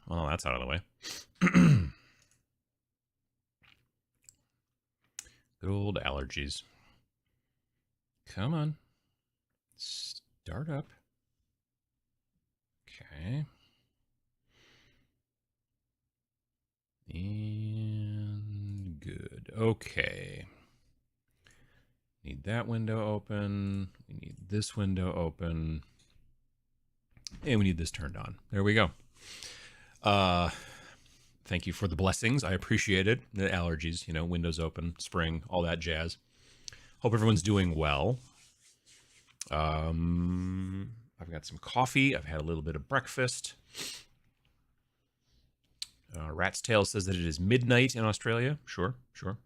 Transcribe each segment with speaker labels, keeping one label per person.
Speaker 1: Well, that's out of the way. Good old allergies. Come on. Start up. Okay. And good. Okay. Need that window open. We need this window open. And we need this turned on. There we go. Thank you for the blessings. I appreciate it. The allergies, you know, windows open, spring, all that jazz. Hope everyone's doing well. I've got some coffee. I've had a little bit of breakfast. Rat's Tail says that it is midnight in Australia. Sure, sure.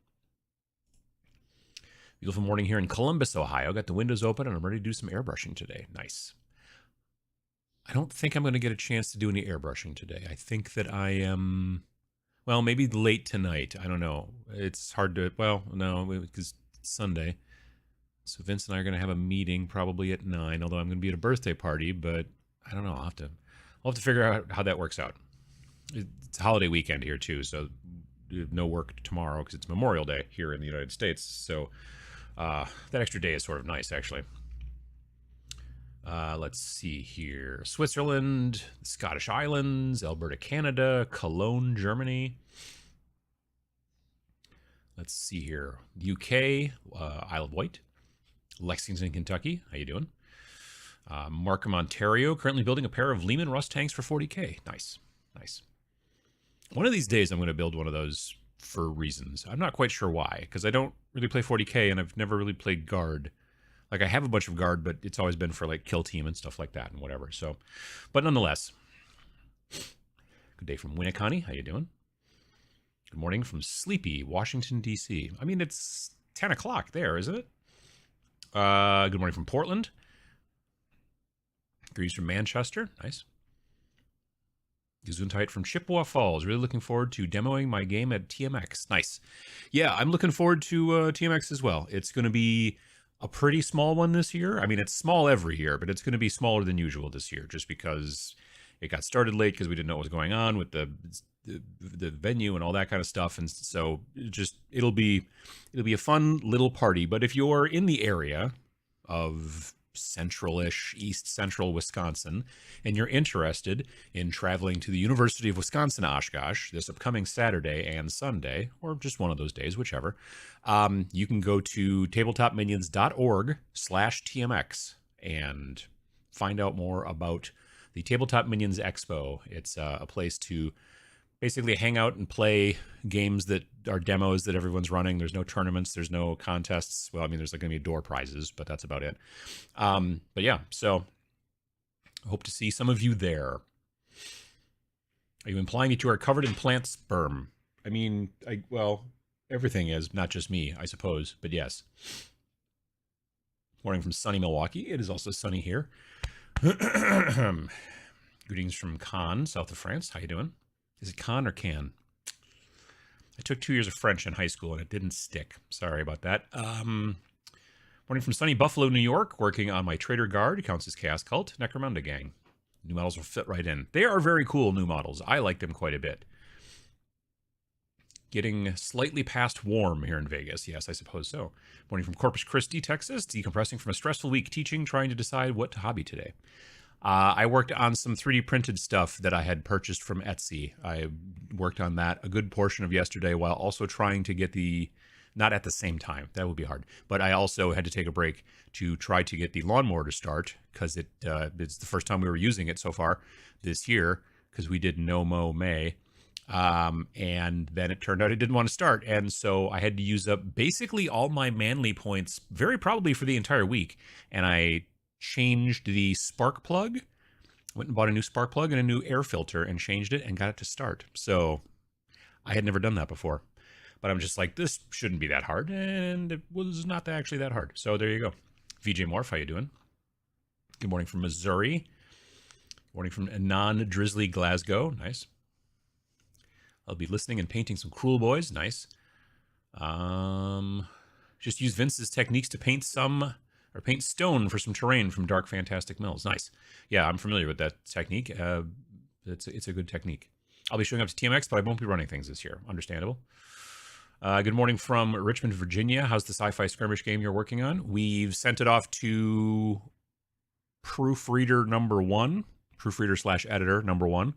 Speaker 1: Beautiful morning here in Columbus, Ohio. Got the windows open and I'm ready to do some airbrushing today. Nice. I don't think I'm going to get a chance to do any airbrushing today. I think that I am, well, maybe late tonight. I don't know. It's hard to, well, no, because it's Sunday. So Vince and I are going to have a meeting probably at 9, although I'm going to be at a birthday party, but I don't know. I'll have to figure out how that works out. It's a holiday weekend here too, so no work tomorrow because it's Memorial Day here in the United States. So that extra day is sort of nice, actually. Let's see here. Switzerland, the Scottish Islands, Alberta, Canada, Cologne, Germany. Let's see here. UK, Isle of Wight, Lexington, Kentucky. How you doing? Markham, Ontario. Currently building a pair of Lehman Russ tanks for 40K. Nice. Nice. One of these days I'm going to build one of those for reasons. I'm not quite sure why, because I don't really play 40K and I've never really played Guard. Like, I have a bunch of Guard, but it's always been for, like, Kill Team and stuff like that and whatever. So, but nonetheless. Good day from Winneconne. How you doing? Good morning from sleepy Washington, D.C. I mean, it's 10 o'clock there, isn't it? Good morning from Portland. Grease from Manchester. Nice. Gesundheit from Chippewa Falls. Really looking forward to demoing my game at TMX. Nice. Yeah, I'm looking forward to TMX as well. It's going to be a pretty small one this year. I mean, it's small every year, but it's going to be smaller than usual this year just because it got started late because we didn't know what was going on with the venue and all that kind of stuff. And so it'll be a fun little party. But if you're in the area of central-ish, east central Wisconsin, and you're interested in traveling to the University of Wisconsin Oshkosh this upcoming Saturday and Sunday, or just one of those days, whichever, you can go to tabletopminions.org/TMX and find out more about the Tabletop Minions Expo. It's a place to basically hang out and play games that are demos that everyone's running. There's no tournaments. There's no contests. Well, I mean, there's going to be door prizes, but that's about it. But yeah, so I hope to see some of you there. Are you implying that you are covered in plant sperm? I mean, well, everything is, not just me, I suppose, but yes. Morning from sunny Milwaukee. It is also sunny here. Greetings from Caen, south of France. How you doing? Is it Caen or Can? I took 2 years of French in high school and it didn't stick. Sorry about that. Morning from sunny Buffalo, New York. Working on my Traitor Guard. Counts as Chaos Cult. Necromunda Gang. New models will fit right in. They are very cool new models. I like them quite a bit. Getting slightly past warm here in Vegas. Yes, I suppose so. Morning from Corpus Christi, Texas. Decompressing from a stressful week teaching, trying to decide what to hobby today. I worked on some 3D printed stuff that I had purchased from Etsy. I worked on that a good portion of yesterday while also trying to get not at the same time, that would be hard, but I also had to take a break to try to get the lawnmower to start because it's the first time we were using it so far this year because we did no mow May. And then it turned out it didn't want to start. And so I had to use up basically all my manly points, very probably for the entire week. And I changed the spark plug, went and bought a new spark plug and a new air filter and changed it and got it to start. So I had never done that before, but I'm just like, this shouldn't be that hard. And it was not actually that hard. So there you go. VJ Morph, how you doing? Good morning from Missouri. Morning from non-drizzly Glasgow. Nice. I'll be listening and painting some Cruel Boys. Nice. Just use Vince's techniques to paint some or paint stone for some terrain from Dark Fantastic Mills. Nice. Yeah, I'm familiar with that technique. It's a good technique. I'll be showing up to TMX, but I won't be running things this year. Understandable. Good morning from Richmond, Virginia. How's the sci-fi skirmish game you're working on? We've sent it off to proofreader number 1, proofreader/editor number 1.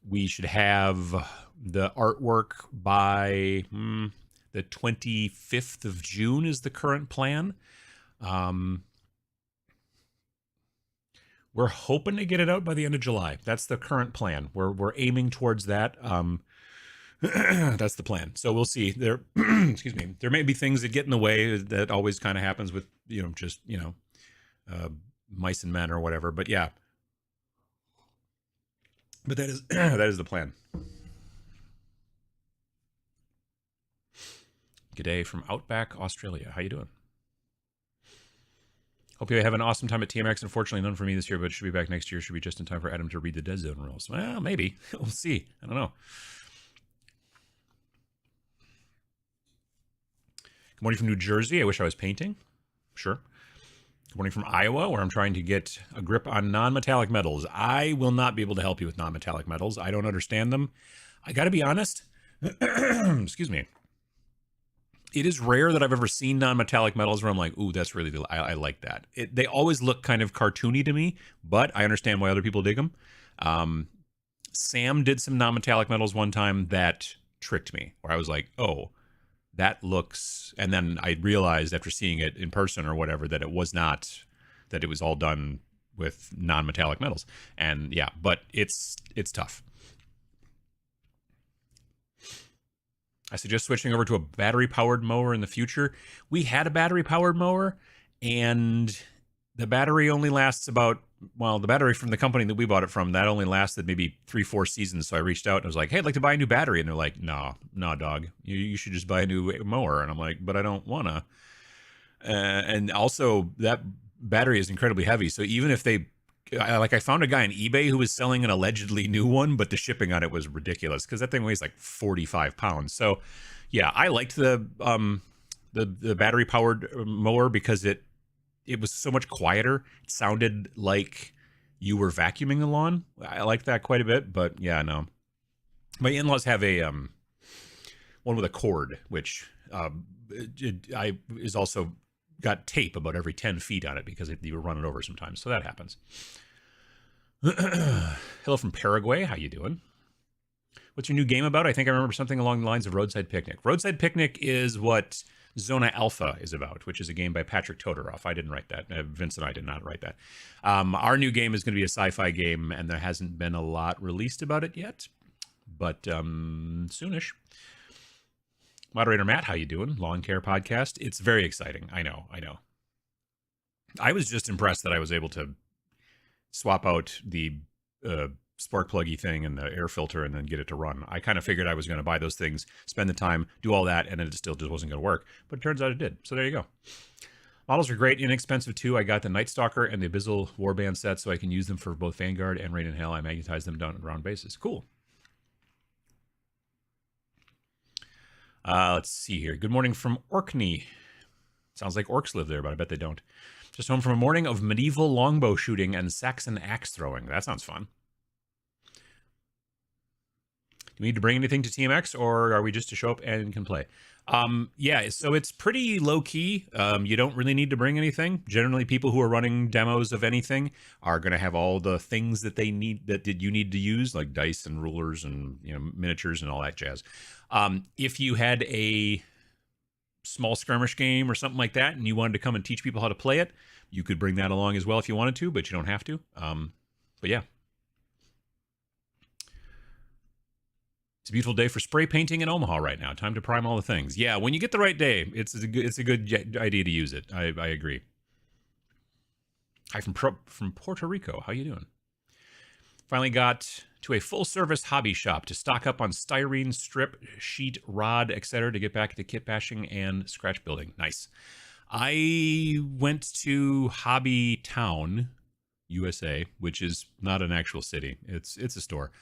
Speaker 1: We should have the artwork by the 25th of June is the current plan. We're hoping to get it out by the end of July. That's the current plan. We're aiming towards that. That's the plan. So we'll see. There, excuse me. There may be things that get in the way. That always kind of happens with mice and men or whatever. But yeah. But that is that is the plan. G'day from Outback, Australia. How you doing? Hope you have an awesome time at TMX. Unfortunately, none for me this year, but should be back next year. Should be just in time for Adam to read the Dead Zone rules. Well, maybe. We'll see. I don't know. Good morning from New Jersey. I wish I was painting. Sure. Good morning from Iowa, where I'm trying to get a grip on non-metallic metals. I will not be able to help you with non-metallic metals. I don't understand them. I got to be honest. Excuse me. It is rare that I've ever seen non-metallic metals where I'm like, ooh, that's really, I like that. They always look kind of cartoony to me, but I understand why other people dig them. Sam did some non-metallic metals one time that tricked me, where I was like, oh, that looks, and then I realized after seeing it in person or whatever that it was not, that it was all done with non-metallic metals. And yeah, but it's tough. I suggest switching over to a battery-powered mower in the future. We had a battery-powered mower, and the battery only lasts about, well, the battery from the company that we bought it from, that only lasted maybe 3-4 seasons. So I reached out and I was like, hey, I'd like to buy a new battery. And they're like, no, dog. You should just buy a new mower. And I'm like, but I don't want to. And also, that battery is incredibly heavy. So even if I found a guy on eBay who was selling an allegedly new one, but the shipping on it was ridiculous because that thing weighs like 45 pounds. So yeah, I liked the battery powered mower because it was so much quieter. It sounded like you were vacuuming the lawn. I liked that quite a bit, but yeah, no. My in-laws have a one with a cord, which is also got tape about every 10 feet on it because you were running over sometimes. So that happens. Hello from Paraguay. How you doing? What's your new game about? I think I remember something along the lines of Roadside Picnic. Roadside Picnic is what Zona Alpha is about, which is a game by Patrick Todoroff. I didn't write that. Vince and I did not write that. Our new game is going to be a sci-fi game, and there hasn't been a lot released about it yet, but soonish. Moderator Matt, how you doing? Lawn Care Podcast. It's very exciting. I know. I was just impressed that I was able to swap out the spark pluggy thing and the air filter and then get it to run. I kind of figured I was going to buy those things, spend the time, do all that, and it still just wasn't going to work. But it turns out it did. So there you go. Models are great, inexpensive too. I got the Night Stalker and the Abyssal Warband set so I can use them for both Vanguard and Rain and Hail. I magnetize them down on a round basis. Cool. Let's see here. Good morning from Orkney. Sounds like orcs live there, but I bet they don't. Just home from a morning of medieval longbow shooting and Saxon axe throwing. That sounds fun. Do we need to bring anything to TMX, or are we just to show up and can play? Yeah, so it's pretty low-key. You don't really need to bring anything. Generally, people who are running demos of anything are going to have all the things that they need, that you need to use, like dice and rulers and miniatures and all that jazz. If you had a small skirmish game or something like that, and you wanted to come and teach people how to play it, you could bring that along as well if you wanted to, but you don't have to. But yeah. It's a beautiful day for spray painting in Omaha right now. Time to prime all the things. Yeah, when you get the right day, it's a good idea to use it. I agree. Hi from Puerto Rico. How you doing? Finally got to a full-service hobby shop to stock up on styrene, strip, sheet, rod, etc. to get back to kit bashing and scratch building. Nice. I went to Hobby Town, USA, which is not an actual city. It's a store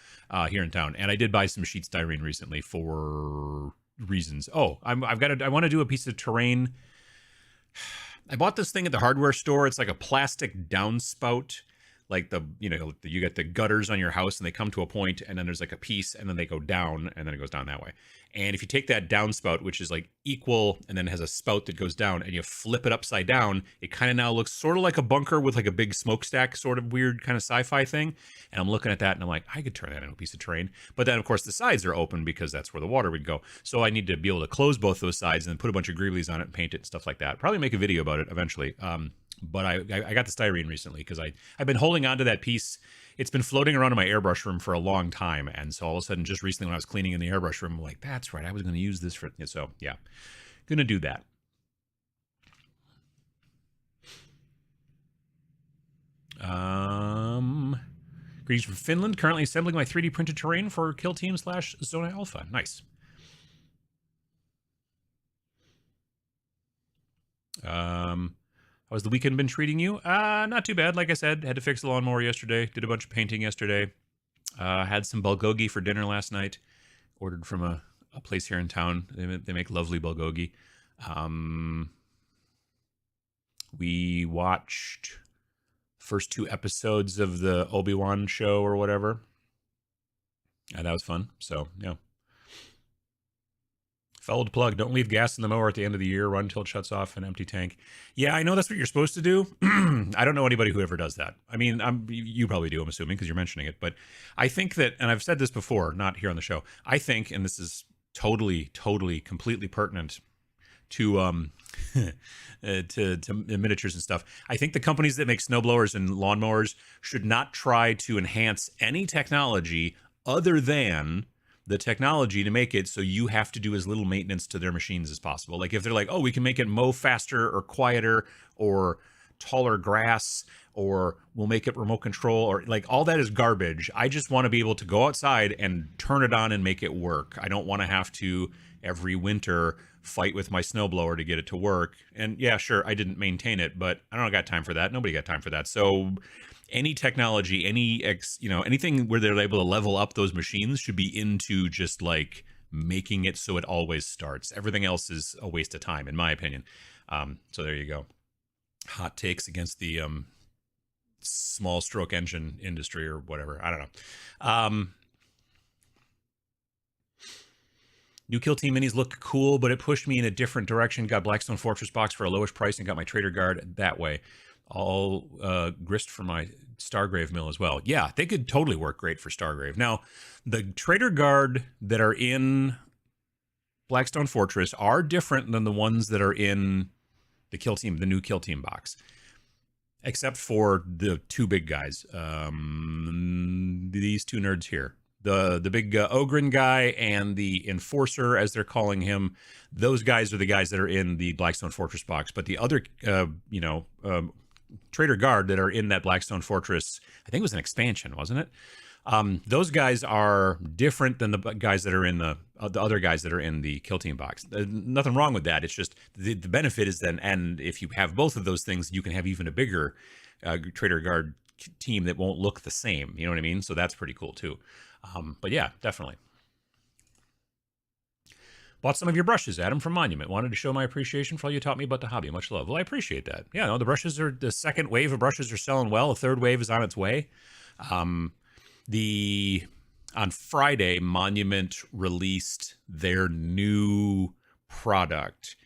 Speaker 1: here in town, and I did buy some sheet styrene recently for reasons. Oh, I want to do a piece of terrain I bought this thing at the hardware store. It's like a plastic downspout. Like you get the gutters on your house and they come to a point and then there's like a piece and then they go down and then it goes down that way. And if you take that downspout, which is like equal and then has a spout that goes down and you flip it upside down, it kind of now looks sort of like a bunker with like a big smokestack, sort of weird kind of sci-fi thing. And I'm looking at that and I'm like, I could turn that into a piece of terrain. But then of course the sides are open because that's where the water would go. So I need to be able to close both those sides and then put a bunch of greablies on it and paint it and stuff like that. Probably make a video about it eventually. But I got the styrene recently because I've been holding on to that piece. It's been floating around in my airbrush room for a long time. And so all of a sudden, just recently when I was cleaning in the airbrush room, I'm like, that's right, I was going to use this for... So, yeah, going to do that. Greetings from Finland. Currently assembling my 3D printed terrain for Kill Team / Zona Alpha. Nice. How's the weekend been treating you? Not too bad. Like I said, had to fix the lawnmower yesterday. Did a bunch of painting yesterday. Had some bulgogi for dinner last night. Ordered from a place here in town. They make lovely bulgogi. We watched first 2 episodes of the Obi-Wan show or whatever. That was fun. So, yeah. Fouled plug. Don't leave gas in the mower at the end of the year. Run till it shuts off an empty tank. Yeah, I know that's what you're supposed to do. I don't know anybody who ever does that. I mean, you probably do, I'm assuming, because you're mentioning it. But I think that, and I've said this before, not here on the show, I think, and this is totally, completely pertinent to to miniatures and stuff. I think the companies that make snowblowers and lawnmowers should not try to enhance any technology other than the technology to make it so you have to do as little maintenance to their machines as possible. Like if they're like, oh, we can make it mow faster or quieter or taller grass, or we'll make it remote control, or like all that is garbage. I just want to be able to go outside and turn it on and make it work. I don't want to have to every winter fight with my snowblower to get it to work. And yeah, sure, I didn't maintain it, but I don't got time for that. Nobody got time for that. So any technology, anything where they're able to level up those machines should be into just like making it so it always starts. Everything else is a waste of time, in my opinion. So there you go. Hot takes against the small stroke engine industry or whatever. I don't know. New Kill Team minis look cool, but it pushed me in a different direction. Got Blackstone Fortress box for a lowish price and got my Traitor Guard that way. All grist for my Stargrave mill as well. Yeah, they could totally work great for Stargrave. Now, the Traitor Guard that are in Blackstone Fortress are different than the ones that are in the Kill Team, the new Kill Team box. Except for the 2 big guys. These 2 nerds here. The big Ogren guy and the Enforcer, as they're calling him. Those guys are the guys that are in the Blackstone Fortress box. But the other, Traitor Guard that are in that Blackstone Fortress, I think it was an expansion, wasn't it? Those guys are different than the guys that are in the other guys that are in the Kill Team box. Nothing wrong with that. It's just the benefit is then, and if you have both of those things, you can have even a bigger Traitor Guard team that won't look the same. You know what I mean? So that's pretty cool too. But yeah, definitely. Bought some of your brushes, Adam, from Monument. Wanted to show my appreciation for all you taught me about the hobby. Much love. Well, I appreciate that. Yeah, no, the second wave of brushes are selling well. The third wave is on its way. On Friday, Monument released their new product,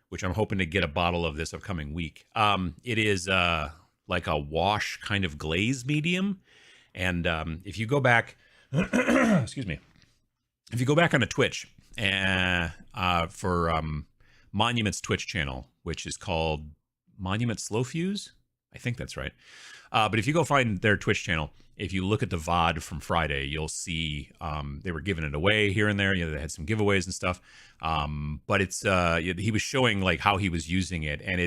Speaker 1: which I'm hoping to get a bottle of this upcoming week. It is like a wash kind of glaze medium. And if you go back, excuse me, if you go back onto Twitch for Monument's Twitch channel, which is called Monument Slow Fuse, I think that's right. But if you go find their Twitch channel, if you look at the VOD from Friday, you'll see they were giving it away here and there. They had some giveaways and stuff. But it's he was showing like how he was using it, and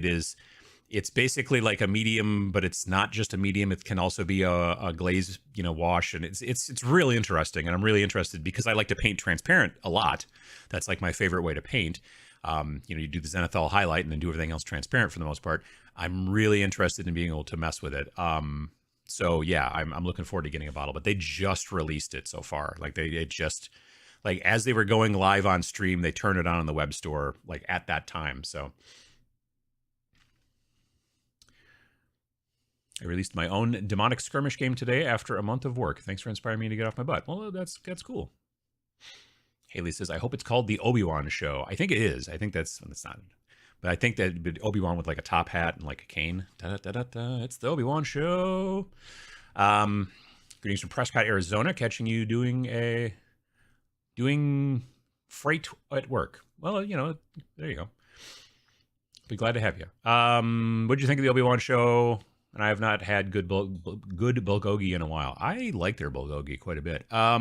Speaker 1: it's basically like a medium, but it's not just a medium. It can also be a glaze, wash, and it's really interesting. And I'm really interested because I like to paint transparent a lot. That's like my favorite way to paint. You do the zenithal highlight and then do everything else transparent for the most part. I'm really interested in being able to mess with it. So yeah, I'm looking forward to getting a bottle, but they just released it so far. Like they just, like as they were going live on stream, they turned it on in the web store, like at that time. So I released my own demonic skirmish game today after a month of work. Thanks for inspiring me to get off my butt. Well, that's cool. Haley says, I hope it's called the Obi-Wan Show. I think it is. I think that's not. But I think that Obi-Wan with like a top hat and like a cane. Da-da-da-da-da. It's the Obi-Wan Show. Greetings from Prescott, Arizona. Catching you doing freight at work. Well, you know, there you go. Be glad to have you. What did you think of the Obi-Wan Show? And I have not had good bulgogi in a while. I like their bulgogi quite a bit. I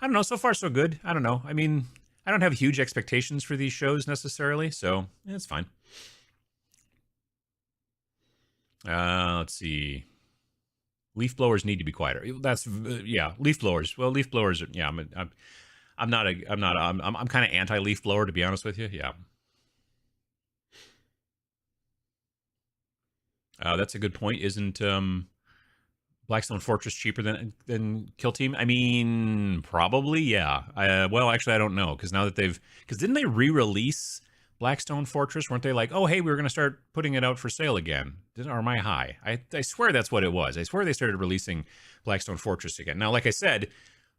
Speaker 1: don't know. So far, so good. I don't know. I mean, I don't have huge expectations for these shows necessarily, so it's fine. Let's see. Leaf blowers need to be quieter. That's yeah. Leaf blowers. Well, leaf blowers. Yeah, I'm kind of anti leaf blower, to be honest with you. Yeah. That's a good point. Isn't Blackstone Fortress cheaper than Kill Team? I mean, probably, yeah. Well, actually, I don't know, because now that didn't they re-release Blackstone Fortress? Weren't they like, oh, hey, we were going to start putting it out for sale again? Or am I high? I swear that's what it was. I swear they started releasing Blackstone Fortress again. Now, like I said,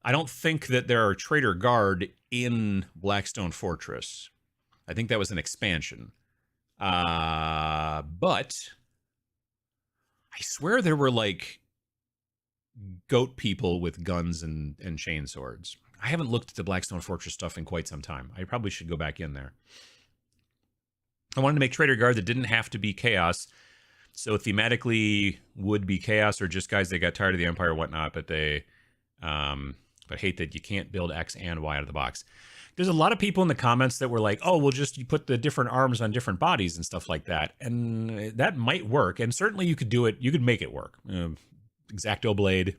Speaker 1: I don't think that there are Traitor Guard in Blackstone Fortress. I think that was an expansion. But I swear there were like goat people with guns and chain swords. I haven't looked at the Blackstone Fortress stuff in quite some time. I probably should go back in there. I wanted to make Traitor Guard that didn't have to be chaos. So thematically would be chaos or just guys that got tired of the Empire or whatnot, but they but hate that you can't build X and Y out of the box. There's a lot of people in the comments that were like, oh, well, just you put the different arms on different bodies and stuff like that. And that might work. And certainly you could do it. You could make it work. X-Acto blade,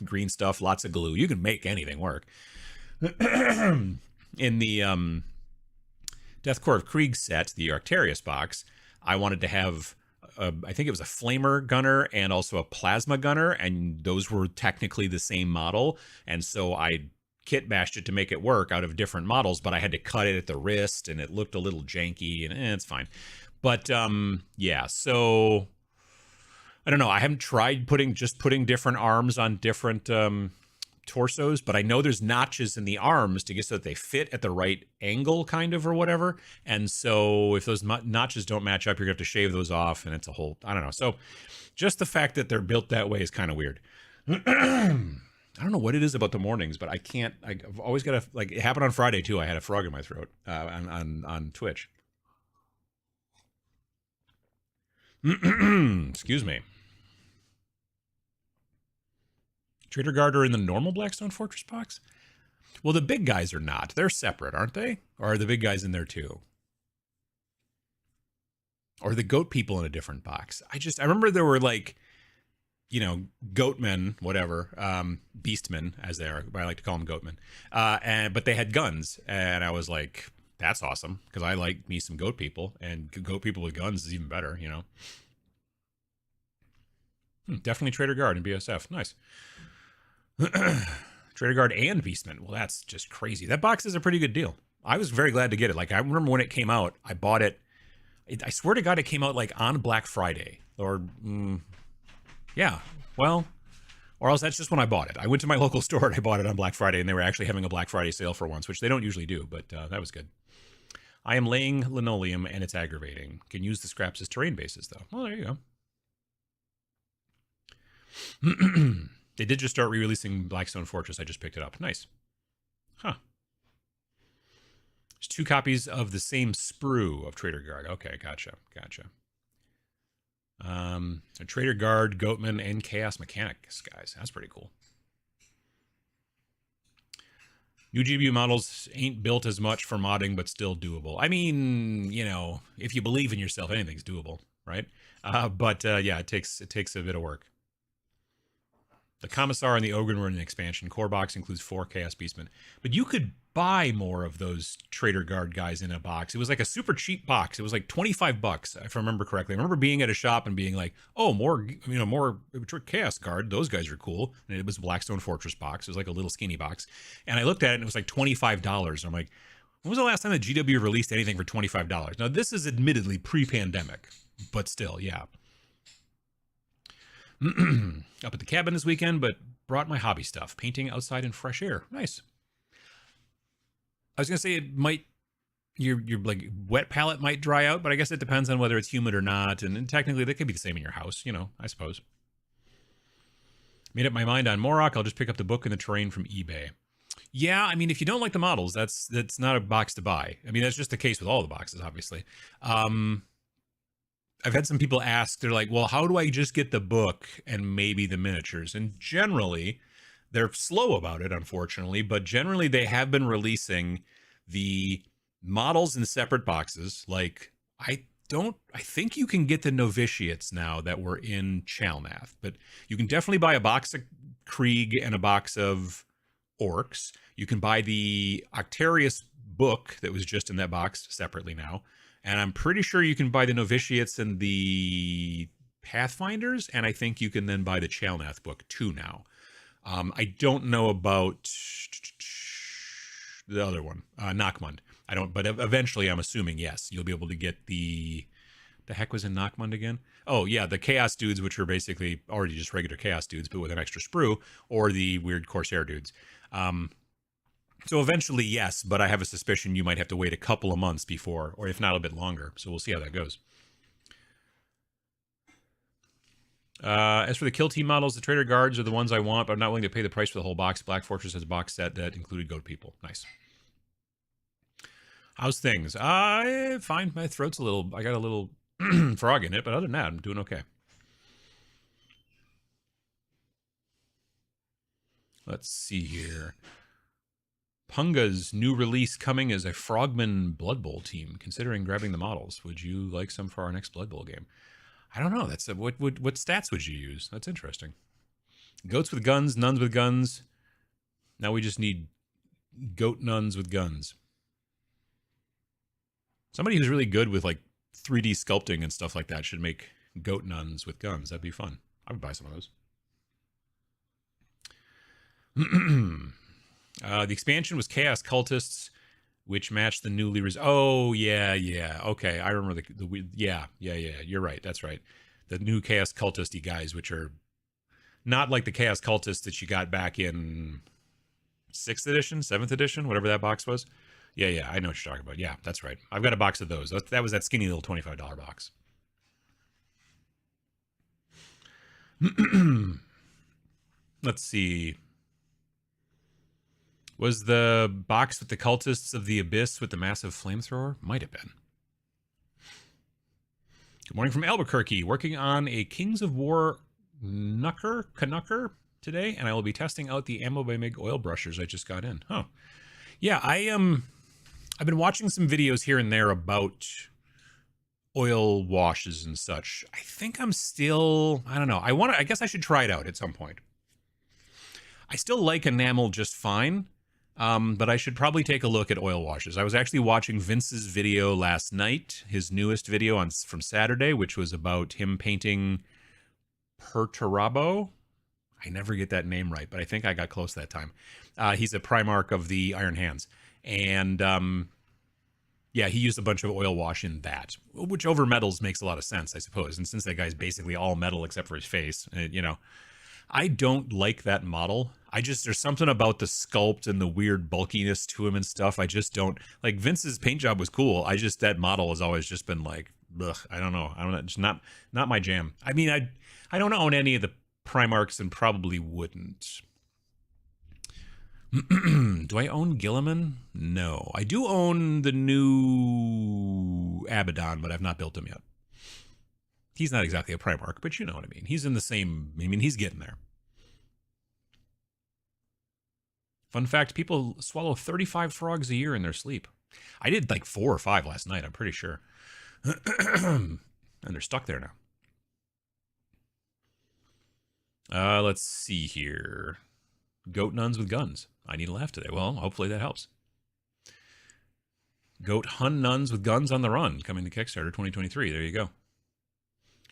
Speaker 1: green stuff, lots of glue. You can make anything work. In the Death Corps of Krieg set, the Arctarius box, I wanted to have, I think it was a flamer gunner and also a plasma gunner. And those were technically the same model. And so I kit bashed it to make it work out of different models, but I had to cut it at the wrist and it looked a little janky and it's fine. But yeah, so I don't know. I haven't tried putting different arms on different torsos, but I know there's notches in the arms to get so that they fit at the right angle kind of or whatever. And so if those notches don't match up, you're gonna have to shave those off and it's a whole, I don't know. So just the fact that they're built that way is kind of weird. I don't know what it is about the mornings, but I've always got to, like, it happened on Friday too. I had a frog in my throat on Twitch. Excuse me. Traitor Guard are in the normal Blackstone Fortress box? Well, the big guys are not. They're separate, aren't they? Or are the big guys in there too? Or the goat people in a different box? I remember there were like, you know, goatmen, whatever, beastmen as they are, but I like to call them goatmen. But they had guns, and I was like, that's awesome, because I like me some goat people, and goat people with guns is even better, you know. Definitely Traitor Guard and BSF, nice. Traitor Guard and Beastmen, well, that's just crazy. That box is a pretty good deal. I was very glad to get it. Like, I remember when it came out, I bought it. I swear to God, it came out like on Black Friday, or yeah, well, or else that's just when I bought it. I went to my local store and I bought it on Black Friday, and they were actually having a Black Friday sale for once, which they don't usually do, but that was good. I am laying linoleum, and it's aggravating. Can use the scraps as terrain bases, though. Well, there you go. They did just start re-releasing Blackstone Fortress. I just picked it up. Nice. Huh. There's 2 copies of the same sprue of Traitor Guard. Okay, gotcha. A Traitor Guard, Goatman, and Chaos Mechanics, guys. That's pretty cool. New GBU models ain't built as much for modding, but still doable. I mean, you know, if you believe in yourself, anything's doable, right? But yeah, it takes a bit of work. The Commissar and the Ogre were in an expansion. Core box includes 4 Chaos Beastmen. But you could buy more of those Traitor Guard guys in a box. It was like a super cheap box. It was like $25, if I remember correctly. I remember being at a shop and being like, oh, more Chaos Guard. Those guys are cool. And it was a Blackstone Fortress box. It was like a little skinny box. And I looked at it and it was like $25. And I'm like, when was the last time that GW released anything for $25? Now, this is admittedly pre-pandemic, but still, yeah. Up at the cabin this weekend, but brought my hobby stuff. Painting outside in fresh air. Nice. I was going to say it might... Your like wet palette might dry out, but I guess it depends on whether it's humid or not. And technically, that could be the same in your house, I suppose. Made up my mind on Moroch. I'll just pick up the book and the terrain from eBay. Yeah, I mean, if you don't like the models, that's not a box to buy. I mean, that's just the case with all the boxes, obviously. I've had some people ask, they're like, well, how do I just get the book and maybe the miniatures? And generally, they're slow about it, unfortunately, but generally they have been releasing the models in separate boxes. Like, I think you can get the novitiates now that were in Chalnath, but you can definitely buy a box of Krieg and a box of orcs. You can buy the Octarius book that was just in that box separately now. And I'm pretty sure you can buy the novitiates and the Pathfinders. And I think you can then buy the Chalnath book too now. I don't know about the other one, Nachmund. I don't, but eventually I'm assuming, yes, you'll be able to get the heck was in Nachmund again? Oh yeah, the Chaos dudes, which are basically already just regular Chaos dudes, but with an extra sprue, or the weird Corsair dudes. So eventually, yes, but I have a suspicion you might have to wait a couple of months before, or if not a bit longer. So we'll see how that goes. As for the Kill Team models, the Traitor Guards are the ones I want, but I'm not willing to pay the price for the whole box. Black Fortress has a box set that included goat people. Nice. How's things? Fine. My throat's I got a little frog in it, but other than that, I'm doing okay. Let's see here. Punga's new release coming as a Frogman Blood Bowl team. Considering grabbing the models, would you like some for our next Blood Bowl game? I don't know. That's what stats would you use? That's interesting. Goats with guns, nuns with guns. Now we just need goat nuns with guns. Somebody who's really good with like 3D sculpting and stuff like that should make goat nuns with guns. That'd be fun. I would buy some of those. The expansion was Chaos Cultists, which matched the newly oh yeah. Okay, I remember the yeah. You're right. That's right. The new Chaos Cultisty guys, which are not like the Chaos Cultists that you got back in 6th edition, 7th edition, whatever that box was. Yeah, I know what you're talking about. Yeah, that's right. I've got a box of those. That was that skinny little $25 box. Let's see. Was the box with the Cultists of the Abyss with the massive flamethrower? Might have been. Good morning from Albuquerque. Working on a Kings of War Canucker today, and I will be testing out the Ammo by Mig oil brushers I just got in. Huh. Yeah, I've been watching some videos here and there about oil washes and such. I think I'm still, I don't know. I guess I should try it out at some point. I still like enamel just fine, but I should probably take a look at oil washes. I was actually watching Vince's video last night, his newest video from Saturday, which was about him painting Perturabo. I never get that name right, but I think I got close that time. He's a Primarch of the Iron Hands. And yeah, he used a bunch of oil wash in that, which over metals makes a lot of sense, I suppose. And since that guy's basically all metal except for his face, I don't like that model. There's something about the sculpt and the weird bulkiness to him and stuff. I just don't like. Vince's paint job was cool. That model has always just been like, ugh, I don't know. It's not my jam. I mean, I don't own any of the Primarchs and probably wouldn't. Do I own Gilliman? No. I do own the new Abaddon, but I've not built him yet. He's not exactly a Primarch, but you know what I mean. He's in the same... he's getting there. Fun fact, people swallow 35 frogs a year in their sleep. I did like 4 or 5 last night, I'm pretty sure. And they're stuck there now. Let's see here. Goat nuns with guns. I need a laugh today. Well, hopefully that helps. Goat Hun nuns with guns on the run, coming to Kickstarter 2023. There you go.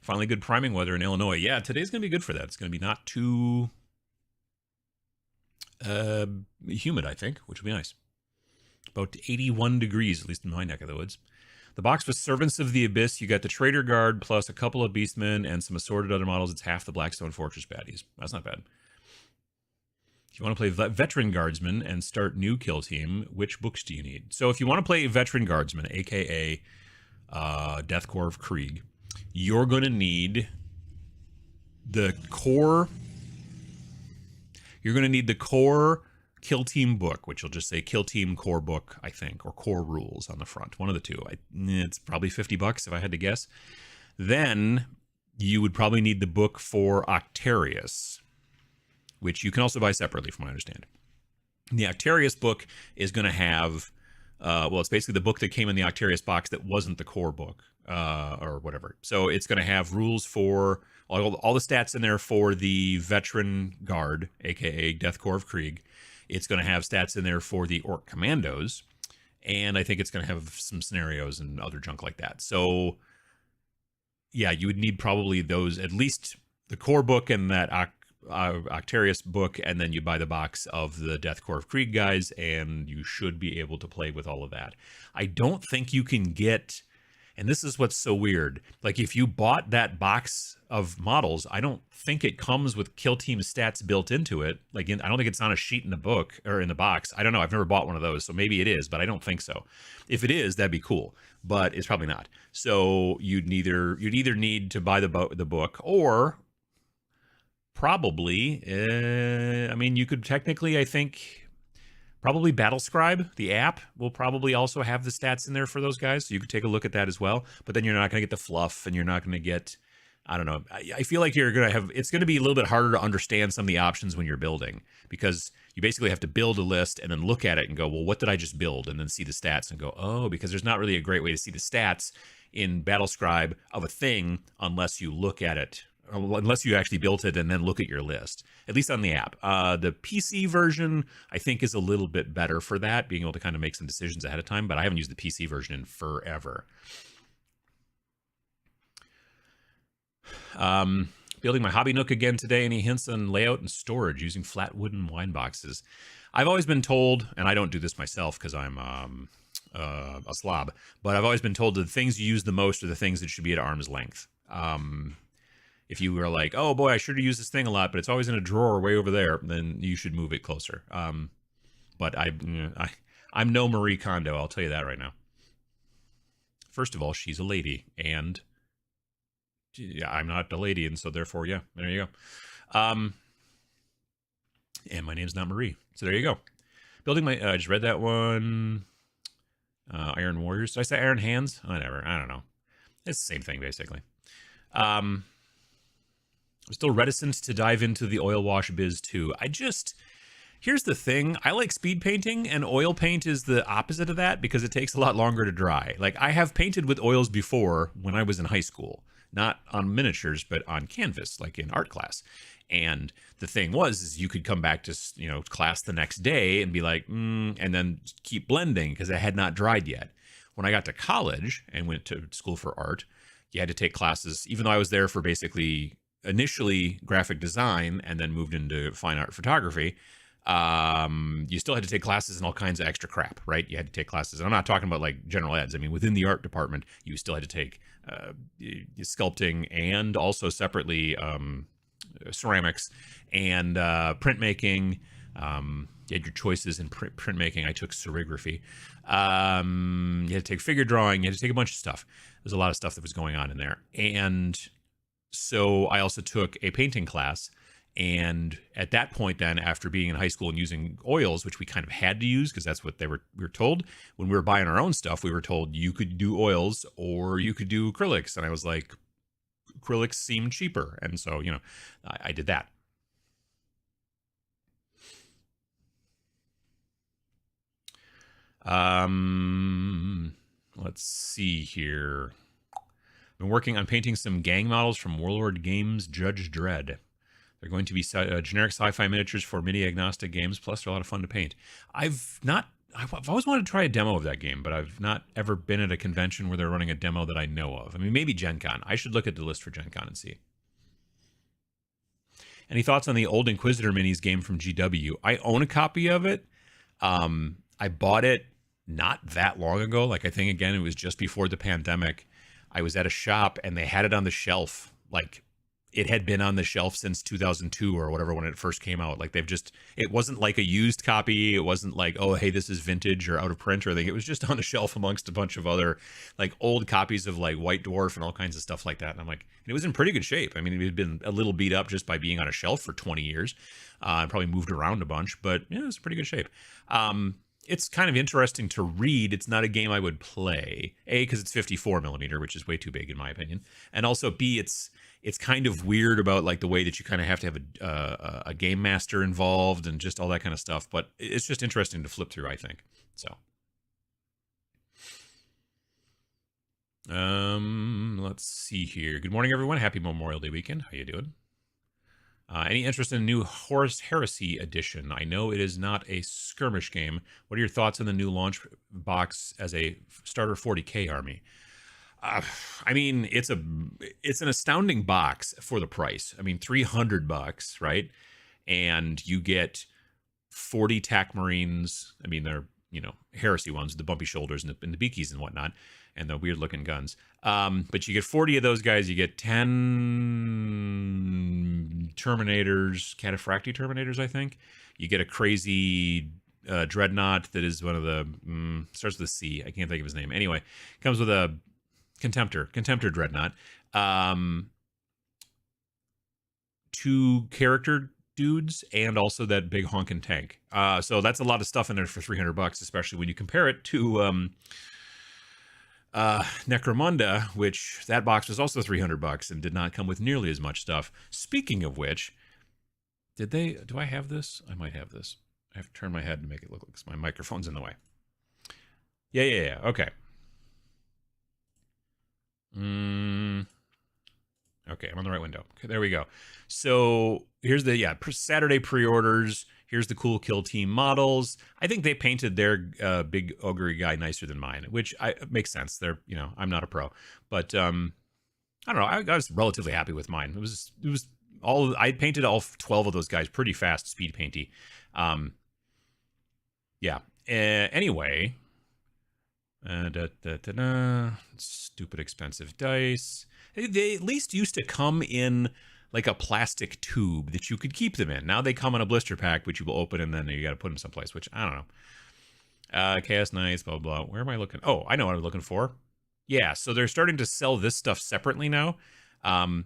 Speaker 1: Finally good priming weather in Illinois. Yeah, today's going to be good for that. It's going to be not too humid, I think, which will be nice. About 81 degrees, at least in my neck of the woods. The box with Servants of the Abyss, you got the Traitor Guard plus a couple of Beastmen and some assorted other models. It's half the Blackstone Fortress baddies. That's not bad. If you want to play Veteran Guardsmen and start new Kill Team, which books do you need? So if you want to play Veteran Guardsmen, aka Death Corps of Krieg, you're going to need the core. You're going to need the core Kill Team book, which will just say Kill Team Core Book, I think, or Core Rules on the front. One of the two. It's probably $50 if I had to guess. Then you would probably need the book for Octarius, which you can also buy separately, from what I understand. The Octarius book is going to have, it's basically the book that came in the Octarius box that wasn't the core book, or whatever. So it's going to have rules for all the stats in there for the Veteran Guard, aka Death Corps of Krieg. It's going to have stats in there for the Orc Commandos, and I think it's going to have some scenarios and other junk like that. So, yeah, you would need probably those, at least the core book and that Octarius book, and then you buy the box of the Death Corps of Krieg guys, and you should be able to play with all of that. I don't think you can get, and this is what's so weird, like if you bought that box of models, I don't think it comes with Kill Team stats built into it. Like, I don't think it's on a sheet in the book or in the box. I don't know. I've never bought one of those, so maybe it is, but I don't think so. If it is, that'd be cool, but it's probably not. So you'd either need to buy the book, or probably, I mean, you could technically, I think, probably Battlescribe, the app, will probably also have the stats in there for those guys, so you could take a look at that as well. But then you're not going to get the fluff, and you're not going to get, I don't know. I feel like you're going to have, it's going to be a little bit harder to understand some of the options when you're building, because you basically have to build a list and then look at it and go, well, what did I just build? And then see the stats and go, oh, because there's not really a great way to see the stats in Battlescribe of a thing unless you look at it, unless you actually built it and then look at your list, at least on the app. The PC version, I think, is a little bit better for that, being able to kind of make some decisions ahead of time, but I haven't used the PC version in forever. Building my hobby nook again today. Any hints on layout and storage using flat wooden wine boxes? I've always been told, and I don't do this myself because I'm a slob, but I've always been told that the things you use the most are the things that should be at arm's length. If you were like, oh boy, I should have used this thing a lot, but it's always in a drawer way over there, then you should move it closer. But I'm no Marie Kondo, I'll tell you that right now. First of all, she's a lady, and yeah, I'm not a lady, and so therefore, yeah, there you go. And my name's not Marie, so there you go. Building my, I just read that one. Iron Warriors. Did I say Iron Hands? Whatever, I don't know. It's the same thing, basically. I'm still reticent to dive into the oil wash biz too. Here's the thing. I like speed painting, and oil paint is the opposite of that because it takes a lot longer to dry. Like, I have painted with oils before when I was in high school, not on miniatures, but on canvas, like in art class. And the thing is you could come back to, class the next day and be like, and then keep blending because it had not dried yet. When I got to college and went to school for art, you had to take classes, even though I was there for basically initially graphic design and then moved into fine art photography. You still had to take classes in all kinds of extra crap, right? You had to take classes, and I'm not talking about like general eds. I mean, within the art department, you still had to take sculpting and also separately ceramics and printmaking. You had your choices in printmaking. I took serigraphy. You had to take figure drawing. You had to take a bunch of stuff. There's a lot of stuff that was going on in there. And so I also took a painting class. And at that point then, after being in high school and using oils, which we kind of had to use because that's what we were told, when we were buying our own stuff, we were told you could do oils or you could do acrylics. And I was like, acrylics seemed cheaper. And so, I did that. Let's see here. Been working on painting some gang models from Warlord Games Judge Dredd. They're going to be generic sci-fi miniatures for MIDI-agnostic games, plus they're a lot of fun to paint. I've always wanted to try a demo of that game, but I've not ever been at a convention where they're running a demo that I know of. I mean, maybe Gen Con. I should look at the list for Gen Con and see. Any thoughts on the old Inquisitor minis game from GW? I own a copy of it. I bought it not that long ago. Like, I think, again, it was just before the pandemic. I was at a shop and they had it on the shelf. Like, it had been on the shelf since 2002 or whatever when it first came out. Like, it wasn't like a used copy. It wasn't like, oh, hey, this is vintage or out of print or anything. It was just on the shelf amongst a bunch of other like old copies of like White Dwarf and all kinds of stuff like that. And I'm like, and it was in pretty good shape. I mean, it had been a little beat up just by being on a shelf for 20 years. Probably moved around a bunch, but yeah, it was in pretty good shape. It's kind of interesting to read. It's not a game I would play. A, because it's 54 millimeter, which is way too big in my opinion. And also B, it's kind of weird about like the way that you kind of have to have a game master involved and just all that kind of stuff. But it's just interesting to flip through, I think. So, let's see here. Good morning, everyone. Happy Memorial Day weekend. How you doing? Any interest in the new Horus Heresy edition? I know it is not a skirmish game. What are your thoughts on the new launch box as a starter 40k army? I mean, it's an astounding box for the price. I mean, $300, right? And you get 40 TAC Marines. I mean, they're, heresy ones, the bumpy shoulders and the beakies and whatnot, and the weird looking guns. But you get 40 of those guys. You get 10 Terminators, Cataphracti Terminators, I think. You get a crazy Dreadnought that is one of the, starts with a C. I can't think of his name. Anyway, comes with a Contemptor Dreadnought. 2 character dudes and also that big honkin' tank. So that's a lot of stuff in there for $300, especially when you compare it to Necromunda, which that box was also $300 and did not come with nearly as much stuff. Speaking of which, do I have this? I might have this. I have to turn my head to make it look like my microphone's in the way. Yeah. Okay. Okay, I'm on the right window. Okay, there we go. So here's the Saturday pre-orders. Here's the cool Kill Team models. I think they painted their big ogre guy nicer than mine, which makes sense. They're I'm not a pro, but I don't know. I was relatively happy with mine. It was all I painted all 12 of those guys pretty fast, speed painty. Yeah. Anyway. Stupid expensive dice. They at least used to come in like a plastic tube that you could keep them in. Now they come in a blister pack, which you will open and then you got to put them someplace, which I don't know. Chaos Knights, blah, blah, blah. Where am I looking? Oh, I know what I'm looking for. Yeah, so they're starting to sell this stuff separately now. And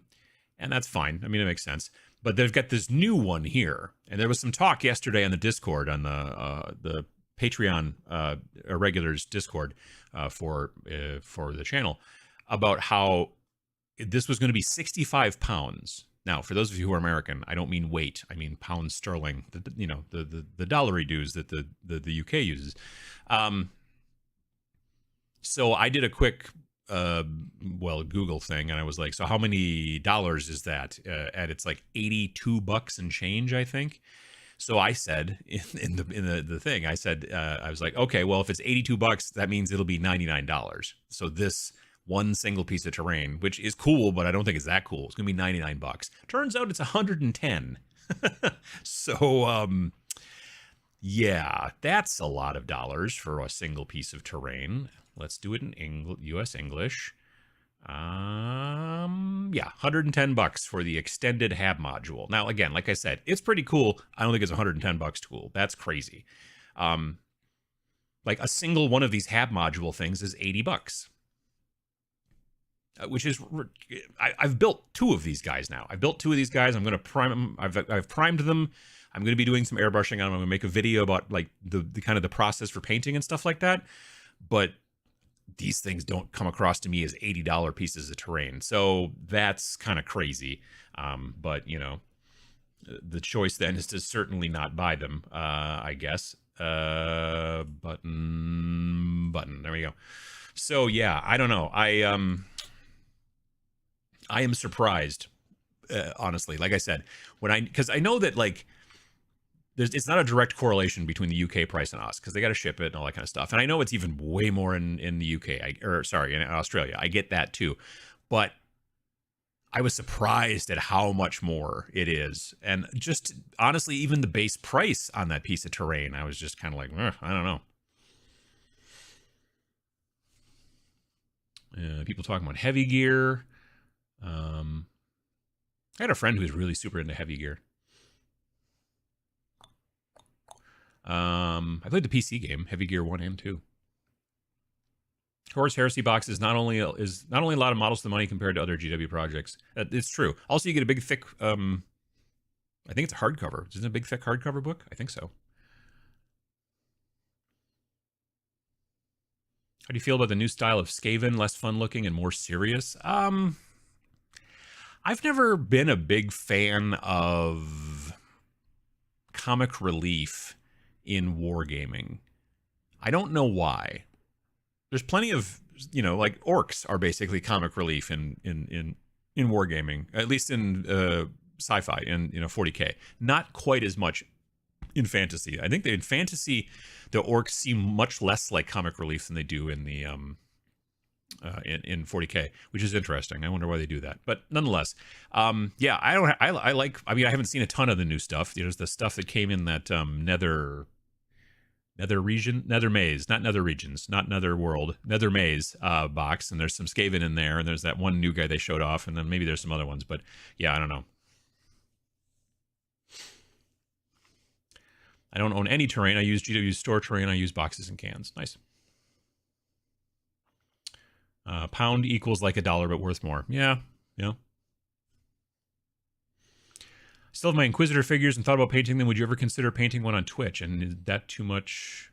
Speaker 1: that's fine. I mean, it makes sense. But they've got this new one here. And there was some talk yesterday on the Discord, on the Patreon regulars Discord for the channel, about how this was going to be 65 pounds. Now, for those of you who are American, I don't mean weight. I mean pounds sterling, the dollary dues that the UK uses. So I did a quick Google thing, and I was like, so how many dollars is that? And it's like $82 and change, I think. So I said in the thing, I said, I was like, okay, well, if it's $82, that means it'll be $99. So this one single piece of terrain, which is cool, but I don't think it's that cool. It's gonna be $99. Turns out it's 110. So yeah, that's a lot of dollars for a single piece of terrain. Let's do it in US English. Yeah, $110 for the extended hab module. Now, again, like I said, it's pretty cool. I don't think it's $110 cool. That's crazy. Like a single one of these hab module things is $80. Which is, I've built 2 of these guys now. I've built 2 of these guys. I'm going to prime them. I've primed them. I'm going to be doing some airbrushing on them. I'm going to make a video about like the kind of the process for painting and stuff like that. But these things don't come across to me as $80 pieces of terrain. So that's kind of crazy. But the choice then is to certainly not buy them, I guess. Button. There we go. So yeah, I don't know. I am surprised, honestly. Like I said, because I know that like it's not a direct correlation between the UK price and us, because they got to ship it and all that kind of stuff. And I know it's even way more in the UK, in Australia. I get that too, but I was surprised at how much more it is. And just honestly, even the base price on that piece of terrain, I was just kind of like, I don't know. People talking about heavy gear. I had a friend who was really super into heavy gear. I played the PC game, Heavy Gear 1 and 2. Horus Heresy box is not only a lot of models for the money compared to other GW projects. It's true. Also, you get a big, thick, I think it's a hardcover. Isn't it a big, thick hardcover book? I think so. How do you feel about the new style of Skaven? Less fun looking and more serious? I've never been a big fan of comic relief in wargaming. I don't know why. There's plenty of, like orcs are basically comic relief in wargaming, at least in SciFi and 40K. Not quite as much in fantasy. I think that in fantasy, the orcs seem much less like comic relief than they do in the in 40K, which is interesting. I wonder why they do that. But nonetheless, yeah, I haven't seen a ton of the new stuff. There's the stuff that came in that Nether Maze, not Nether Regions, not Nether World, Nether Maze box, and there's some Skaven in there, and there's that one new guy they showed off, and then maybe there's some other ones, but yeah, I don't know. I don't own any terrain. I use GW's store terrain. I use boxes and cans. Nice. Pound equals like $1, but worth more. Yeah. Still have my Inquisitor figures and thought about painting them. Would you ever consider painting one on Twitch? And is that too much?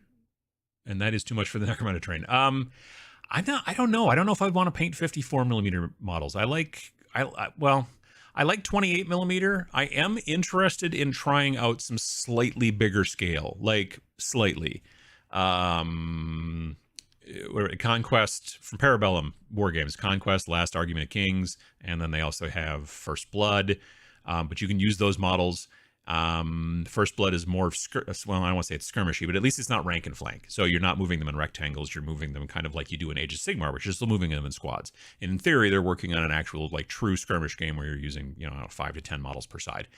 Speaker 1: And that is too much for the Necromunda train. I don't know. I don't know if I'd want to paint 54mm models. I like 28mm. I am interested in trying out some slightly bigger scale, like slightly. Conquest from Parabellum War Games, Conquest, Last Argument of Kings, and then they also have First Blood. But you can use those models. First Blood is more, well, I don't want to say it's skirmishy, but at least it's not rank and flank. So you're not moving them in rectangles. You're moving them kind of like you do in Age of Sigmar, which is still moving them in squads. And in theory, they're working on an actual like true skirmish game where you're using 5 to 10 models per side.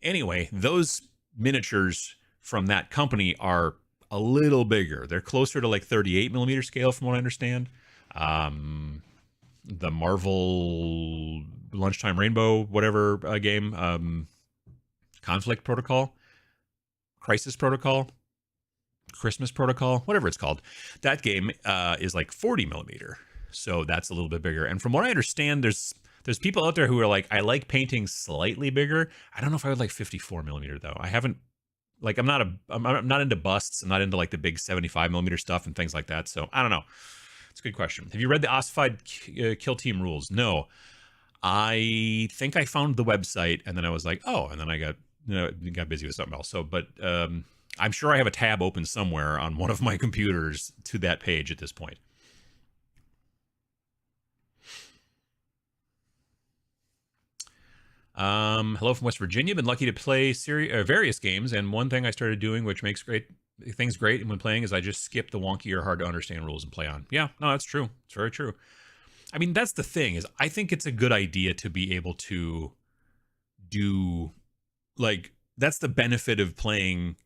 Speaker 1: Anyway, those miniatures from that company are a little bigger. They're closer to like 38mm scale from what I understand. The Marvel Lunchtime Rainbow, whatever game, Conflict Protocol, Crisis Protocol, Christmas Protocol, whatever it's called. That game is like 40mm. So that's a little bit bigger. And from what I understand, there's people out there who are like, I like painting slightly bigger. I don't know if I would like 54mm though. I haven't, like, I'm not into busts. I'm not into like the big 75mm stuff and things like that. So I don't know. It's a good question. Have you read the ossified Kill Team rules? No. I think I found the website and then I was like, oh, and then I got busy with something else. So, but I'm sure I have a tab open somewhere on one of my computers to that page at this point. Hello from West Virginia. Been lucky to play various games, and one thing I started doing, which makes things great when playing, is I just skip the wonky or hard to understand rules and play on. Yeah, no, that's true. It's very true. I mean, that's the thing, is I think it's a good idea to be able to do, like, that's the benefit of playing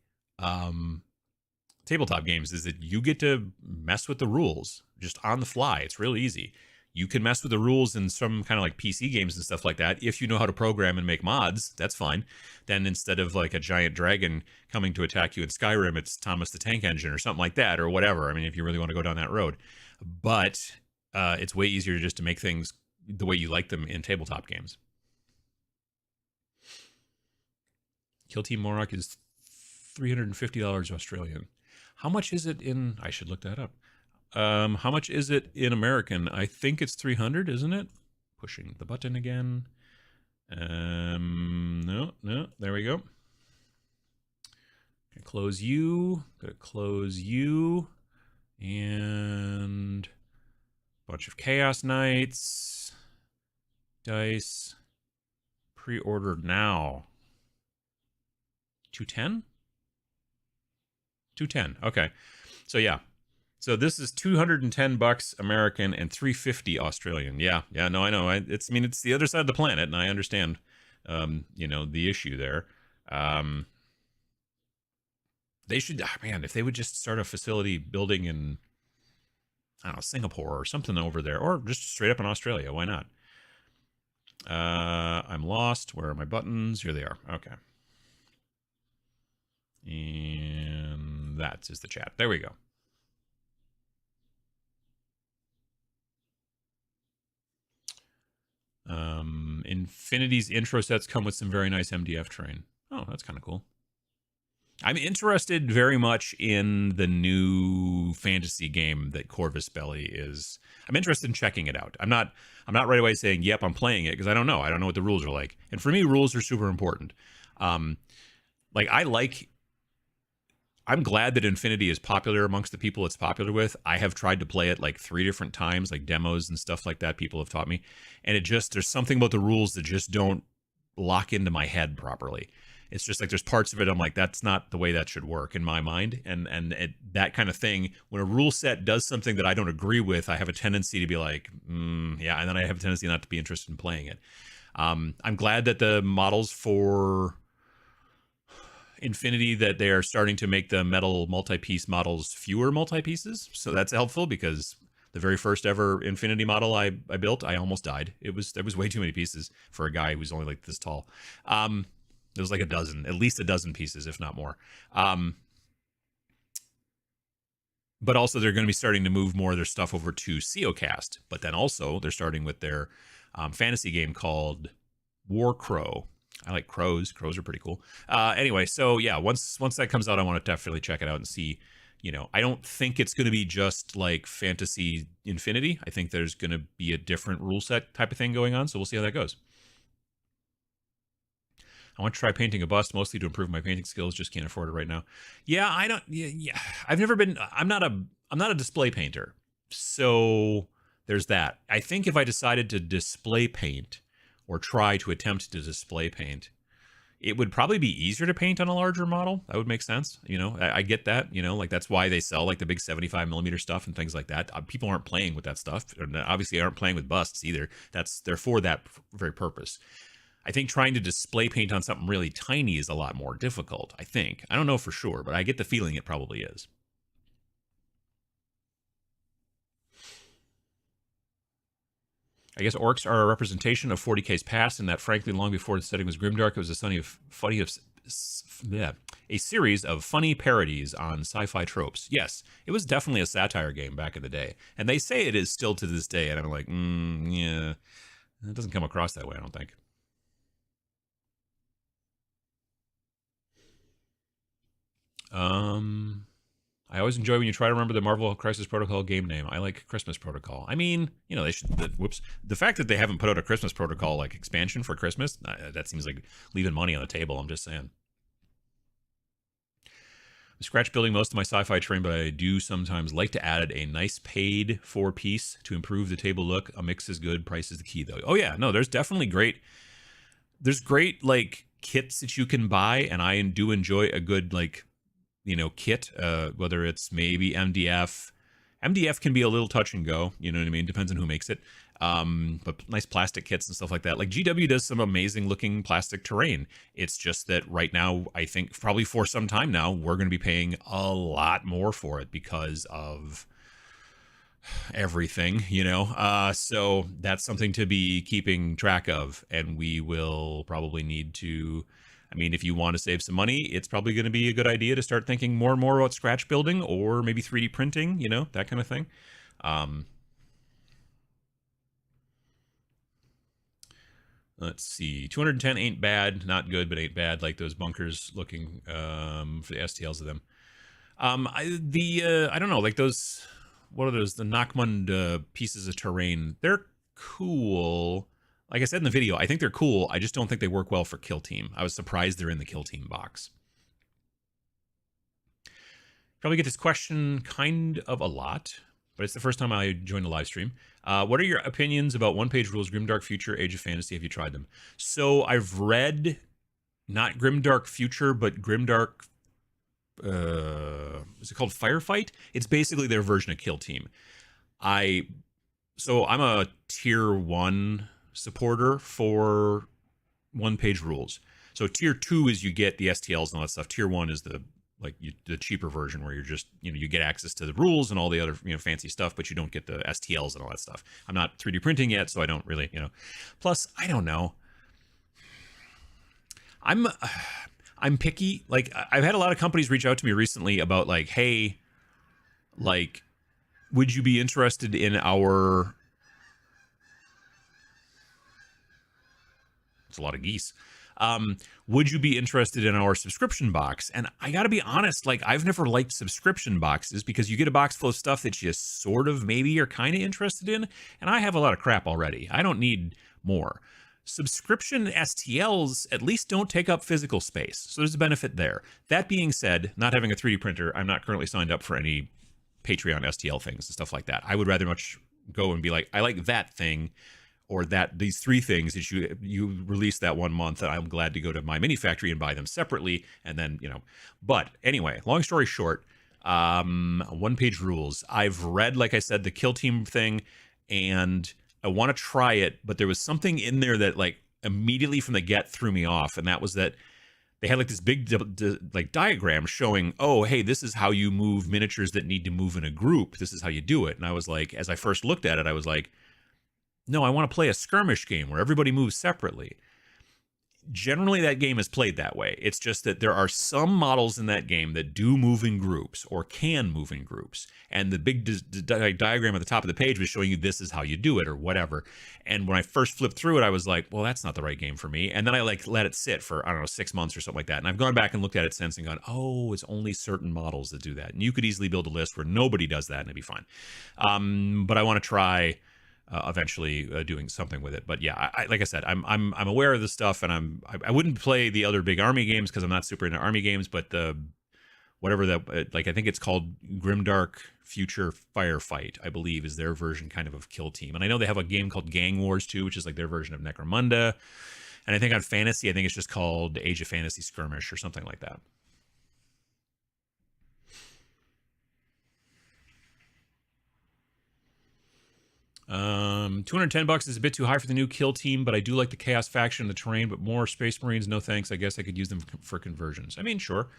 Speaker 1: tabletop games, is that you get to mess with the rules just on the fly. It's real easy. You can mess with the rules in some kind of like PC games and stuff like that. If you know how to program and make mods, that's fine. Then instead of like a giant dragon coming to attack you in Skyrim, it's Thomas the Tank Engine or something like that, or whatever. I mean, if you really want to go down that road. But it's way easier just to make things the way you like them in tabletop games. Kill Team Moroch is $350 Australian. How much is it in... I should look that up. How much is it in American? I think it's 300, isn't it? Pushing the button again. No, there we go. Gonna close you. Gonna close you. And a bunch of Chaos Knights. Dice. Pre-ordered now. 210? 210. Okay. So yeah. So this is $210 American and $350 Australian. Yeah, no, I know. It's the other side of the planet, and I understand, the issue there. They should, man, if they would just start a facility building in, I don't know, Singapore or something over there, or just straight up in Australia. Why not? I'm lost. Where are my buttons? Here they are. Okay. And that is the chat. There we go. Infinity's intro sets come with some very nice MDF terrain. Oh, that's kind of cool. I'm interested very much in the new fantasy game that Corvus Belly is. I'm interested in checking it out. I'm not right away saying, yep, I'm playing it, because I don't know. I don't know what the rules are like. And for me, rules are super important. I'm glad that Infinity is popular amongst the people it's popular with. I have tried to play it like 3 different times, like demos and stuff like that. People have taught me. And there's something about the rules that just don't lock into my head properly. It's just like there's parts of it I'm like, that's not the way that should work in my mind. And that kind of thing, when a rule set does something that I don't agree with, I have a tendency to be like, yeah, and then I have a tendency not to be interested in playing it. I'm glad that the models for Infinity, that they are starting to make the metal multi-piece models fewer multi-pieces. So that's helpful, because the very first ever Infinity model I built, I almost died. There was way too many pieces for a guy who's only like this tall. It was like at least a dozen pieces, if not more. But also they're going to be starting to move more of their stuff over to COcast. But then also they're starting with their fantasy game called War Crow. I like crows. Crows are pretty cool. Anyway, so yeah, once that comes out, I want to definitely check it out and see. I don't think it's going to be just like Fantasy Infinity. I think there's going to be a different rule set type of thing going on. So we'll see how that goes. I want to try painting a bust, mostly to improve my painting skills. Just can't afford it right now. Yeah, I don't. Yeah, I've never been. I'm not a display painter. So there's that. I think if I decided to display paint or try to attempt to display paint, it would probably be easier to paint on a larger model. That would make sense. I get that. Like that's why they sell like the big 75mm stuff and things like that. People aren't playing with that stuff. Obviously, aren't playing with busts either. They're for that very purpose. I think trying to display paint on something really tiny is a lot more difficult, I think. I don't know for sure, but I get the feeling it probably is. I guess orcs are a representation of 40K's past, and that frankly, long before the setting was grimdark, it was a series of funny parodies on sci-fi tropes. Yes, it was definitely a satire game back in the day. And they say it is still to this day, and I'm like, yeah, it doesn't come across that way, I don't think. I always enjoy when you try to remember the Marvel Crisis Protocol game name. I like Christmas Protocol. I mean, they should. The fact that they haven't put out a Christmas Protocol like expansion for Christmas, that seems like leaving money on the table. I'm just saying. I'm scratch building most of my sci-fi terrain, but I do sometimes like to add a nice paid 4-piece to improve the table look. A mix is good. Price is the key, though. Oh yeah, no, there's definitely great. There's great like kits that you can buy, and I do enjoy a good like. Kit, whether it's maybe MDF. MDF can be a little touch and go, you know what I mean? Depends on who makes it. But nice plastic kits and stuff like that. Like GW does some amazing looking plastic terrain. It's just that right now, I think probably for some time now, we're going to be paying a lot more for it because of everything, so that's something to be keeping track of. And we will probably need to, if you want to save some money, it's probably going to be a good idea to start thinking more and more about scratch building or maybe 3D printing, that kind of thing. Let's see. 210 ain't bad. Not good, but ain't bad. Like those bunkers looking for the STLs of them. I don't know, like those, what are those? The Nachmund pieces of terrain. They're cool. Like I said in the video, I think they're cool. I just don't think they work well for Kill Team. I was surprised they're in the Kill Team box. Probably get this question kind of a lot, but it's the first time I joined a live stream. What are your opinions about one-page rules, Grimdark Future, Age of Fantasy? Have you tried them? So I've read not Grimdark Future, but Grimdark, is it called Firefight? It's basically their version of Kill Team. So I'm a tier 1 supporter for one-page rules. So tier 2 is you get the STLs and all that stuff. Tier 1 is the like the cheaper version where you're just, you get access to the rules and all the other, fancy stuff, but you don't get the STLs and all that stuff. I'm not 3D printing yet, so I don't really, Plus, I don't know. I'm picky. Like, I've had a lot of companies reach out to me recently about like, hey, like, would you be interested in our... It's a lot of geese. Would you be interested in our subscription box? And I gotta be honest, like, I've never liked subscription boxes because you get a box full of stuff that you sort of maybe are kind of interested in, and I have a lot of crap already. I don't need more. Subscription STLs at least don't take up physical space, so there's a benefit there. That being said, not having a 3D printer, I'm not currently signed up for any Patreon STL things and stuff like that. I would rather much go and be like, I like that thing, or that these 3 things that you release that 1 month, and I'm glad to go to my mini factory and buy them separately, and then, But anyway, long story short, 1-page rules. I've read, like I said, the Kill Team thing, and I want to try it, but there was something in there that like immediately from the get threw me off, and that was that they had like this big like diagram showing, oh, hey, this is how you move miniatures that need to move in a group. This is how you do it. And I was like, as I first looked at it, I was like, no, I want to play a skirmish game where everybody moves separately. Generally, that game is played that way. It's just that there are some models in that game that do move in groups or can move in groups. And the big diagram at the top of the page was showing you this is how you do it or whatever. And when I first flipped through it, I was like, well, that's not the right game for me. And then I like let it sit for, I don't know, 6 months or something like that. And I've gone back and looked at it since and gone, oh, it's only certain models that do that. And you could easily build a list where nobody does that and it'd be fine. But I want to try... eventually doing something with it. But yeah, like I said, I'm aware of this stuff, and I wouldn't play the other big army games because I'm not super into army games. But the whatever that, like, I think it's called Grimdark Future Firefight, I believe, is their version kind of Kill Team. And I know they have a game called Gang Wars too, which is like their version of Necromunda. And I think on Fantasy, I think it's just called Age of Fantasy Skirmish or something like that. $210 is a bit too high for the new Kill Team, but I do like the Chaos faction and the terrain, but more Space Marines, no thanks. I guess I could use them for conversions. I mean, sure.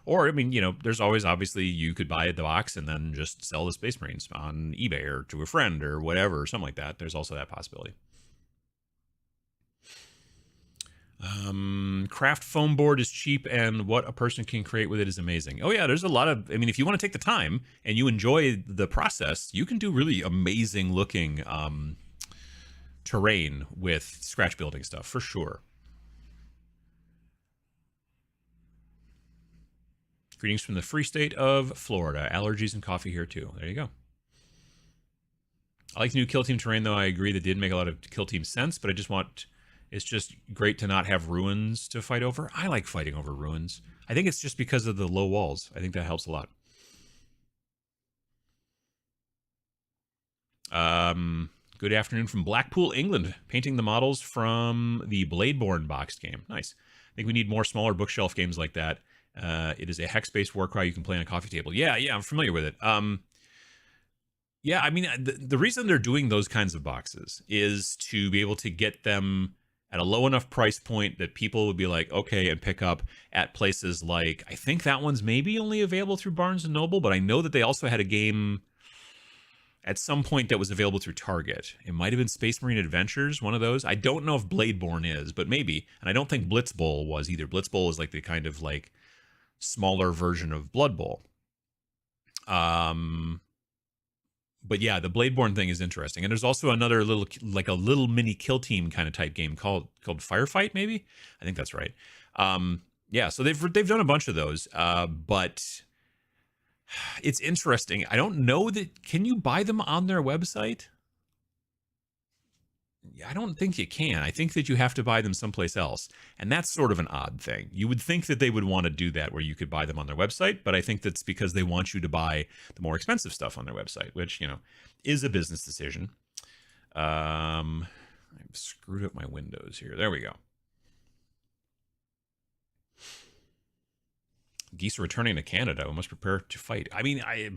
Speaker 1: Or, I mean, there's always, obviously, you could buy the box and then just sell the Space Marines on eBay or to a friend or whatever, or something like that. There's also that possibility. Craft foam board is cheap, and what a person can create with it is amazing. Oh yeah, there's a lot of, I mean, if you want to take the time and you enjoy the process, you can do really amazing looking terrain with scratch building stuff for sure. Greetings from the free state of Florida. Allergies and coffee here too. There you go. I like the new Kill Team terrain, though. I agree that did make a lot of Kill Team sense, but I just want... It's just great to not have ruins to fight over. I like fighting over ruins. I think it's just because of the low walls. I think that helps a lot. Good afternoon from Blackpool, England. Painting the models from the Bladeborn boxed game. Nice. I think we need more smaller bookshelf games like that. It is a hex-based warcry you can play on a coffee table. Yeah, I'm familiar with it. Yeah, I mean, the reason they're doing those kinds of boxes is to be able to get them at a low enough price point that people would be like, okay, and pick up at places like, I think that one's maybe only available through Barnes & Noble, but I know that they also had a game at some point that was available through Target. It might have been Space Marine Adventures, one of those. I don't know if Bladeborn is, but maybe. And I don't think Blitz Bowl was either. Blitz Bowl is like the kind of like smaller version of Blood Bowl. But yeah, the Bladeborn thing is interesting. And there's also another little, like a little mini Kill Team kind of type game called Firefight, maybe? I think that's right. Yeah, so they've done a bunch of those. But it's interesting. I don't know that, can you buy them on their website? I don't think you can. I think that you have to buy them someplace else. And that's sort of an odd thing. You would think that they would want to do that where you could buy them on their website, but I think that's because they want you to buy the more expensive stuff on their website, which, is a business decision. I've screwed up my windows here. There we go. Geese are returning to Canada. We must prepare to fight. I mean, it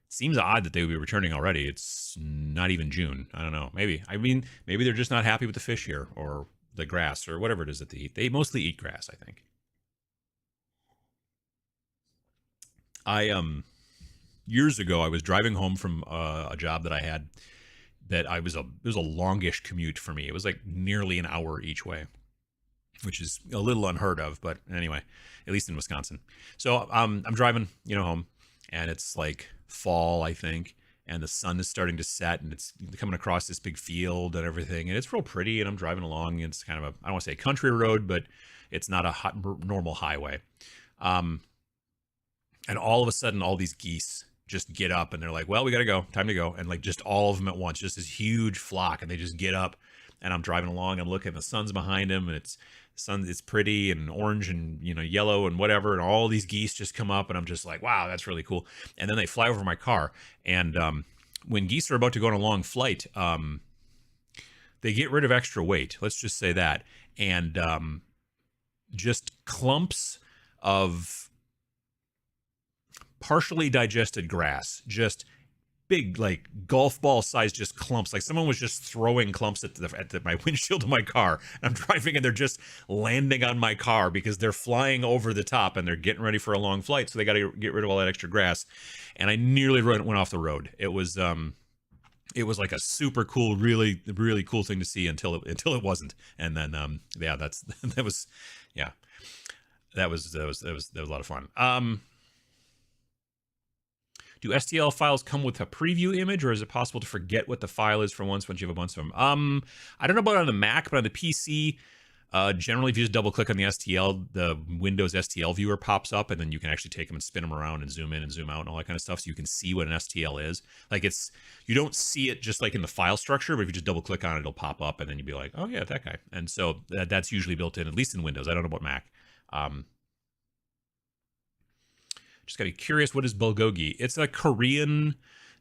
Speaker 1: seems odd that they would be returning already. It's not even June. I don't know. Maybe. I mean, maybe they're just not happy with the fish here or the grass or whatever it is that they eat. They mostly eat grass, I think. I years ago I was driving home from a job that I had that it was a longish commute for me. It was like nearly an hour each way, which is a little unheard of, but anyway, at least in Wisconsin. So I'm driving, home, and it's like fall, I think, and the sun is starting to set, and it's coming across this big field and everything, and it's real pretty, and I'm driving along, and it's kind of I don't want to say country road, but it's not a normal highway. And all of a sudden, all these geese just get up, and they're like, well, we got to go, time to go. And like just all of them at once, just this huge flock, and they just get up, and I'm driving along, I'm looking, the sun's behind them, and it's pretty and orange and yellow and whatever, and all these geese just come up, and I'm just like, wow, that's really cool. And then they fly over my car, and when geese are about to go on a long flight, they get rid of extra weight, let's just say that, and just clumps of partially digested grass, just big, like golf ball size, just clumps. Like someone was just throwing clumps at my windshield of my car. I'm driving, and they're just landing on my car because they're flying over the top, and they're getting ready for a long flight, so they got to get rid of all that extra grass. And I nearly went off the road. It was like a super cool, really, really cool thing to see until it wasn't. And then that was a lot of fun. Do STL files come with a preview image, or is it possible to forget what the file is for once you have a bunch of them? I don't know about on the Mac, but on the PC, generally if you just double click on the STL, the Windows STL viewer pops up, and then you can actually take them and spin them around and zoom in and zoom out and all that kind of stuff, so you can see what an STL is. Like you don't see it just like in the file structure, but if you just double click on it, it'll pop up, and then you'll be like, oh yeah, that guy. And so that's usually built in, at least in Windows. I don't know about Mac. Just got to be curious, what is bulgogi? It's a Korean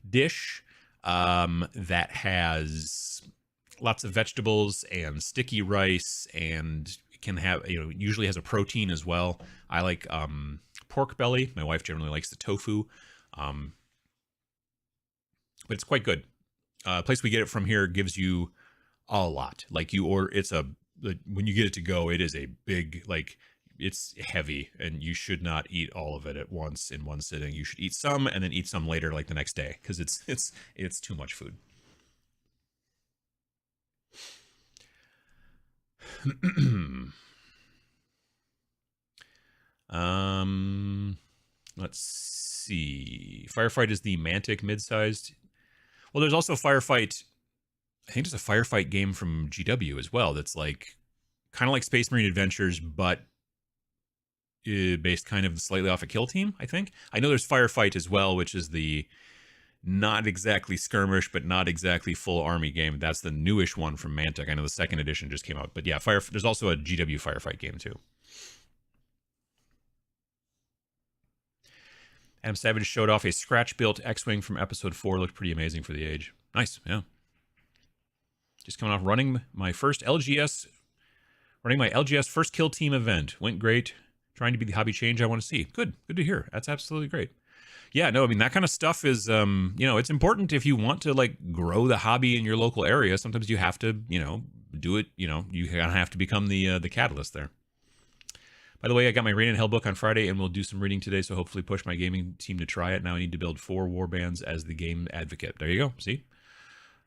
Speaker 1: dish that has lots of vegetables and sticky rice, and can have, usually has a protein as well. I like pork belly. My wife generally likes the tofu. But it's quite good. The place we get it from here gives you a lot. Like when you get it to go, it is a big, like, it's heavy, and you should not eat all of it at once in one sitting. You should eat some and then eat some later, like the next day, because it's too much food. Let's see. Firefight is the Mantic mid-sized. Well, there's also Firefight. I think there's a Firefight game from GW as well. That's like kind of like Space Marine Adventures, but based kind of slightly off a Kill Team, I think. I know there's Firefight as well, which is the not exactly skirmish, but not exactly full army game. That's the newish one from Mantic. I know the second edition just came out. But yeah, there's also a GW Firefight game too. Adam Savage showed off a scratch-built X-Wing from episode 4. Looked pretty amazing for the age. Nice, yeah. Just coming off running my LGS first Kill Team event. Went great. Trying to be the hobby change I want to see. Good to hear. That's absolutely great. Yeah, no, I mean, that kind of stuff is, it's important if you want to like grow the hobby in your local area. Sometimes you have to, do it. You kind of have to become the catalyst there. By the way, I got my Rain and Hell book on Friday, and we'll do some reading today, so hopefully push my gaming team to try it. Now I need to build 4 warbands as the game advocate. There you go. See?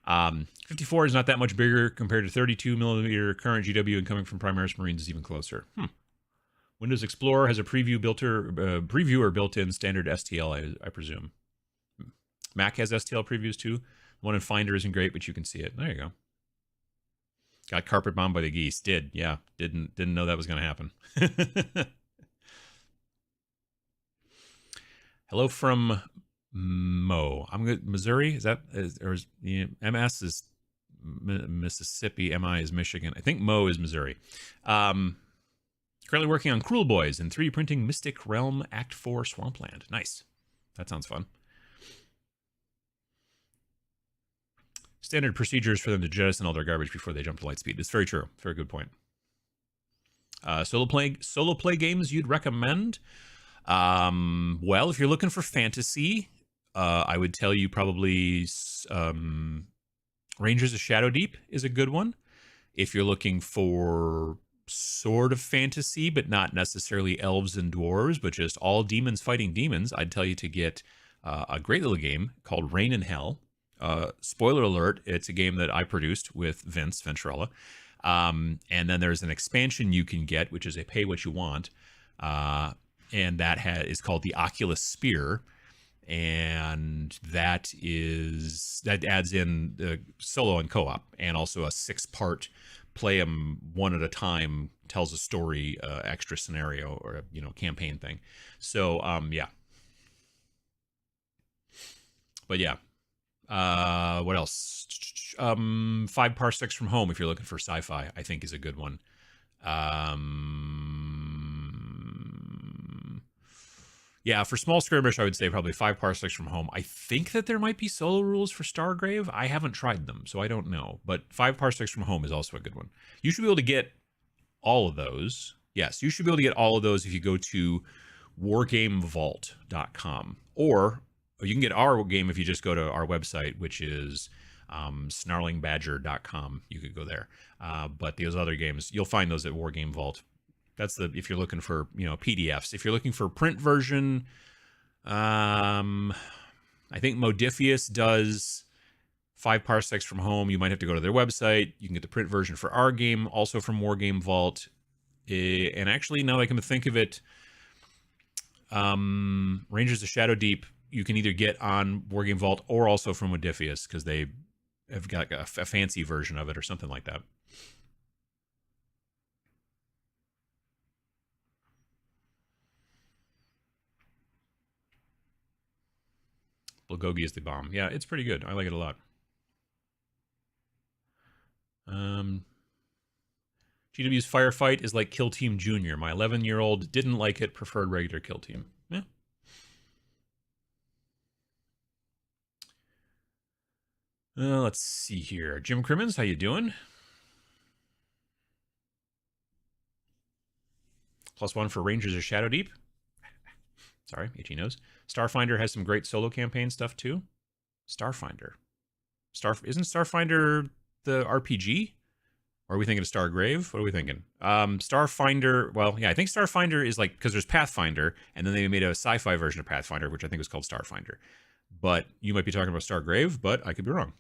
Speaker 1: 54 is not that much bigger compared to 32 millimeter current GW, and coming from Primaris Marines is even closer. Windows Explorer has a previewer built-in standard STL, I presume. Mac has STL previews too. The one in Finder isn't great, but you can see it. There you go. Got carpet bombed by the geese. Yeah. Didn't know that was going to happen. Hello from Mo. I'm good. Missouri? MS is Mississippi. MI is Michigan. I think Mo is Missouri. Currently working on Cruel Boys and 3D printing Mystic Realm Act 4 Swampland. Nice. That sounds fun. Standard procedures for them to jettison all their garbage before they jump to light speed. It's very true. Very good point. Solo play games you'd recommend? Well, if you're looking for fantasy, I would tell you probably Rangers of Shadow Deep is a good one. If you're looking for sort of fantasy, but not necessarily elves and dwarves, but just all demons fighting demons, I'd tell you to get a great little game called Reign in Hell. Spoiler alert, it's a game that I produced with Vince Venturella. And then there's an expansion you can get, which is a pay what you want. And that is called the Oculus Spear. And that adds in the solo and co-op, and also a 6-part play them one at a time, tells a story, extra scenario, or campaign thing. So yeah. But yeah. What else? 5 Parsecs from Home, if you're looking for sci-fi, I think is a good one. Yeah, for small skirmish, I would say probably 5 Parsecs from Home. I think that there might be solo rules for Stargrave. I haven't tried them, so I don't know. But 5 Parsecs from Home is also a good one. You should be able to get all of those. Yes, you should be able to get all of those if you go to wargamevault.com. Or you can get our game if you just go to our website, which is snarlingbadger.com. You could go there. But those other games, you'll find those at Wargame Vault. That's if you're looking for, PDFs. If you're looking for print version, I think Modifius does 5 Parsecs from Home. You might have to go to their website. You can get the print version for our game, also from Wargame Vault. And actually, now I can think of it, Rangers of Shadow Deep, you can either get on Wargame Vault or also from Modifius, because they have got a fancy version of it or something like that. Bulgogi is the bomb. Yeah, it's pretty good. I like it a lot. GW's Firefight is like Kill Team Junior. My 11-year-old didn't like it, preferred regular Kill Team. Yeah. Let's see here. Jim Crimmins, how you doing? +1 for Rangers of Shadow Deep. Sorry, itchy nose. Starfinder has some great solo campaign stuff too. Starfinder. Isn't Starfinder the RPG? Or are we thinking of Stargrave? What are we thinking? Starfinder, well, yeah, I think Starfinder is because there's Pathfinder, and then they made a sci-fi version of Pathfinder, which I think was called Starfinder. But you might be talking about Stargrave, but I could be wrong.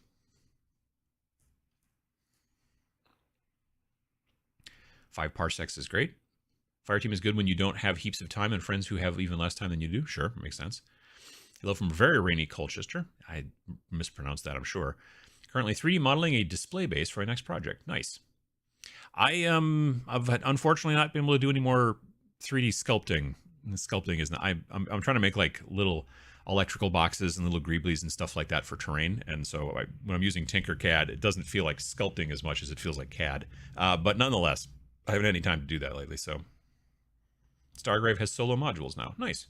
Speaker 1: 5 Parsecs is great. Fireteam is good when you don't have heaps of time and friends who have even less time than you do. Sure, makes sense. Hello from very rainy Colchester. I mispronounced that, I'm sure. Currently 3D modeling a display base for our next project. Nice. I've unfortunately not been able to do any more 3D sculpting. Sculpting is not. I'm trying to make little electrical boxes and little greeblies and stuff like that for terrain. And so when I'm using Tinkercad, it doesn't feel like sculpting as much as it feels like CAD. But nonetheless, I haven't had any time to do that lately. So Stargrave has solo modules now. Nice.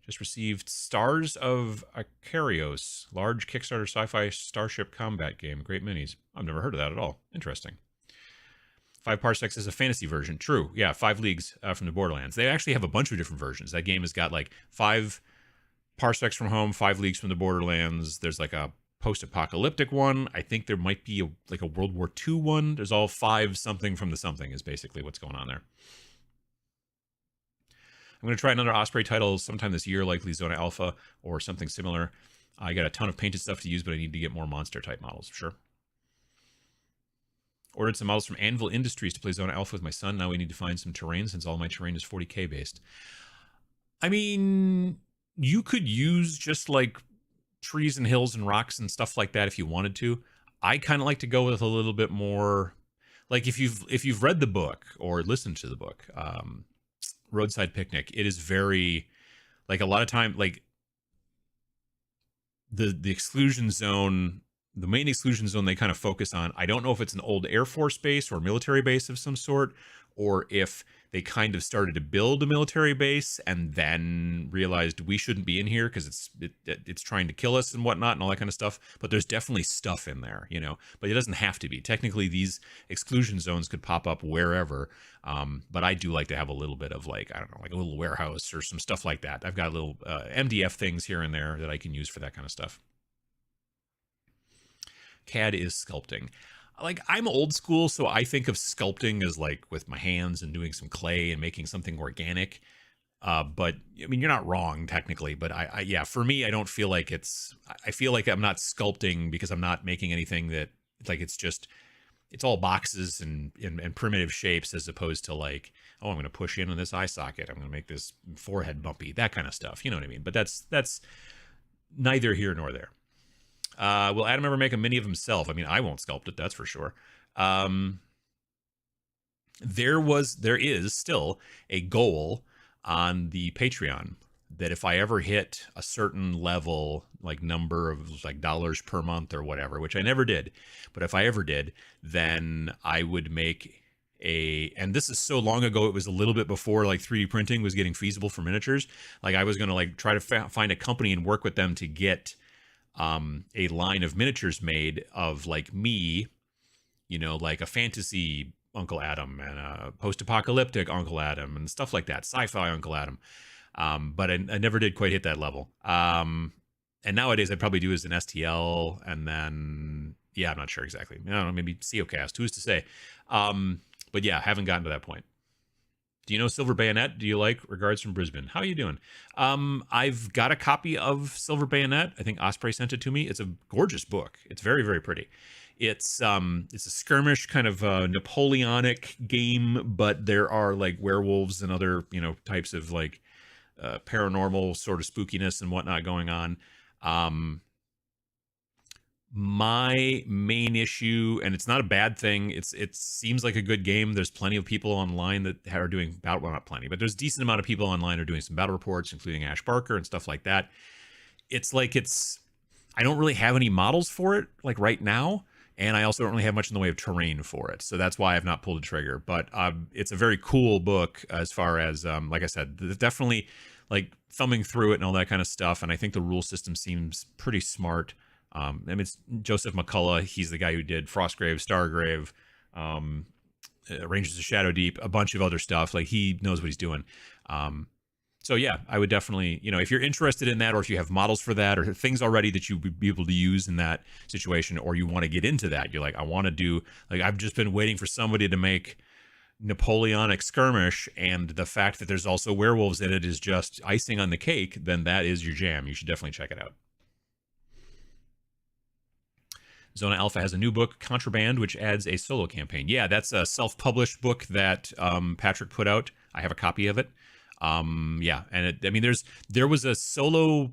Speaker 1: Just received Stars of Akarios, large Kickstarter sci-fi starship combat game. Great minis. I've never heard of that at all. Interesting. 5 Parsecs is a fantasy version. True. Yeah, 5 Leagues from the Borderlands. They actually have a bunch of different versions. That game has got 5 Parsecs from Home, 5 Leagues from the Borderlands. There's a post-apocalyptic one. I think there might be a World War II one. There's all 5 something from the something is basically what's going on there. I'm going to try another Osprey title sometime this year, likely Zona Alpha or something similar. I got a ton of painted stuff to use, but I need to get more monster-type models, for sure. Ordered some models from Anvil Industries to play Zona Alpha with my son. Now we need to find some terrain, since all my terrain is 40k based. I mean, you could use just trees and hills and rocks and stuff like that if you wanted to. I kind of like to go with a little bit more, if you've read the book or listened to the book, Roadside Picnic, it is very a lot of time the exclusion zone, the main exclusion zone they kind of focus on. I don't know if it's an old Air Force base or military base of some sort, or if they kind of started to build a military base and then realized we shouldn't be in here because it's trying to kill us and whatnot and all that kind of stuff. But there's definitely stuff in there, but it doesn't have to be. Technically, these exclusion zones could pop up wherever. But I do like to have a little bit of I don't know, a little warehouse or some stuff like that. I've got little MDF things here and there that I can use for that kind of stuff. CAD is sculpting. like I'm old school, so I think of sculpting as like with my hands and doing some clay and making something organic. But I mean, you're not wrong technically, but yeah, for me, I don't feel like I feel like I'm not sculpting because I'm not making anything that like it's all boxes and primitive shapes as opposed to like, oh, I'm going to push in on this eye socket. I'm going to make this forehead bumpy, that kind of stuff. You know what I mean? But that's neither here nor there. Will Adam ever make a mini of himself? I mean, I won't sculpt it, that's for sure. There is still a goal on the Patreon that if I ever hit a certain level, like number of like dollars per month or whatever, which I never did, but if I ever did, then I would make and this is so long ago, it was a little bit before like 3D printing was getting feasible for miniatures. Like I was going to like try to find a company and work with them to get a line of miniatures made of like me, you know, like a fantasy Uncle Adam and a post-apocalyptic Uncle Adam and stuff like that, sci-fi Uncle Adam. But I never did quite hit that level. And nowadays I'd probably do as an STL and then, yeah, I'm not sure exactly. I don't know, maybe COcast, who's to say? But yeah, haven't gotten to that point. Do you know Silver Bayonet? Do you like? Regards from Brisbane. How are you doing? I've got a copy of Silver Bayonet. I think Osprey sent it to me. It's a gorgeous book. It's very, very pretty. It's a skirmish kind of Napoleonic game, but there are like werewolves and other, you know, types of like paranormal sort of spookiness and whatnot going on. My main issue, and it's not a bad thing, it seems like a good game. There's plenty of people online that are doing battle, well, not plenty, but there's a decent amount of people online who are doing some battle reports, including Ash Barker and stuff like that. It's like I don't really have any models for it like right now, and I also don't really have much in the way of terrain for it, so that's why I've not pulled the trigger. But it's a very cool book as far as like I said, definitely like thumbing through it and all that kind of stuff, and I think the rule system seems pretty smart. I mean, it's Joseph McCullough. He's the guy who did Frostgrave, Stargrave, Rangers of Shadow Deep, a bunch of other stuff. Like he knows what he's doing. So yeah, I would definitely, you know, if you're interested in that, or if you have models for that, or things already that you would be able to use in that situation, or you want to get into that, you're like, I want to do, like, I've just been waiting for somebody to make Napoleonic skirmish, and the fact that there's also werewolves in it is just icing on the cake, then that is your jam. You should definitely check it out. Zona Alpha has a new book, Contraband, which adds a solo campaign. Yeah, that's a self-published book that Patrick put out. I have a copy of it. Yeah, and I mean, there were solo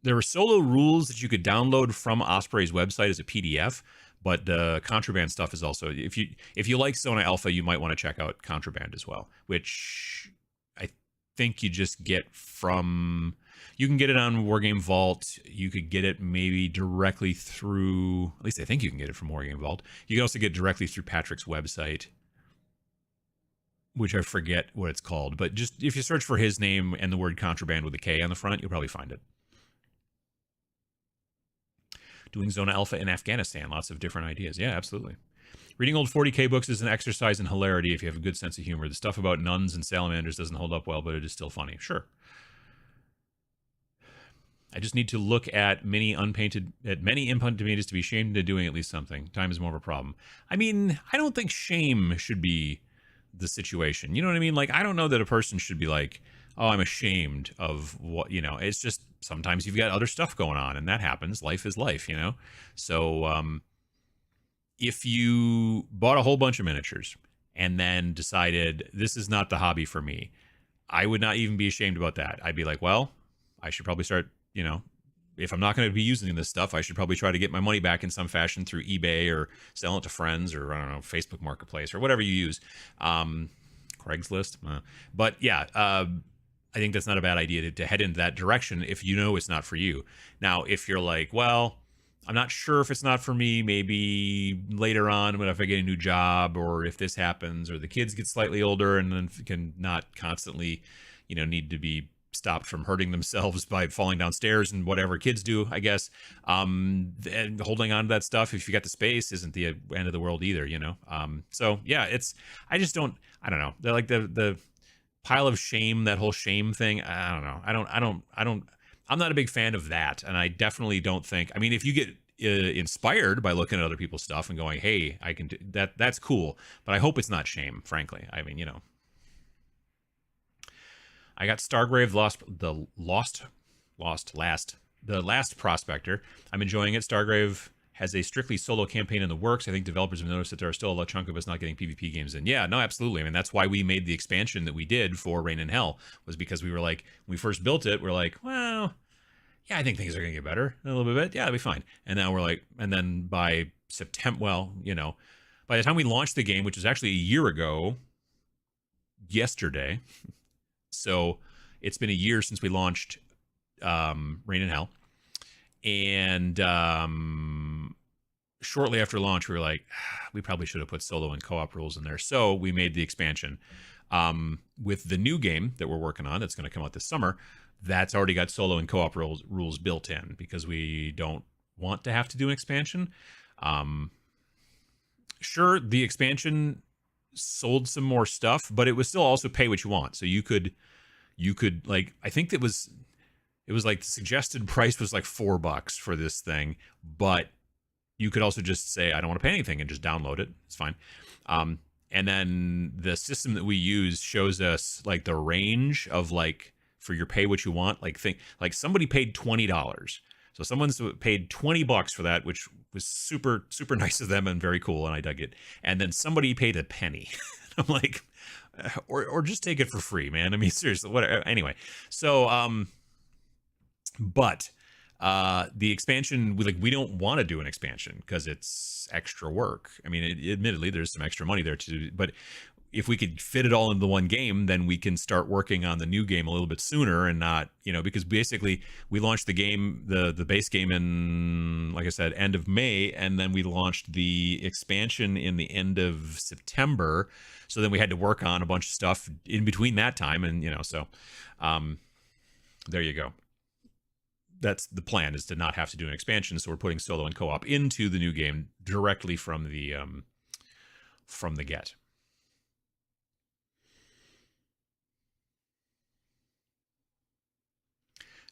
Speaker 1: rules that you could download from Osprey's website as a PDF, but the Contraband stuff is also, if you like Zona Alpha, you might want to check out Contraband as well, which I think you just get from. You can get it on Wargame Vault. You could get it maybe directly through, at least I think you can get it from Wargame Vault. You can also get it directly through Patrick's website, which I forget what it's called. But just if you search for his name and the word Contraband with a K on the front, you'll probably find it. Doing Zona Alpha in Afghanistan. Lots of different ideas. Yeah, absolutely. Reading old 40K books is an exercise in hilarity if you have a good sense of humor. The stuff about nuns and salamanders doesn't hold up well, but it is still funny. Sure. I just need to look at many unpainted images to be shamed into doing at least something. Time is more of a problem. I mean, I don't think shame should be the situation. You know what I mean? Like, I don't know that a person should be like, oh, I'm ashamed of what, you know, it's just sometimes you've got other stuff going on and that happens. Life is life, you know? So, if you bought a whole bunch of miniatures and then decided this is not the hobby for me, I would not even be ashamed about that. I'd be like, well, I should probably start, you know, if I'm not going to be using this stuff, I should probably try to get my money back in some fashion through eBay or selling it to friends or, I don't know, Facebook Marketplace or whatever you use. Craigslist. But yeah, I think that's not a bad idea to head into that direction if you know it's not for you. Now, if you're like, well, I'm not sure if it's not for me, maybe later on, when if I get a new job or if this happens or the kids get slightly older and then can not constantly, you know, need to be stopped from hurting themselves by falling downstairs and whatever kids do, I guess. And holding on to that stuff, if you got the space, isn't the end of the world either, you know? So yeah, I don't know. They're like the pile of shame, that whole shame thing. I don't know. I'm not a big fan of that. And I definitely don't think, I mean, if inspired by looking at other people's stuff and going, hey, I can do that. That's cool. But I hope it's not shame, frankly. I mean, I got Stargrave, the last prospector. I'm enjoying it. Stargrave has a strictly solo campaign in the works. I think developers have noticed that there are still a chunk of us not getting PvP games in. Yeah, no, absolutely. I mean, that's why we made the expansion that we did for Reign in Hell, was because we were like, when we first built it, we're like, well, yeah, I think things are going to get better a little bit. Yeah, it'll be fine. And now we're like, and then by September, well, by the time we launched the game, which was actually a year ago, yesterday, so it's been a year since we launched Reign in Hell. And shortly after launch, we were like, we probably should have put solo and co-op rules in there. So we made the expansion. With the new game that we're working on, that's going to come out this summer, that's already got solo and co-op rules built in, because we don't want to have to do an expansion. Sure, the expansion sold some more stuff, but it was still also pay what you want. So you could like, I think it was like the suggested price was like $4 for this thing, but you could also just say, I don't want to pay anything, and just download it. It's fine. And then the system that we use shows us like the range of like, for your pay what you want, like somebody paid $20. So someone's paid $20 for that, which was super, super nice of them and very cool. And I dug it. And then somebody paid a penny. I'm like, or just take it for free, man. I mean, seriously, whatever. Anyway. So, but the expansion, we don't want to do an expansion because it's extra work. I mean, admittedly, there's some extra money there too, but if we could fit it all into one game, then we can start working on the new game a little bit sooner, and not, because basically we launched the game, the base game in, like I said, end of May, and then we launched the expansion in the end of September. So then we had to work on a bunch of stuff in between that time, and so there you go. That's the plan, is to not have to do an expansion. So we're putting solo and co-op into the new game directly from the get.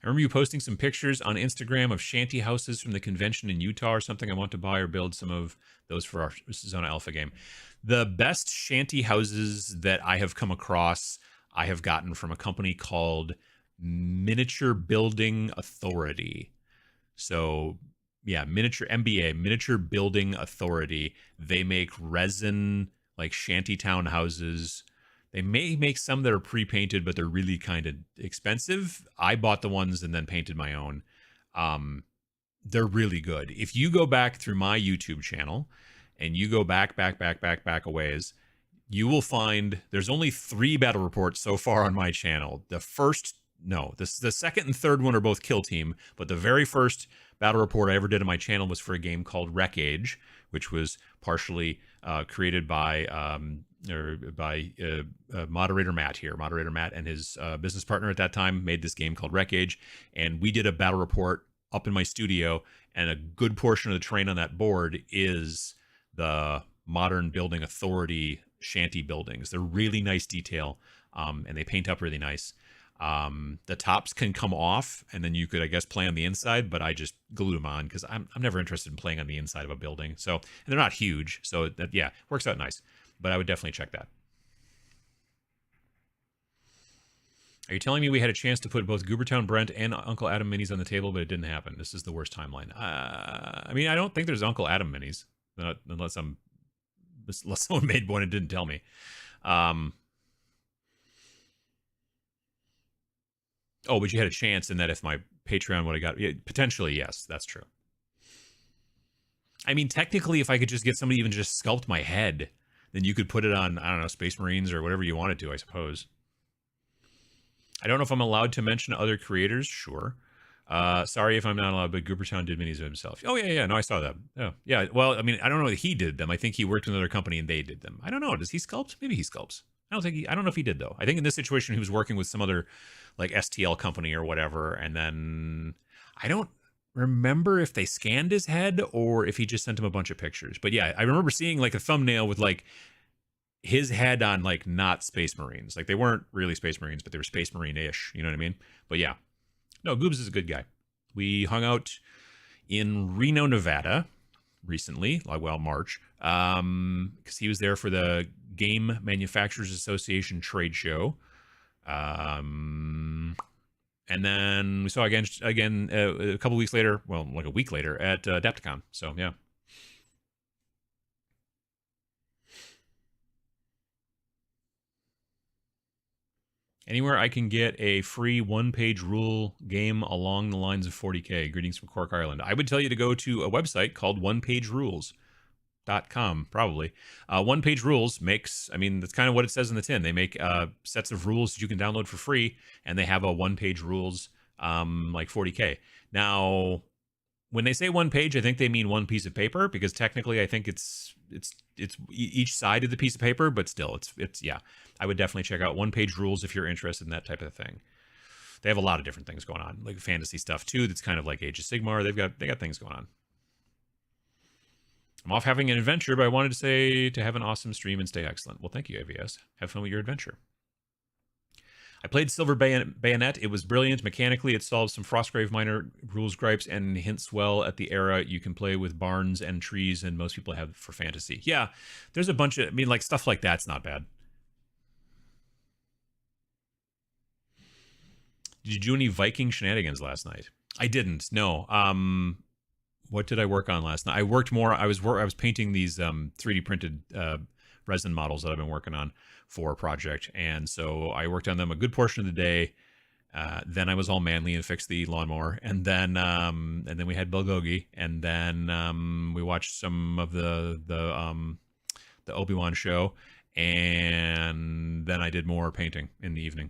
Speaker 1: I remember you posting some pictures on Instagram of shanty houses from the convention in Utah or something. I want to buy or build some of those for our Zona Alpha game. The best shanty houses that I have come across, I have gotten from a company called Miniature Building Authority. So yeah, Miniature Building Authority. They make resin, like shanty town houses. They may make some that are pre-painted, but they're really kind of expensive. I bought the ones and then painted my own. They're really good. If you go back through my YouTube channel and you go back a ways, you will find there's only 3 battle reports so far on my channel. The second and third one are both Kill Team, but the very first battle report I ever did on my channel was for a game called Wreck Age, which was partially created by moderator Matt here. Moderator Matt and his business partner at that time made this game called Wreck Age, and we did a battle report up in my studio, and a good portion of the terrain on that board is the Modern Building Authority shanty buildings. They're really nice detail, and they paint up really nice. The tops can come off, and then you could, I guess, play on the inside, but I just glued them on because I'm never interested in playing on the inside of a building. So, and they're not huge, so that, yeah, works out nice. But I would definitely check that. Are you telling me we had a chance to put both Goobertown Brent and Uncle Adam minis on the table, but it didn't happen? This is the worst timeline. I mean, I don't think there's Uncle Adam minis, unless someone made one and didn't tell me. Oh, but you had a chance in that if my Patreon would have got... Yeah, potentially, yes, that's true. I mean, technically, if I could just get somebody even just sculpt my head, then you could put it on, I don't know, Space Marines or whatever you wanted to, I suppose. I don't know if I'm allowed to mention other creators. Sure. Sorry if I'm not allowed, but Goobertown did minis of himself. Oh, yeah. No, I saw that. Oh, yeah. Well, I mean, I don't know that he did them. I think he worked with another company and they did them. I don't know. Does he sculpt? Maybe he sculpts. I don't know if he did, though. I think in this situation, he was working with some other, like, STL company or whatever. And then I don't remember if they scanned his head or if he just sent him a bunch of pictures. But yeah, I remember seeing, like, a thumbnail with, like, his head on, like, not Space Marines. Like, they weren't really Space Marines, but they were Space Marine-ish. You know what I mean? But yeah. No, Goobs is a good guy. We hung out in Reno, Nevada recently, well, March, because he was there for the Game Manufacturers Association trade show. And then we saw again a couple weeks later, well, like a week later at Adepticon. So yeah. Anywhere I can get a free one-page rule game along the lines of 40K. Greetings from Cork, Ireland. I would tell you to go to a website called onepagerules.com, probably. One Page Rules makes, I mean, that's kind of what it says in the tin. They make sets of rules that you can download for free, and they have a one-page rules like 40K. Now, when they say one page, I think they mean one piece of paper, because technically I think it's each side of the piece of paper, but still, it's yeah. I would definitely check out One Page Rules if you're interested in that type of thing. They have a lot of different things going on, like fantasy stuff too. That's kind of like Age of Sigmar. They got things going on. I'm off having an adventure, but I wanted to say to have an awesome stream and stay excellent. Well, thank you, AVS. Have fun with your adventure. I played Silver Bayonet. It was brilliant. Mechanically, it solves some Frostgrave minor rules gripes and hints well at the era you can play with barns and trees, and most people have for fantasy. Yeah, there's a bunch of, I mean, like, stuff like that's not bad. Did you do any Viking shenanigans last night? I didn't, no. What did I work on last night? I worked more, I was painting these 3D printed resin models that I've been working on for a project, and so I worked on them a good portion of the day. Then I was all manly and fixed the lawnmower, and then we had bulgogi, and then we watched some of the Obi-Wan show, and then I did more painting in the evening.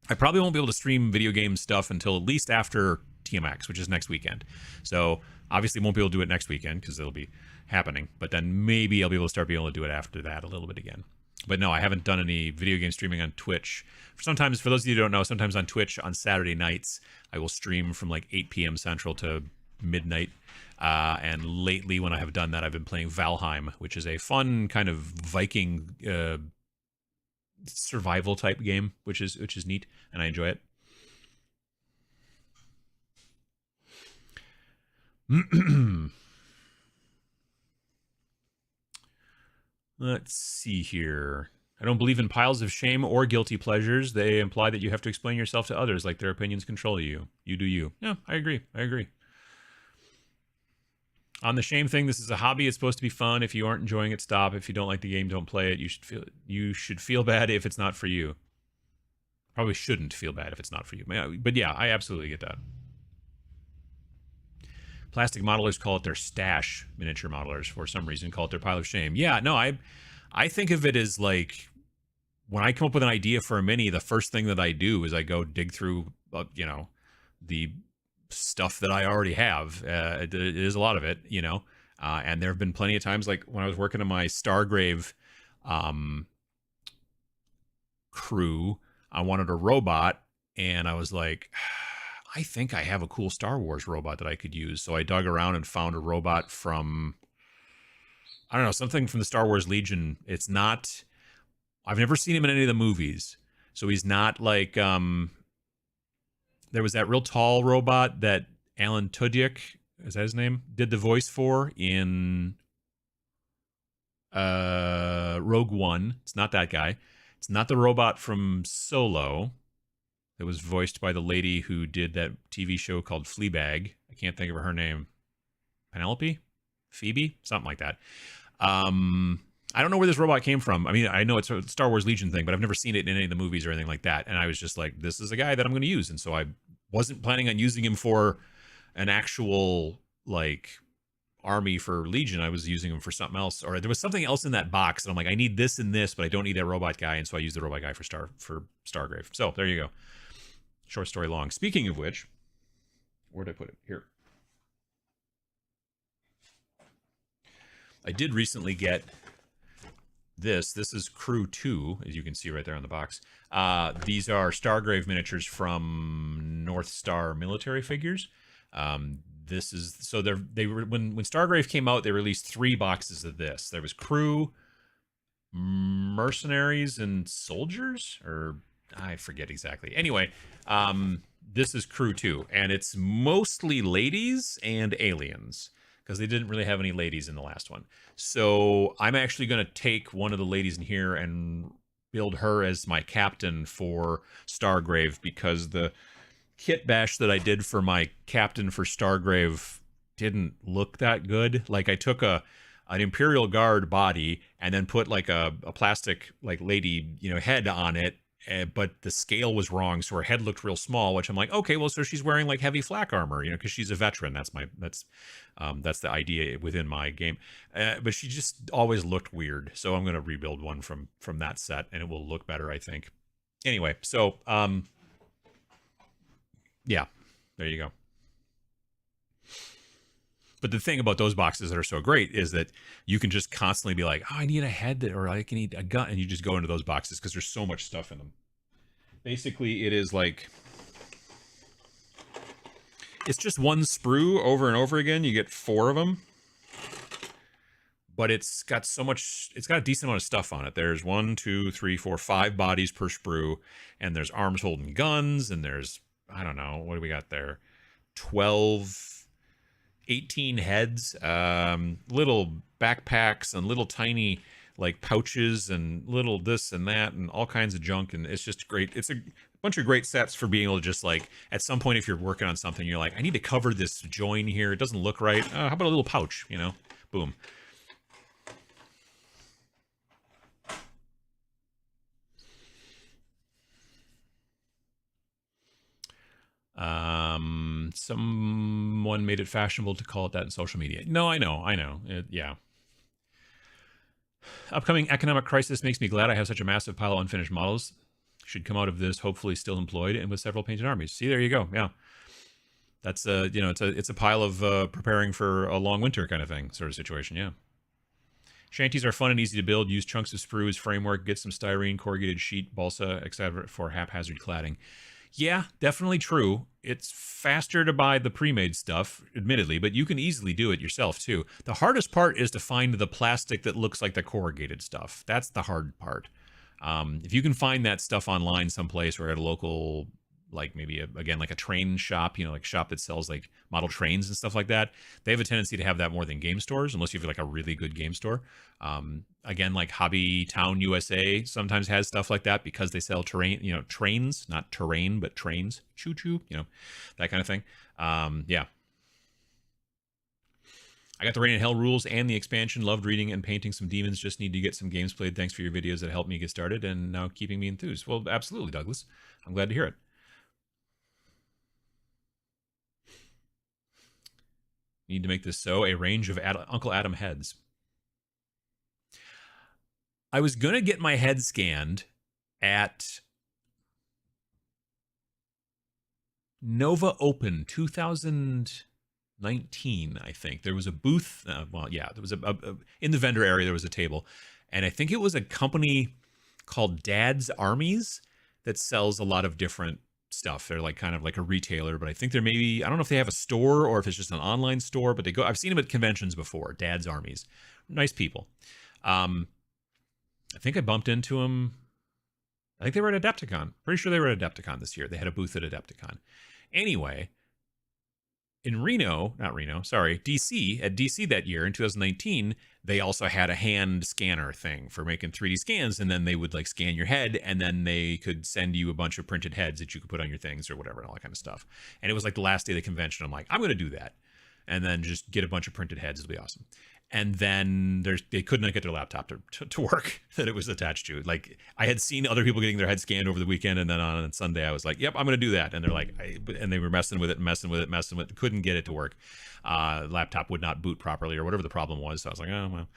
Speaker 1: I probably won't be able to stream video game stuff until at least after TMX, which is next weekend. So obviously won't be able to do it next weekend because it'll be happening, but then maybe I'll be able to do it after that a little bit again. But no, I haven't done any video game streaming on Twitch. Sometimes, for those of you who don't know, sometimes on Twitch on Saturday nights, I will stream from like 8 p.m. Central to midnight. And lately when I have done that, I've been playing Valheim, which is a fun kind of Viking survival type game, which is neat, and I enjoy it. Let's see here. I don't believe in piles of shame or guilty pleasures. They imply that you have to explain yourself to others, like their opinions control you. You do you. Yeah, I agree. On the shame thing, this is a hobby. It's supposed to be fun. If you aren't enjoying it, stop. If you don't like the game, don't play it. You should feel bad if it's not for you. Probably shouldn't feel bad if it's not for you. But yeah, I absolutely get that. Plastic modelers call it their stash. Miniature modelers, for some reason, call it their pile of shame. Yeah, no, I think of it as like, when I come up with an idea for a mini, the first thing that I do is I go dig through, the stuff that I already have. It is a lot of it, and there have been plenty of times, like when I was working on my Stargrave crew, I wanted a robot, and I was like, I think I have a cool Star Wars robot that I could use. So I dug around and found a robot from, I don't know, something from the Star Wars Legion. It's not, I've never seen him in any of the movies. So he's not like, there was that real tall robot that Alan Tudyk, is that his name, did the voice for in Rogue One. It's not that guy. It's not the robot from Solo. It was voiced by the lady who did that TV show called Fleabag. I can't think of her name. Penelope? Phoebe? Something like that. I don't know where this robot came from. I mean, I know it's a Star Wars Legion thing, but I've never seen it in any of the movies or anything like that. And I was just like, this is a guy that I'm going to use. And so I wasn't planning on using him for an actual, like, army for Legion. I was using him for something else. Or there was something else in that box. And I'm like, I need this and this, but I don't need that robot guy. And so I used the robot guy for Stargrave. So there you go. Short story long. Speaking of which, where'd I put it? Here. I did recently get this. This is Crew 2, as you can see right there on the box. These are Stargrave miniatures from North Star military figures. This is, so they were, when Stargrave came out, they released 3 boxes of this. There was Crew, Mercenaries, and Soldiers, or I forget exactly. Anyway, this is crew 2, and it's mostly ladies and aliens, because they didn't really have any ladies in the last one. So I'm actually going to take one of the ladies in here and build her as my captain for Stargrave, because the kit bash that I did for my captain for Stargrave didn't look that good. Like, I took an Imperial Guard body and then put like a plastic like lady, you know, head on it, but the scale was wrong, so her head looked real small, which I'm like, okay, well, so she's wearing like heavy flak armor, you know, because she's a veteran. That's the idea within my game. But she just always looked weird, so I'm going to rebuild one from that set, and it will look better, I think. Anyway, so yeah, there you go. But the thing about those boxes that are so great is that you can just constantly be like, oh, I need a head, or I can need a gun, and you just go into those boxes because there's so much stuff in them. Basically, it is like, it's just one sprue over and over again. You get 4 of them, but it's got so much, it's got a decent amount of stuff on it. There's 1, 2, 3, 4, 5 bodies per sprue, and there's arms holding guns, and there's, I don't know, what do we got there? 18 heads, little backpacks and little tiny like pouches and little this and that and all kinds of junk, and it's just great. It's a bunch of great sets for being able to just like, at some point if you're working on something, you're like, I need to cover this join here, it doesn't look right. How about a little pouch, you know? Boom. Someone made it fashionable to call it that in social media. No, I know. Yeah. Upcoming economic crisis makes me glad I have such a massive pile of unfinished models. Should come out of this hopefully still employed and with several painted armies. See, there you go. Yeah. That's you know, it's a pile of preparing for a long winter kind of thing, sort of situation. Yeah. Shanties are fun and easy to build. Use chunks of sprue as framework. Get some styrene, corrugated sheet, balsa, etc. for haphazard cladding. Yeah, definitely true. It's faster to buy the pre-made stuff, admittedly, but you can easily do it yourself too. The hardest part is to find the plastic that looks like the corrugated stuff. That's the hard part. If you can find that stuff online someplace or at a local, like maybe again like a train shop, you know, like a shop that sells like model trains and stuff like that, they have a tendency to have that more than game stores, unless you have like a really good game store. Again, like Hobby Town USA sometimes has stuff like that because they sell terrain, you know, trains, not terrain, but trains, choo-choo, you know, that kind of thing. Yeah. I got the Rain and Hell rules and the expansion. Loved reading and painting some demons. Just need to get some games played. Thanks for your videos that helped me get started and now keeping me enthused. Well, absolutely, Douglas. I'm glad to hear it. Need to make this so a range of Uncle Adam heads. I was going to get my head scanned at Nova Open 2019, I think. There was a booth. Well, yeah, there was in the vendor area, there was a table. And I think it was a company called Dad's Armies that sells a lot of different stuff. They're like kind of like a retailer, but I think they're maybe, I don't know if they have a store or if it's just an online store, but they go, I've seen them at conventions before. Dad's Armies. Nice people. I think I bumped into them. I think they were at Adepticon. Pretty sure they were at Adepticon this year. They had a booth at Adepticon. Anyway, in DC, at DC that year in 2019, they also had a hand scanner thing for making 3D scans, and then they would like scan your head, and then they could send you a bunch of printed heads that you could put on your things or whatever and all that kind of stuff. And it was like the last day of the convention. I'm like, I'm going to do that. And then just get a bunch of printed heads. It'll be awesome. And then they could not get their laptop to work that it was attached to. Like, I had seen other people getting their head scanned over the weekend, and then on Sunday I was like, yep, I'm going to do that. And they're like, and they were messing with it, couldn't get it to work. Laptop would not boot properly or whatever the problem was. So I was like, oh, well.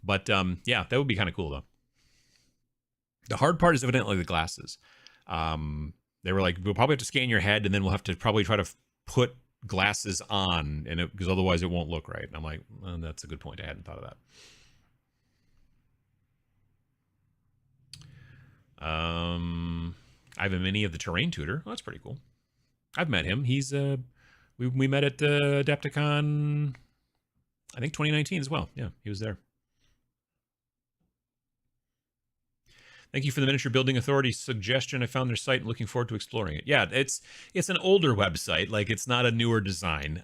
Speaker 1: But yeah, that would be kind of cool though. The hard part is evidently the glasses. They were like, we'll probably have to scan your head, and then we'll have to probably try to put glasses on, and because otherwise it won't look right. And I'm like, well, that's a good point. I hadn't thought of that. I have a mini of the Terrain Tutor. Oh, that's pretty cool. I've met him. He's we met at Adepticon, I think 2019 as well. Yeah, he was there. Thank you for the Miniature Building Authority suggestion. I found their site and looking forward to exploring it. Yeah, it's an older website. Like, it's not a newer design,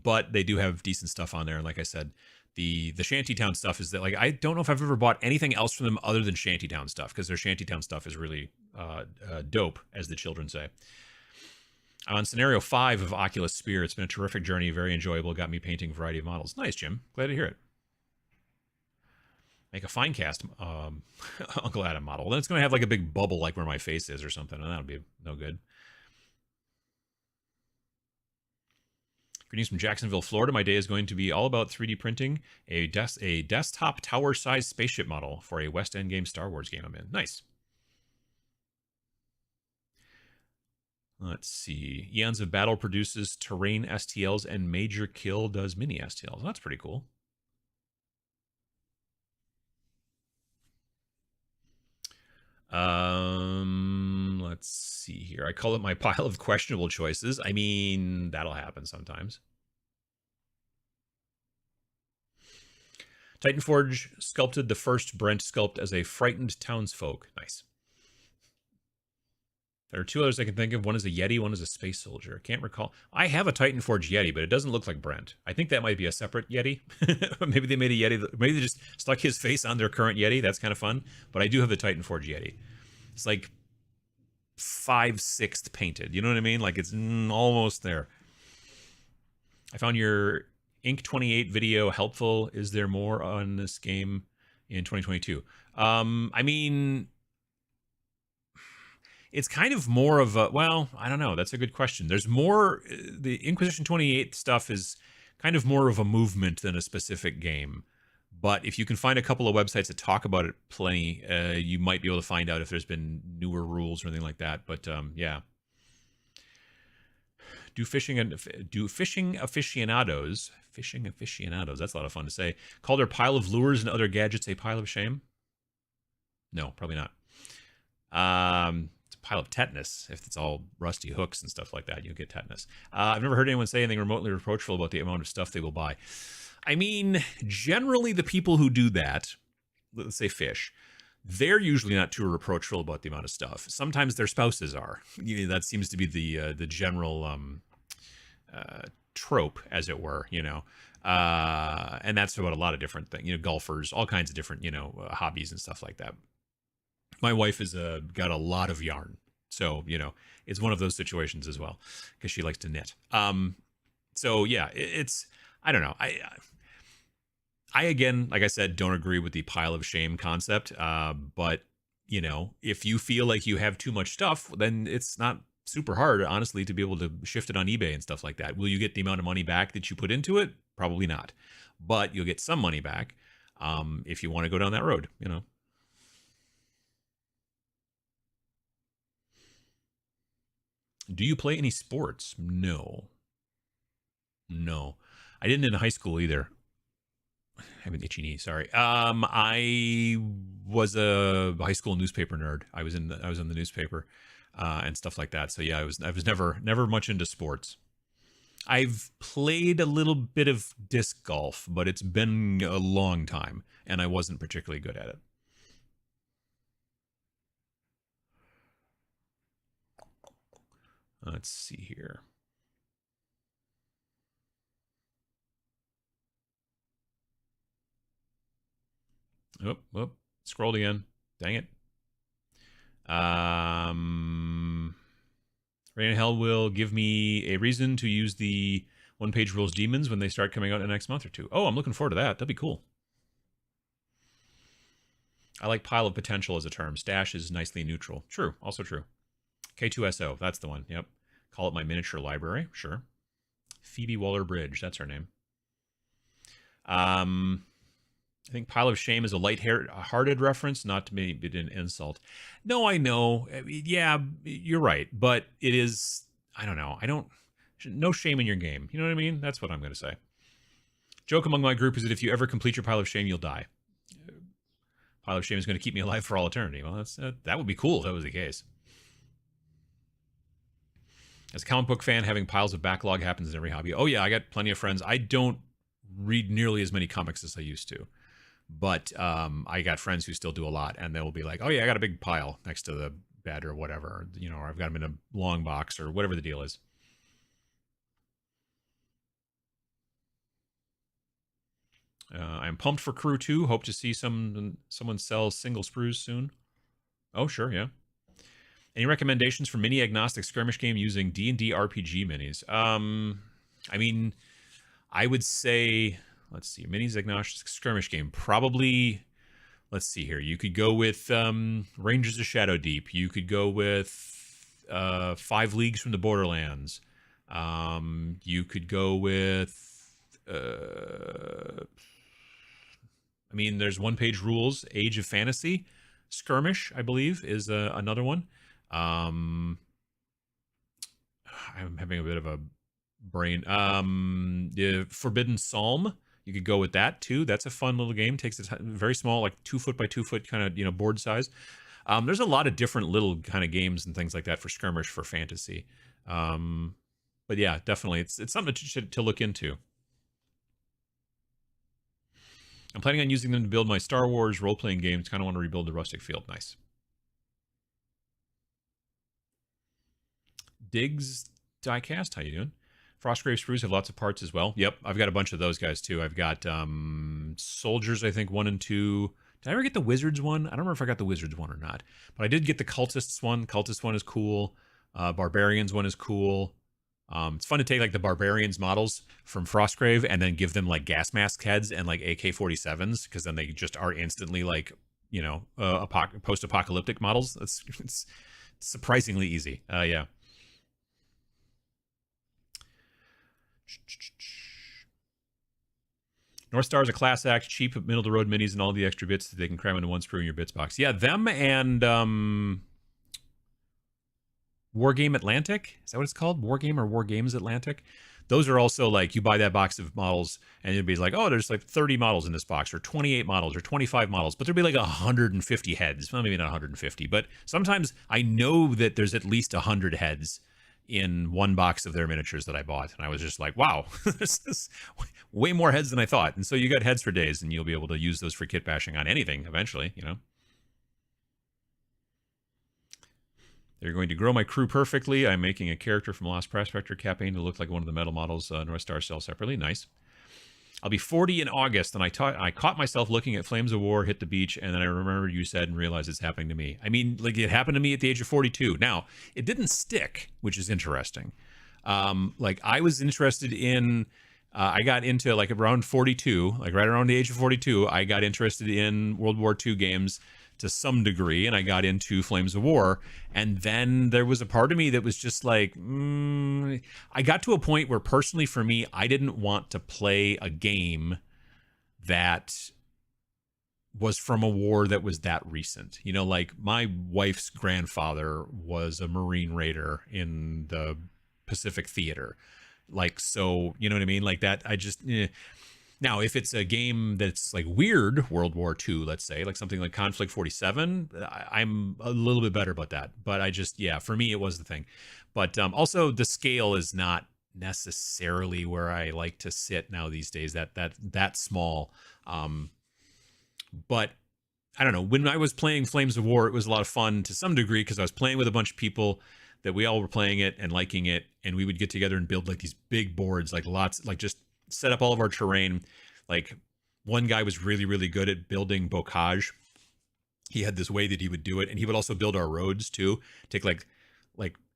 Speaker 1: but they do have decent stuff on there. And like I said, the Shantytown stuff is that, like, I don't know if I've ever bought anything else from them other than Shantytown stuff, because their Shantytown stuff is really dope, as the children say. I'm on Scenario 5 of Oculus Spear. It's been a terrific journey, very enjoyable. Got me painting a variety of models. Nice, Jim. Glad to hear it. Make a Finecast Uncle Adam model. Then it's going to have like a big bubble like where my face is or something, and that'll be no good. Greetings from Jacksonville, Florida. My day is going to be all about 3D printing a desktop tower-sized spaceship model for a West End game Star Wars game I'm in. Nice. Let's see. Eons of Battle produces terrain STLs and Major Kill does mini STLs. That's pretty cool. Let's see here. I call it my pile of questionable choices. I mean, that'll happen sometimes. Titanforge sculpted the first Brent sculpt as a frightened townsfolk. Nice. There are two others I can think of. One is a Yeti, one is a space soldier. I can't recall. I have a Titanforge Yeti, but it doesn't look like Brent. I think that might be a separate Yeti. Maybe they made a Yeti. Maybe they just stuck his face on their current Yeti. That's kind of fun. But I do have the Titanforge Yeti. It's like 5/6 painted. You know what I mean? Like, it's almost there. I found your Ink 28 video helpful. Is there more on this game in 2022? I mean, it's kind of more of a, well, I don't know. That's a good question. There's more, the Inquisition 28 stuff is kind of more of a movement than a specific game. But if you can find a couple of websites that talk about it plenty, you might be able to find out if there's been newer rules or anything like that. But yeah. Do fishing aficionados, that's a lot of fun to say, call their pile of lures and other gadgets a pile of shame? No, probably not. It's a pile of tetanus. If it's all rusty hooks and stuff like that, you'll get tetanus. I've never heard anyone say anything remotely reproachful about the amount of stuff they will buy. I mean, generally the people who do that, let's say fish, they're usually not too reproachful about the amount of stuff. Sometimes their spouses are. You know, that seems to be the general trope, as it were, you know. And that's about a lot of different things. You know, golfers, all kinds of different, you know, hobbies and stuff like that. My wife has got a lot of yarn. So, you know, it's one of those situations as well, because she likes to knit. So, yeah, it's, I don't know. I again, like I said, don't agree with the pile of shame concept. But, you know, if you feel like you have too much stuff, then it's not super hard, honestly, to be able to shift it on eBay and stuff like that. Will you get the amount of money back that you put into it? Probably not. But you'll get some money back if you want to go down that road, you know. Do you play any sports? No. No. I didn't in high school either. I have an itchy knee, sorry. I was a high school newspaper nerd. I was in the newspaper and stuff like that. So yeah, I was never much into sports. I've played a little bit of disc golf, but it's been a long time and I wasn't particularly good at it. Let's see here. Oh, scrolled again. Dang it. Rain and Hell will give me a reason to use the one-page rules demons when they start coming out in the next month or two. Oh, I'm looking forward to that. That'd be cool. I like pile of potential as a term. Stash is nicely neutral. True. Also true. K2SO. That's the one. Yep. Call it my miniature library. Sure. Phoebe Waller-Bridge. That's her name. I think Pile of Shame is a light-hearted reference, not to be an insult. No, I know. Yeah, you're right. But it is, I don't know. No shame in your game. You know what I mean? That's what I'm going to say. Joke among my group is that if you ever complete your Pile of Shame, you'll die. Pile of Shame is going to keep me alive for all eternity. Well, that would be cool if that was the case. As a comic book fan, having piles of backlog happens in every hobby. Oh, yeah, I got plenty of friends. I don't read nearly as many comics as I used to. But I got friends who still do a lot, and they'll be like, oh yeah, I got a big pile next to the bed or whatever, you know, or I've got them in a long box or whatever the deal is. I'm pumped for Crew 2. Hope to see someone sell single sprues soon. Oh, sure, yeah. Any recommendations for mini agnostic skirmish game using D&D RPG minis? I mean, I would say, let's see, minis agnostic skirmish game. Probably, let's see here. You could go with Rangers of Shadow Deep. You could go with 5 Leagues from the Borderlands. You could go with, I mean, there's one-page rules. Age of Fantasy. Skirmish, I believe, is another one. I'm having a bit of a brain. The Forbidden Psalm, you could go with that too. That's a fun little game. Takes a very small, like 2 foot by 2 foot kind of, you know, board size. There's a lot of different little kind of games and things like that for skirmish for fantasy. But yeah, definitely, it's something to look into. I'm planning on using them to build my Star Wars role-playing games. Kind of want to rebuild the rustic field. Nice. Diggs Diecast, how you doing? Frostgrave sprues have lots of parts as well. Yep, I've got a bunch of those guys too. I've got Soldiers, I think, 1 and 2. Did I ever get the Wizards one? I don't remember if I got the Wizards one or not. But I did get the Cultists one. Cultist one is cool. Barbarians one is cool. It's fun to take like the Barbarians models from Frostgrave and then give them like gas mask heads and like AK-47s, because then they just are instantly like, you know, post-apocalyptic models. It's surprisingly easy. Yeah. North Star is a class act, cheap middle of the road minis and all the extra bits that they can cram into one sprue in your bits box. Yeah, them and Wargame Atlantic. Is that what it's called? Wargame or Wargames Atlantic? Those are also like, you buy that box of models and it'd be like, oh, there's like 30 models in this box, or 28 models, or 25 models, but there'd be like 150 heads. Well, maybe not 150, but sometimes I know that there's at least 100 heads in one box of their miniatures that I bought. And I was just like, wow, this is way more heads than I thought. And so you got heads for days, and you'll be able to use those for kit bashing on anything eventually, you know. They're going to grow my crew perfectly. I'm making a character from Lost Prospector campaign to look like one of the metal models North Star sells separately. Nice. I'll be 40 in August, and I caught myself looking at Flames of War, hit the beach, and then I remembered you said and realized it's happening to me. I mean, like, it happened to me at the age of 42. Now, it didn't stick, which is interesting. Like, I was interested in, I got into, like, around 42, like right around the age of 42, I got interested in World War II games to some degree, and I got into Flames of War, and then there was a part of me that was just like, I got to a point where personally for me, I didn't want to play a game that was from a war that was that recent. You know, like, my wife's grandfather was a Marine Raider in the Pacific Theater. Like, so, you know what I mean? Like that, I just, Now, if it's a game that's like weird World War II, let's say, like something like Conflict 47, I'm a little bit better about that. But I just, yeah, for me, it was the thing. But also the scale is not necessarily where I like to sit now these days, that small. But I don't know, when I was playing Flames of War, it was a lot of fun to some degree, because I was playing with a bunch of people that we all were playing it and liking it. And we would get together and build like these big boards, like lots, like just set up all of our terrain. Like, one guy was really, really good at building bocage. He had this way that he would do it, and he would also build our roads too. Take like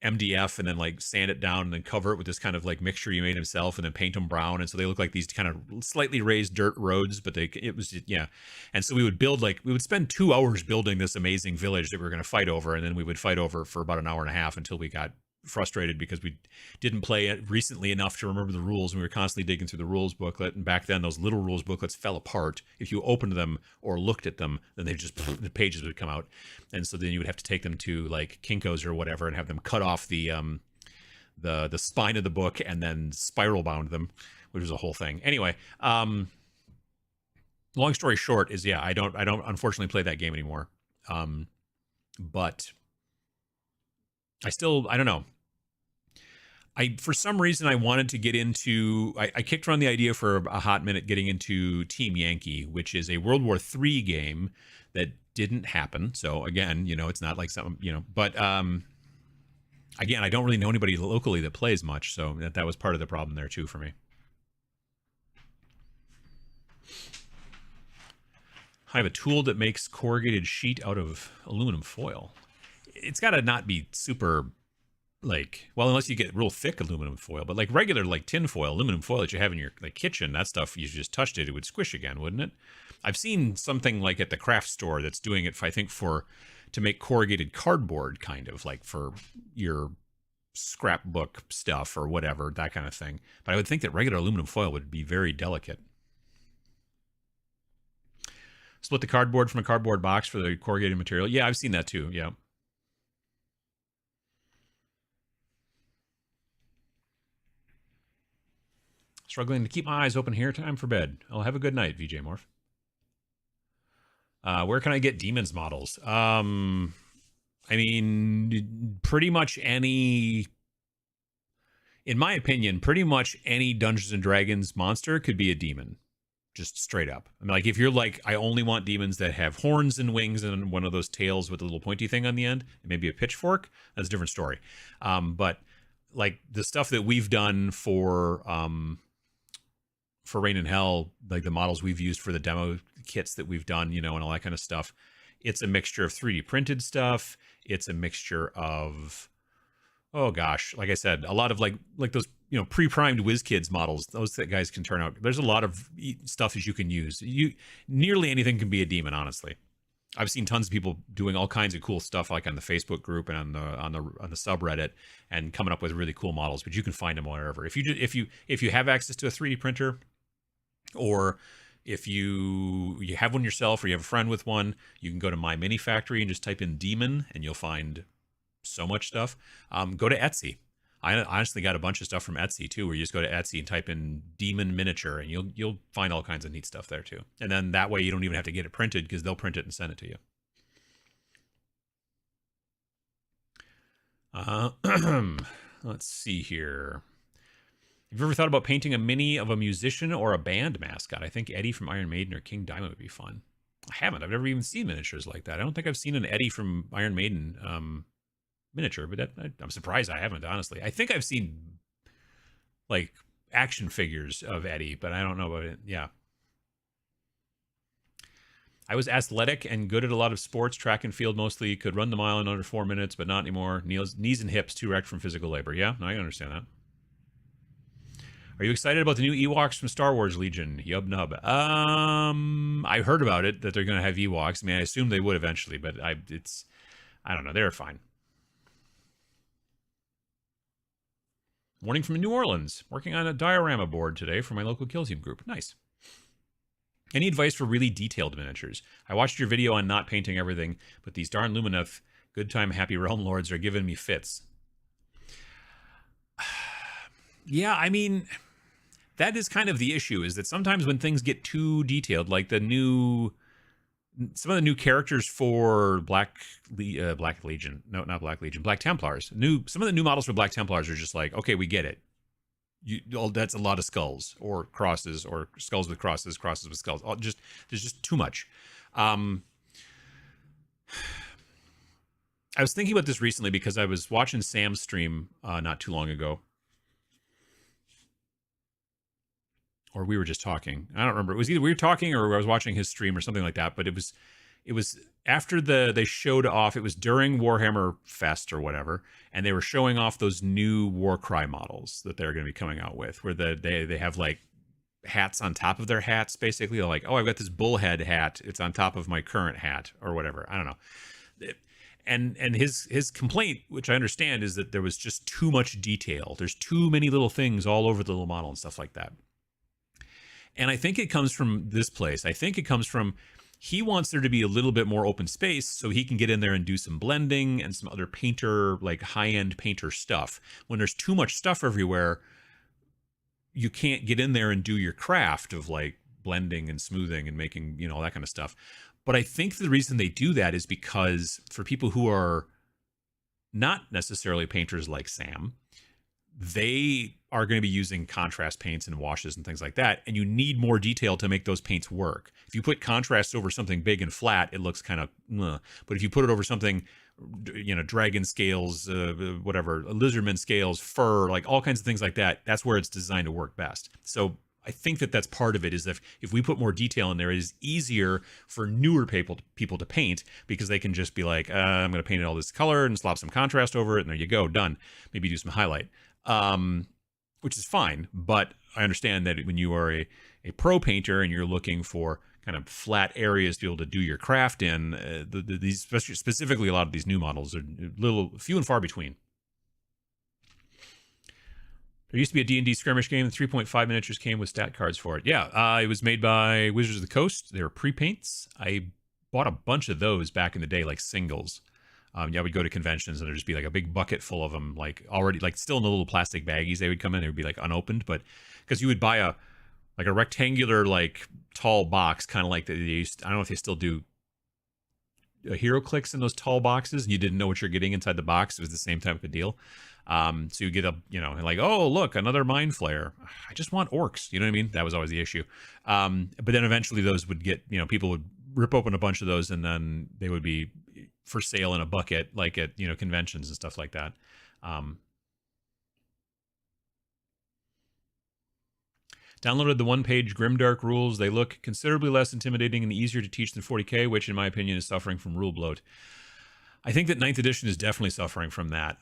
Speaker 1: MDF and then like sand it down and then cover it with this kind of like mixture he made himself, and then paint them brown, and so they look like these kind of slightly raised dirt roads, but it was, yeah. And so we would spend 2 hours building this amazing village that we were going to fight over, and then we would fight over for about an hour and a half until we got frustrated because we didn't play it recently enough to remember the rules, and we were constantly digging through the rules booklet. And back then, those little rules booklets fell apart. If you opened them or looked at them, then the pages would come out, and so then you would have to take them to like Kinko's or whatever and have them cut off the spine of the book and then spiral bound them, which was a whole thing. Anyway, long story short is, yeah, I don't unfortunately play that game anymore. But I don't know. for some reason I wanted to get into. I kicked around the idea for a hot minute getting into Team Yankee, which is a World War III game that didn't happen. So again, it's not like something, but again, I don't really know anybody locally that plays much, so that was part of the problem there too for me. I have a tool that makes corrugated sheet out of aluminum foil. It's got to not be super, unless you get real thick aluminum foil, but like regular tin foil, aluminum foil that you have in your kitchen, that stuff, you just touched it would squish again, wouldn't it? I've seen something like at the craft store that's doing it, I think, to make corrugated cardboard, kind of like for your scrapbook stuff or whatever, that kind of thing. But I would think that regular aluminum foil would be very delicate. Split the cardboard from a cardboard box for the corrugated material. Yeah, I've seen that too. Yeah. Struggling to keep my eyes open here. Time for bed. I'll have a good night, VJ Morph. Where can I get demons models? I mean, pretty much any... In my opinion, pretty much any Dungeons and Dragons monster could be a demon. Just straight up. I mean, like, if you're like, I only want demons that have horns and wings and one of those tails with a little pointy thing on the end, and maybe a pitchfork, that's a different story. But like the stuff that we've done for Rain and Hell, like the models we've used for the demo kits that we've done, and all that kind of stuff, it's a mixture of 3D printed stuff. It's a mixture of, oh gosh, like I said, a lot of like those, pre-primed WizKids models, those that guys can turn out. There's a lot of stuff that you can use. Nearly anything can be a demon, honestly. I've seen tons of people doing all kinds of cool stuff, like on the Facebook group and on the subreddit, and coming up with really cool models. But you can find them wherever. If you have access to a 3D printer, or if you have one yourself, or you have a friend with one, you can go to My Mini Factory and just type in demon, and you'll find so much stuff. Go to Etsy. I honestly got a bunch of stuff from Etsy too, where you just go to Etsy and type in demon miniature, and you'll find all kinds of neat stuff there too. And then that way you don't even have to get it printed, because they'll print it and send it to you. Let's see here. Have you ever thought about painting a mini of a musician or a band mascot? I think Eddie from Iron Maiden or King Diamond would be fun. I haven't. I've never even seen miniatures like that. I don't think I've seen an Eddie from Iron Maiden miniature, but I'm surprised I haven't, honestly. I think I've seen like action figures of Eddie, but I don't know about it. Yeah. I was athletic and good at a lot of sports, track and field mostly. Could run the mile in under 4 minutes, but not anymore. Knees and hips too wrecked from physical labor. Yeah, I can understand that. Are you excited about the new Ewoks from Star Wars Legion? Yub nub. I heard about it, that they're going to have Ewoks. I mean, I assume they would eventually, but I don't know. They're fine. Morning from New Orleans. Working on a diorama board today for my local Kill Team group. Nice. Any advice for really detailed miniatures? I watched your video on not painting everything, but these darn Lumineth good time happy realm lords are giving me fits. Yeah, I mean, that is kind of the issue, is that sometimes when things get too detailed, like some of the new characters for Black Legion, no, not Black Legion, Black Templars. Some of the new models for Black Templars are just like, okay, we get it. That's a lot of skulls or crosses, or skulls with crosses, crosses with skulls. There's just too much. I was thinking about this recently because I was watching Sam's stream not too long ago. Or we were just talking. I don't remember. It was either we were talking or I was watching his stream or something like that. But it was after they showed off. It was during Warhammer Fest or whatever, and they were showing off those new Warcry models that they're going to be coming out with, where they have like hats on top of their hats. Basically, they're like, oh, I've got this bullhead hat. It's on top of my current hat or whatever. I don't know. And his complaint, which I understand, is that there was just too much detail. There's too many little things all over the little model and stuff like that. And I think it comes from this place. I think it comes from, he wants there to be a little bit more open space so he can get in there and do some blending and some other painter, like high-end painter stuff. When there's too much stuff everywhere, you can't get in there and do your craft of like blending and smoothing and making, all that kind of stuff. But I think the reason they do that is because for people who are not necessarily painters like Sam, they are going to be using contrast paints and washes and things like that, and you need more detail to make those paints work. If you put contrast over something big and flat, it looks kind of but if you put it over something, dragon scales, whatever, lizardman scales, fur, like all kinds of things like that, that's where it's designed to work best. So I think that's part of it, is that if we put more detail in there, it is easier for newer people to paint, because they can just be like, I'm going to paint it all this color and slap some contrast over it, and there you go, done. Maybe do some highlight, which is fine. But I understand that when you are a pro painter and you're looking for kind of flat areas to be able to do your craft in, these, specifically a lot of these new models, are few and far between. There used to be a D&D skirmish game. The 3.5 miniatures came with stat cards for it. Yeah, it was made by Wizards of the Coast. They were pre-paints. I bought a bunch of those back in the day, like singles. I would go to conventions and there'd just be like a big bucket full of them, like already, like still in the little plastic baggies. They would come in. They would be like unopened, but because you would buy a rectangular, like tall box, kind of like they used. I don't know if they still do Hero Clicks in those tall boxes, and you didn't know what you're getting inside the box. It was the same type of deal. So you get a, like, oh, look, another Mind Flayer. I just want orcs. You know what I mean? That was always the issue. But then eventually those would get, people would rip open a bunch of those, and then they would be for sale in a bucket, like at, conventions and stuff like that. Downloaded the one-page Grimdark rules. They look considerably less intimidating and easier to teach than 40K, which in my opinion is suffering from rule bloat. I think that 9th edition is definitely suffering from that.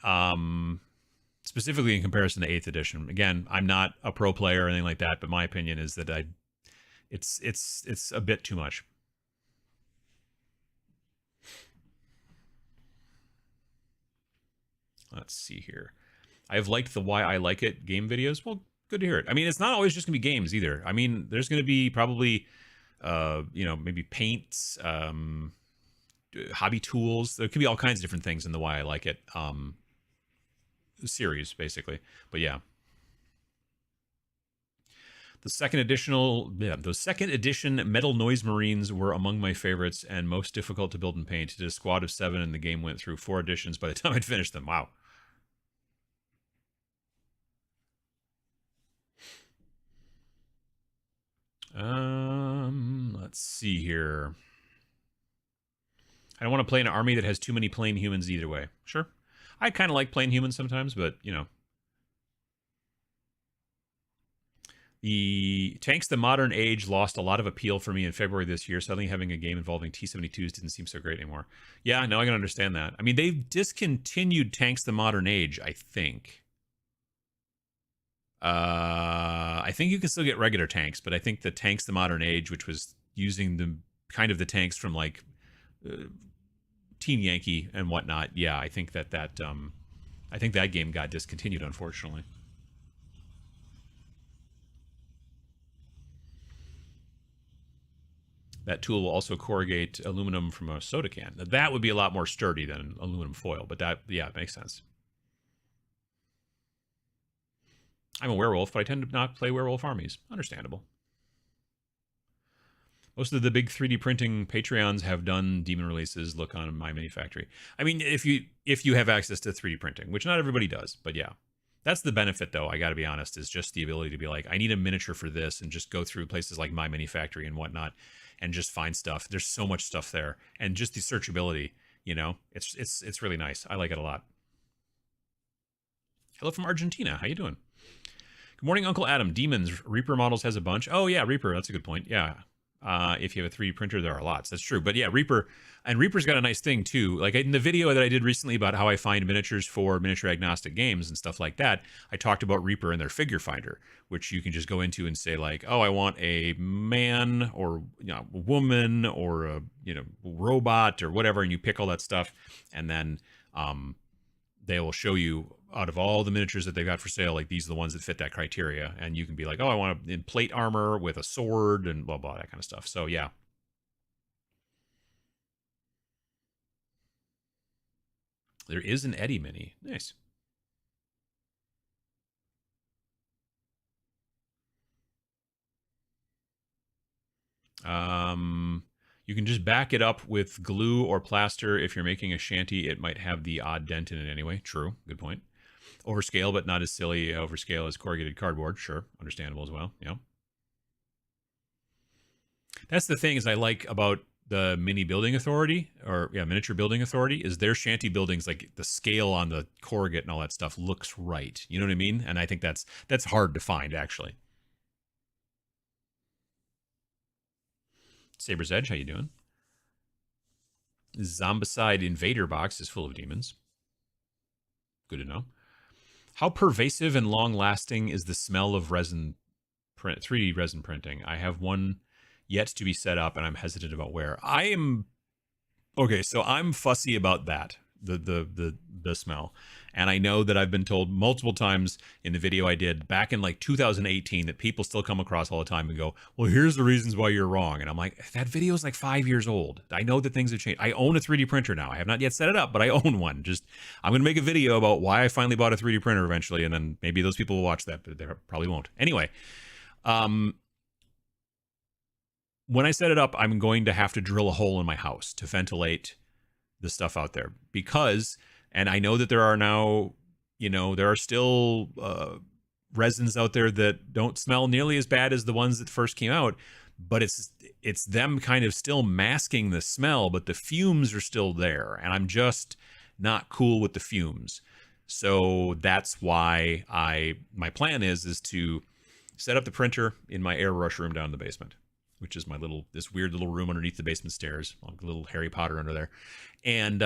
Speaker 1: Specifically in comparison to 8th edition. Again, I'm not a pro player or anything like that, but my opinion is that it's a bit too much. Let's see here. I've liked the Why I Like It game videos. Well, good to hear it. I mean, it's not always just going to be games either. I mean, there's going to be probably, maybe paints, hobby tools. There could be all kinds of different things in the Why I Like It series, basically. But yeah. Those second edition Metal Noise Marines were among my favorites and most difficult to build and paint. Did a squad of 7 and the game went through 4 editions by the time I'd finished them. Wow. Let's see here. I don't want to play an army that has too many plain humans either way. Sure. I kind of like plain humans sometimes, but, The Tanks the Modern Age lost a lot of appeal for me in February this year. Suddenly having a game involving T-72s didn't seem so great anymore. Yeah, no, I can understand that. I mean, they've discontinued Tanks the Modern Age, I think. I think you can still get regular tanks, but I think the Tanks the Modern Age, which was using the kind of the tanks from like Team Yankee and whatnot, yeah, I think that game got discontinued, unfortunately. That tool will also corrugate aluminum from a soda can. Now, that would be a lot more sturdy than aluminum foil, but that, yeah, it makes sense. I'm a werewolf, but I tend to not play werewolf armies. Understandable. Most of the big 3D printing Patreons have done demon releases. Look on My Mini Factory. I mean, if you have access to 3D printing, which not everybody does, but yeah. That's the benefit, though, I got to be honest, is just the ability to be like, I need a miniature for this, and just go through places like My Mini Factory and whatnot, and just find stuff. There's so much stuff there, and just the searchability, it's really nice. I like it a lot. Hello from Argentina. How you doing? Good morning, Uncle Adam. Demons. Reaper models has a bunch. Oh, yeah, Reaper. That's a good point. Yeah. If you have a 3D printer, there are lots. That's true. But yeah, Reaper's got a nice thing, too. Like in the video that I did recently about how I find miniatures for miniature agnostic games and stuff like that, I talked about Reaper and their figure finder, which you can just go into and say like, oh, I want a man or a woman or a robot or whatever, and you pick all that stuff, and then they will show you out of all the miniatures that they've got for sale, like these are the ones that fit that criteria. And you can be like, oh, I want in plate armor with a sword and blah, blah, that kind of stuff. So yeah. There is an Eddie Mini. Nice. You can just back it up with glue or plaster. If you're making a shanty, it might have the odd dent in it anyway. True. Good point. Overscale, but not as silly overscale as corrugated cardboard. Sure, understandable as well. Yeah. That's the thing is I like about the mini building authority or miniature building authority is their shanty buildings, like the scale on the corrugate and all that stuff looks right. You know what I mean? And I think that's hard to find actually. Saber's Edge, how you doing? Zombicide Invader box is full of demons. Good to know. How pervasive and long-lasting is the smell of resin print, 3D resin printing? I have one yet to be set up, and I'm hesitant about where. I am okay. So I'm fussy about that, the smell, and I know that I've been told multiple times in the video I did back in like 2018 that people still come across all the time and go, "Well, here's the reasons why you're wrong," and I'm like, that video is like 5 years old. I know that things have changed. I own a 3D printer now. I have not yet set it up, but I own one. I'm going to make a video about why I finally bought a 3D printer eventually, and then maybe those people will watch that, but they probably won't. Anyway, when I set it up, I'm going to have to drill a hole in my house to ventilate the stuff out there because, and I know that there are now, there are still resins out there that don't smell nearly as bad as the ones that first came out, but it's them kind of still masking the smell, but the fumes are still there, and I'm just not cool with the fumes. So that's why my plan is to set up the printer in my airbrush room down in the basement, which is this weird little room underneath the basement stairs, like a little Harry Potter under there. And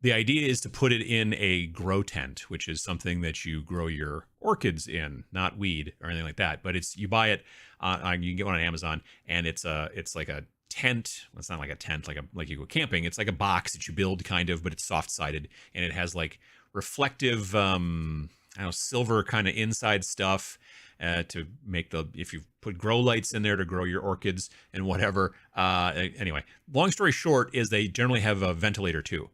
Speaker 1: the idea is to put it in a grow tent, which is something that you grow your orchids in, not weed or anything like that. But you buy it, you can get one on Amazon, and it's like a tent. Well, it's not like a tent, like you go camping. It's like a box that you build kind of, but it's soft sided, and it has like reflective, silver kind of inside stuff. To make if you put grow lights in there to grow your orchids and whatever. Anyway, long story short is they generally have a ventilator too.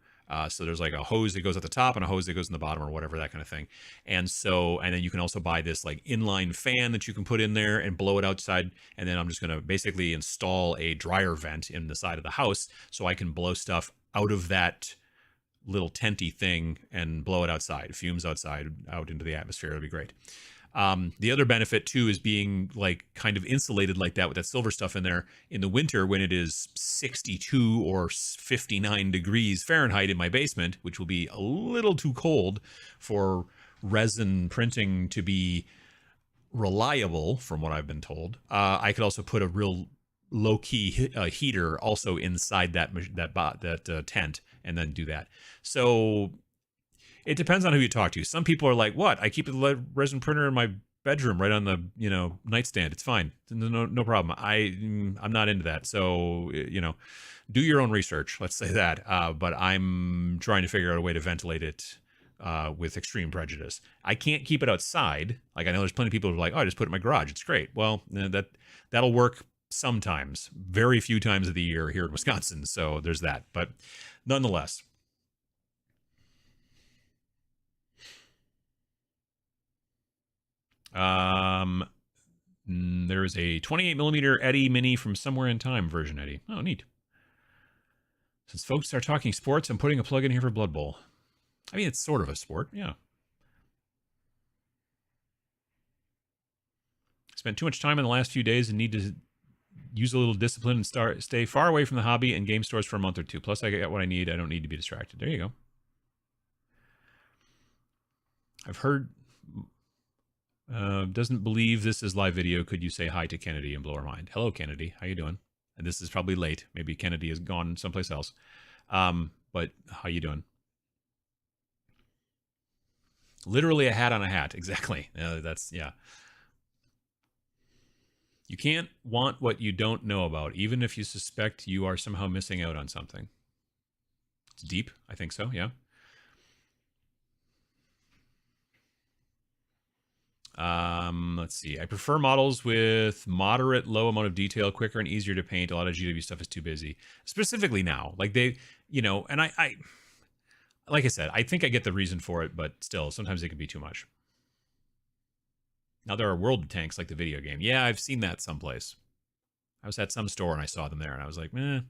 Speaker 1: So there's like a hose that goes at the top and a hose that goes in the bottom or whatever, that kind of thing. And then you can also buy this like inline fan that you can put in there and blow it outside. And then I'm just going to basically install a dryer vent in the side of the house so I can blow stuff out of that little tenty thing and blow it outside, fumes outside, out into the atmosphere. It'll be great. The other benefit too is being like kind of insulated like that with that silver stuff in there in the winter when it is 62 or 59 degrees Fahrenheit in my basement, which will be a little too cold for resin printing to be reliable from what I've been told. I could also put a real low-key heater also inside that tent and then do that. So it depends on who you talk to. Some people are like, "What? I keep the resin printer in my bedroom, right on the nightstand. It's fine, no problem." I'm not into that. So do your own research. Let's say that. But I'm trying to figure out a way to ventilate it with extreme prejudice. I can't keep it outside. Like I know there's plenty of people who are like, "Oh, I just put it in my garage. It's great." Well, that'll work sometimes. Very few times of the year here in Wisconsin. So there's that. But nonetheless. There is a 28mm Eddie Mini from Somewhere in Time version Eddie. Oh, neat. Since folks are talking sports, I'm putting a plug in here for Blood Bowl. I mean, it's sort of a sport, yeah. Spent too much time in the last few days and need to use a little discipline and stay far away from the hobby and game stores for a month or two. Plus, I got what I need. I don't need to be distracted. There you go. I've heard... doesn't believe this is live video. Could you say hi to Kennedy and blow her mind? Hello, Kennedy. How you doing? And this is probably late. Maybe Kennedy has gone someplace else. But how you doing? Literally a hat on a hat. Exactly. Yeah. You can't want what you don't know about, even if you suspect you are somehow missing out on something. It's deep. I think so. Yeah. Let's see. I prefer models with moderate, low amount of detail, quicker and easier to paint. A lot of GW stuff is too busy, specifically now. Like and I like I said, I think I get the reason for it, but still, sometimes it can be too much. Now there are world tanks like the video game. Yeah, I've seen that someplace. I was at some store and I saw them there, and I was like, meh.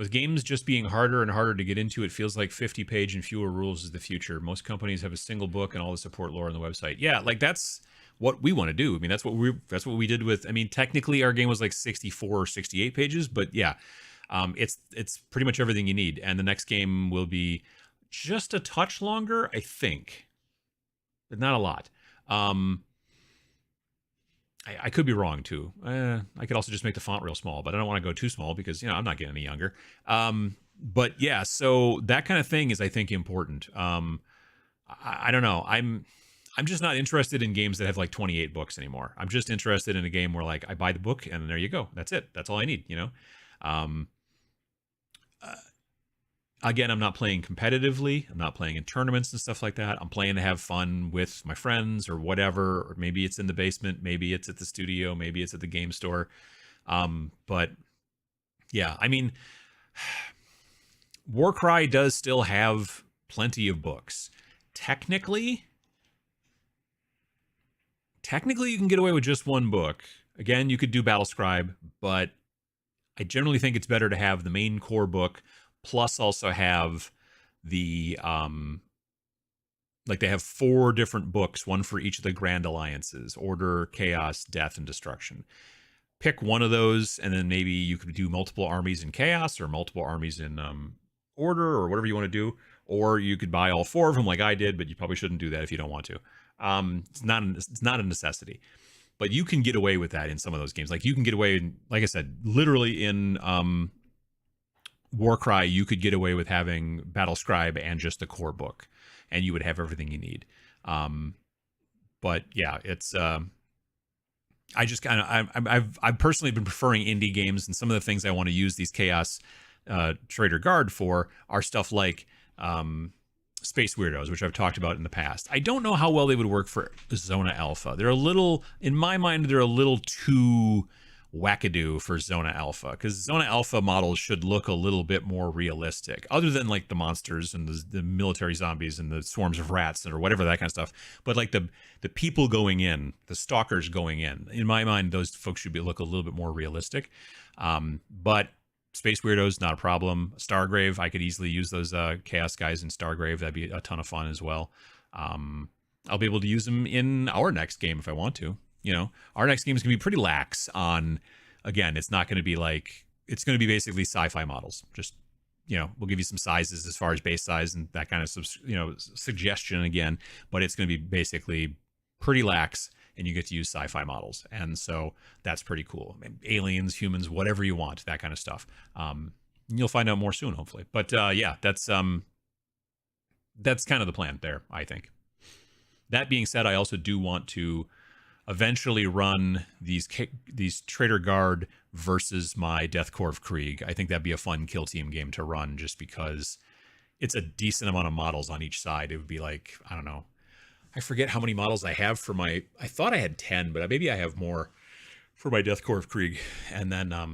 Speaker 1: With games just being harder and harder to get into, it feels like 50-page and fewer rules is the future. Most companies have a single book and all the support lore on the website. Yeah, like that's what we want to do. I mean, that's what we did with. I mean, technically our game was like 64 or 68 pages, but yeah, it's pretty much everything you need. And the next game will be just a touch longer, I think, but not a lot. I could be wrong too. I could also just make the font real small, but I don't want to go too small because, you know, I'm not getting any younger. But yeah, so that kind of thing is, I think, important. I don't know. I'm just not interested in games that have like 28 books anymore. I'm just interested in a game where like I buy the book and there you go. That's it. That's all I need, you know? Again, I'm not playing competitively. I'm not playing in tournaments and stuff like that. I'm playing to have fun with my friends or whatever. Or maybe it's in the basement. Maybe it's at the studio. Maybe it's at the game store. But yeah, I mean, Warcry does still have plenty of books. Technically, you can get away with just one book. Again, you could do Battlescribe, but I generally think it's better to have the main core book plus also have the like they have 4 different books, one for each of the grand alliances: Order, Chaos, Death, and Destruction. Pick one of those, and then maybe you could do multiple armies in Chaos or multiple armies in Order or whatever you want to do, or you could buy all 4 of them like I did, but you probably shouldn't do that if you don't want to. It's not a necessity, but you can get away with that in some of those games. Like you can get away, like I said, literally in Warcry, you could get away with having Battlescribe and just the core book, and you would have everything you need. But yeah, it's I just kind of I've personally been preferring indie games, and some of the things I want to use these Chaos Traitor Guard for are stuff like Space Weirdos, which I've talked about in the past. I don't know how well they would work for Zona Alpha. They're a little, in my mind, they're a little too wackadoo for Zona Alpha, because Zona Alpha models should look a little bit more realistic, other than like the monsters and the military zombies and the swarms of rats or whatever, that kind of stuff. But like the people going in, the stalkers going in my mind, those folks should look a little bit more realistic. But Space Weirdos, not a problem. Stargrave, I could easily use those Chaos guys in Stargrave. That'd be a ton of fun as well. I'll be able to use them in our next game if I want to. You know, our next game is going to be pretty lax on, again, it's not going to be like, it's going to be basically sci-fi models. Just, you know, we'll give you some sizes as far as base size and that kind of, you know, suggestion again, but it's going to be basically pretty lax, and you get to use sci-fi models. And so that's pretty cool. I mean, aliens, humans, whatever you want, that kind of stuff. You'll find out more soon, hopefully. But yeah, that's kind of the plan there, I think. That being said, I also do want to eventually run these Traitor Guard versus my Death Corps of Krieg. I think that'd be a fun kill team game to run, just because it's a decent amount of models on each side. It would be like, I don't know, I forget how many models I have for my, I thought I had 10, but maybe I have more for my Death Corps of Krieg. And then I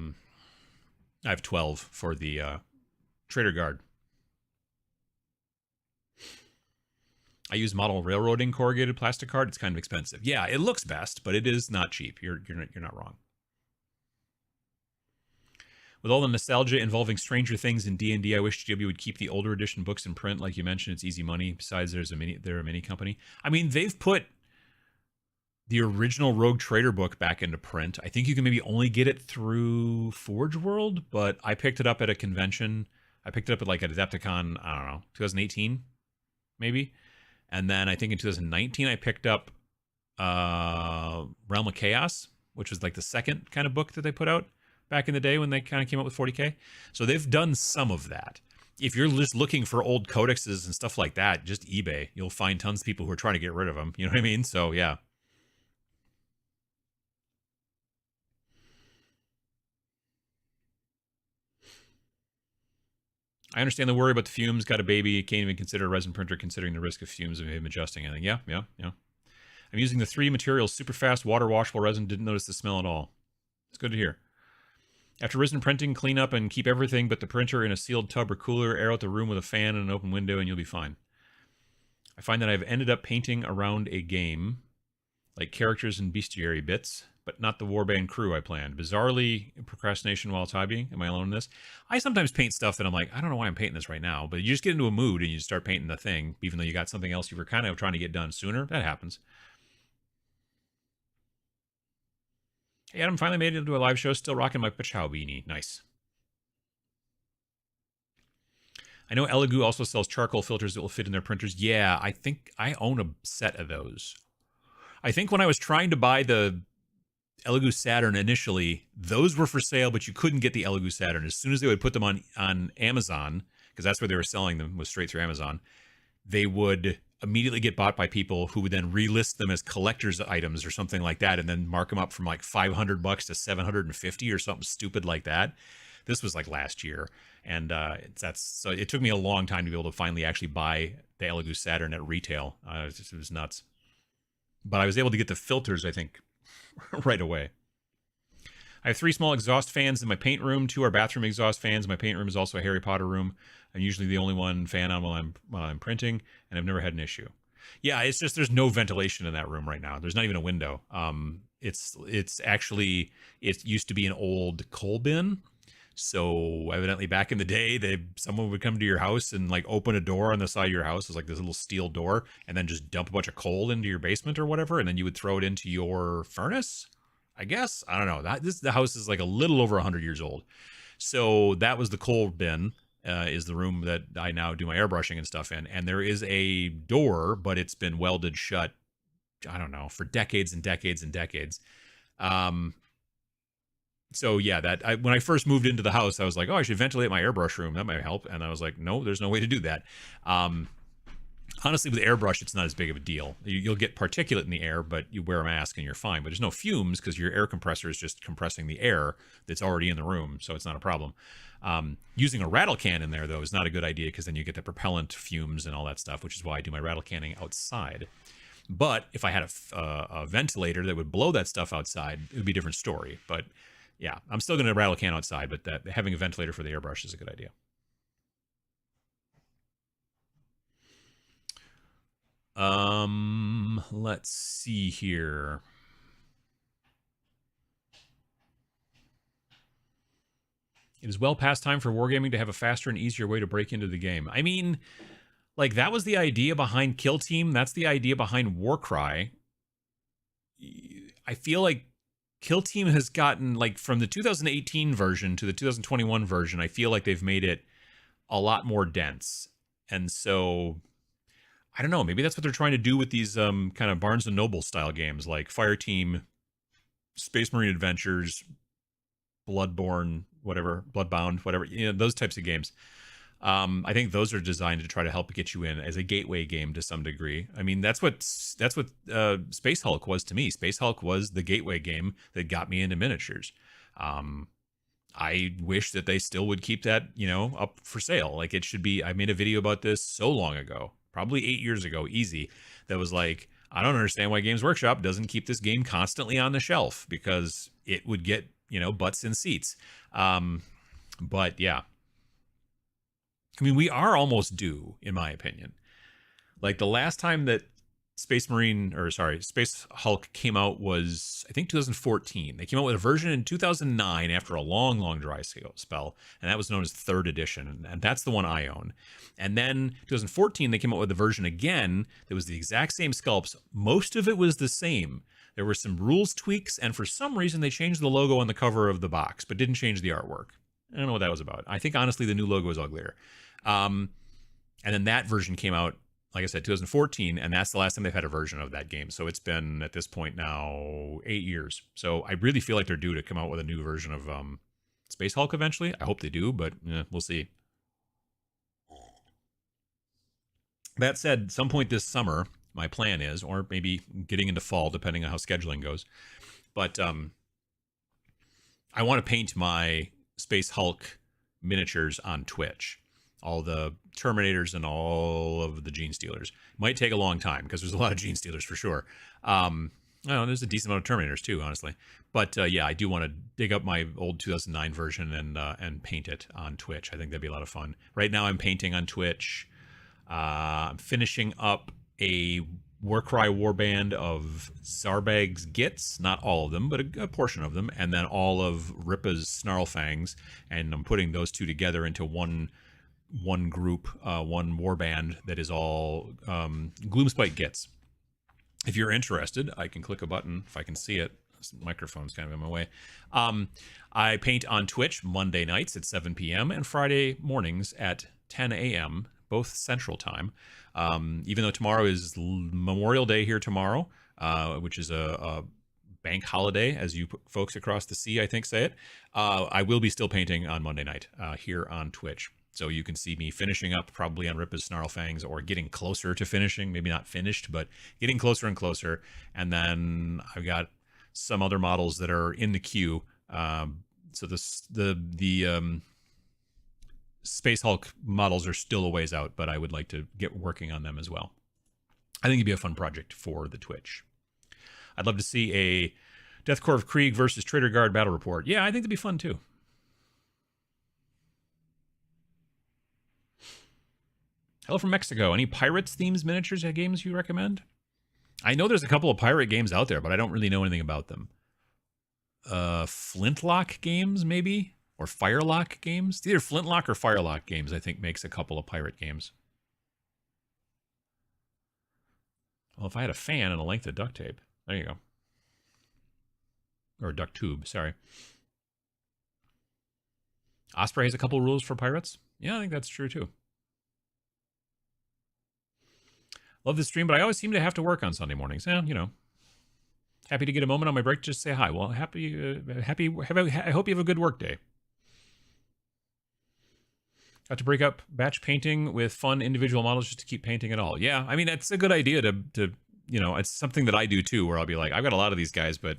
Speaker 1: have 12 for the Traitor Guard. I use model railroading corrugated plastic card. It's kind of expensive. Yeah, it looks best, but it is not cheap. You're not wrong. With all the nostalgia involving Stranger Things in D&D, I wish GW would keep the older edition books in print. Like you mentioned, it's easy money. Besides, they're a mini company. I mean, they've put the original Rogue Trader book back into print. I think you can maybe only get it through Forge World, but I picked it up at a convention. I picked it up at like at Adepticon, I don't know, 2018, maybe. And then I think in 2019, I picked up Realm of Chaos, which was like the second kind of book that they put out back in the day when they kind of came up with 40K. So they've done some of that. If you're just looking for old codexes and stuff like that, just eBay. You'll find tons of people who are trying to get rid of them. You know what I mean? So yeah. I understand the worry about the fumes. Got a baby. Can't even consider a resin printer considering the risk of fumes of him adjusting anything. Yeah. I'm using the 3 materials super fast water washable resin. Didn't notice the smell at all. It's good to hear. After resin printing, clean up and keep everything but the printer in a sealed tub or cooler. Air out the room with a fan and an open window and you'll be fine. I find that I've ended up painting around a game, like characters and bestiary bits, but not the warband crew I planned. Bizarrely, procrastination while hobbying. Am I alone in this? I sometimes paint stuff that I'm like, I don't know why I'm painting this right now, but you just get into a mood and you start painting the thing, even though you got something else you were kind of trying to get done sooner. That happens. Hey, Adam, finally made it into a live show. Still rocking my Pachow beanie. Nice. I know Elegoo also sells charcoal filters that will fit in their printers. Yeah, I think I own a set of those. I think when I was trying to buy the Elegoo Saturn initially, those were for sale, but you couldn't get the Elegoo Saturn. As soon as they would put them on Amazon, because that's where they were selling them, was straight through Amazon, they would immediately get bought by people who would then relist them as collector's items or something like that, and then mark them up from like $500 to $750 or something stupid like that. This was like last year, and so it took me a long time to be able to finally actually buy the Elegoo Saturn at retail. It was nuts. But I was able to get the filters, I think, right away. I have 3 small exhaust fans in my paint room. 2 are bathroom exhaust fans. My paint room is also a Harry Potter room. I'm usually the only one fan on while I'm printing, and I've never had an issue. Yeah, it's just there's no ventilation in that room right now. There's not even a window. It's actually, it used to be an old coal bin. So evidently back in the day, someone would come to your house and like open a door on the side of your house. It's like this little steel door, and then just dump a bunch of coal into your basement or whatever, and then you would throw it into your furnace, I guess. I don't know. The house is like a little over 100 years old. So that was the coal bin, is the room that I now do my airbrushing and stuff in. And there is a door, but it's been welded shut, I don't know, for decades and decades and decades. So yeah, when I first moved into the house, I was like, oh, I should ventilate my airbrush room. That might help. And I was like, no, there's no way to do that. Honestly, with airbrush, it's not as big of a deal. You'll get particulate in the air, but you wear a mask and you're fine. But there's no fumes because your air compressor is just compressing the air that's already in the room, so it's not a problem. Using a rattle can in there, though, is not a good idea because then you get the propellant fumes and all that stuff, which is why I do my rattle canning outside. But if I had a ventilator that would blow that stuff outside, it would be a different story. But yeah, I'm still going to rattle can outside, but having a ventilator for the airbrush is a good idea. Let's see here. It is well past time for wargaming to have a faster and easier way to break into the game. I mean, like, that was the idea behind Kill Team. That's the idea behind Warcry. I feel like Kill Team has gotten, like, from the 2018 version to the 2021 version, I feel like they've made it a lot more dense. And so, I don't know, maybe that's what they're trying to do with these kind of Barnes & Noble style games, like Fireteam, Space Marine Adventures, Bloodborne, whatever, Bloodbound, whatever, you know, those types of games. I think those are designed to try to help get you in as a gateway game to some degree. I mean, that's what Space Hulk was to me. Space Hulk was the gateway game that got me into miniatures. I wish that they still would keep that, you know, up for sale. Like, it should be. I made a video about this so long ago, probably 8 years ago, easy, that was like, I don't understand why Games Workshop doesn't keep this game constantly on the shelf, because it would get, you know, butts in seats. But yeah, I mean, we are almost due, in my opinion. Like, the last time that Space Hulk came out was, I think, 2014. They came out with a version in 2009 after a long, long dry spell, and that was known as 3rd edition, and that's the one I own. And then 2014, they came out with a version again that was the exact same sculpts. Most of it was the same. There were some rules tweaks, and for some reason, they changed the logo on the cover of the box, but didn't change the artwork. I don't know what that was about. I think, honestly, the new logo is uglier. And then that version came out, like I said, 2014, and that's the last time they've had a version of that game. So it's been, at this point now, 8 years. So I really feel like they're due to come out with a new version of Space Hulk eventually. I hope they do, but we'll see. That said, some point this summer, my plan is, or maybe getting into fall, depending on how scheduling goes, but I want to paint my Space Hulk miniatures on Twitch. All the Terminators and all of the Gene Stealers. Might take a long time because there's a lot of Gene Stealers for sure. There's a decent amount of Terminators too, honestly. But yeah, I do want to dig up my old 2009 version and paint it on Twitch. I think that'd be a lot of fun. Right now I'm painting on Twitch. I'm finishing up a Warcry warband of Zarbag's Gits, not all of them, but a portion of them, and then all of Rippa's Snarlfangs, and I'm putting those two together into one group, one warband that is all Gloomspite Gits. If you're interested, I can click a button if I can see it. This microphone's kind of in my way. I paint on Twitch Monday nights at 7 p.m. and Friday mornings at 10 a.m., both Central Time. Even though tomorrow is Memorial Day here tomorrow, which is a bank holiday, as you folks across the sea, I think, say it, I will be still painting on Monday night here on Twitch. So you can see me finishing up probably on Rippa's Snarlfangs, or getting closer to finishing, maybe not finished, but getting closer and closer. And then I've got some other models that are in the queue. So the Space Hulk models are still a ways out, but I would like to get working on them as well. I think it'd be a fun project for the Twitch. I'd love to see a Death Corps of Krieg versus Traitor Guard battle report. Yeah, I think that'd be fun too. Hello from Mexico. Any Pirates themes, miniatures, games you recommend? I know there's a couple of pirate games out there, but I don't really know anything about them. Flintlock games, maybe? Or Firelock games? Either Flintlock or Firelock games, I think, makes a couple of pirate games. Well, if I had a fan and a length of duct tape. There you go. Or duct tube, sorry. Osprey has a couple rules for pirates. Yeah, I think that's true, too. Love the stream, but I always seem to have to work on Sunday mornings. Yeah, you know. Happy to get a moment on my break to just say hi. Well, I hope you have a good work day. Got to break up batch painting with fun individual models just to keep painting it all. Yeah, I mean, it's a good idea to you know, it's something that I do too, where I'll be like, I've got a lot of these guys, but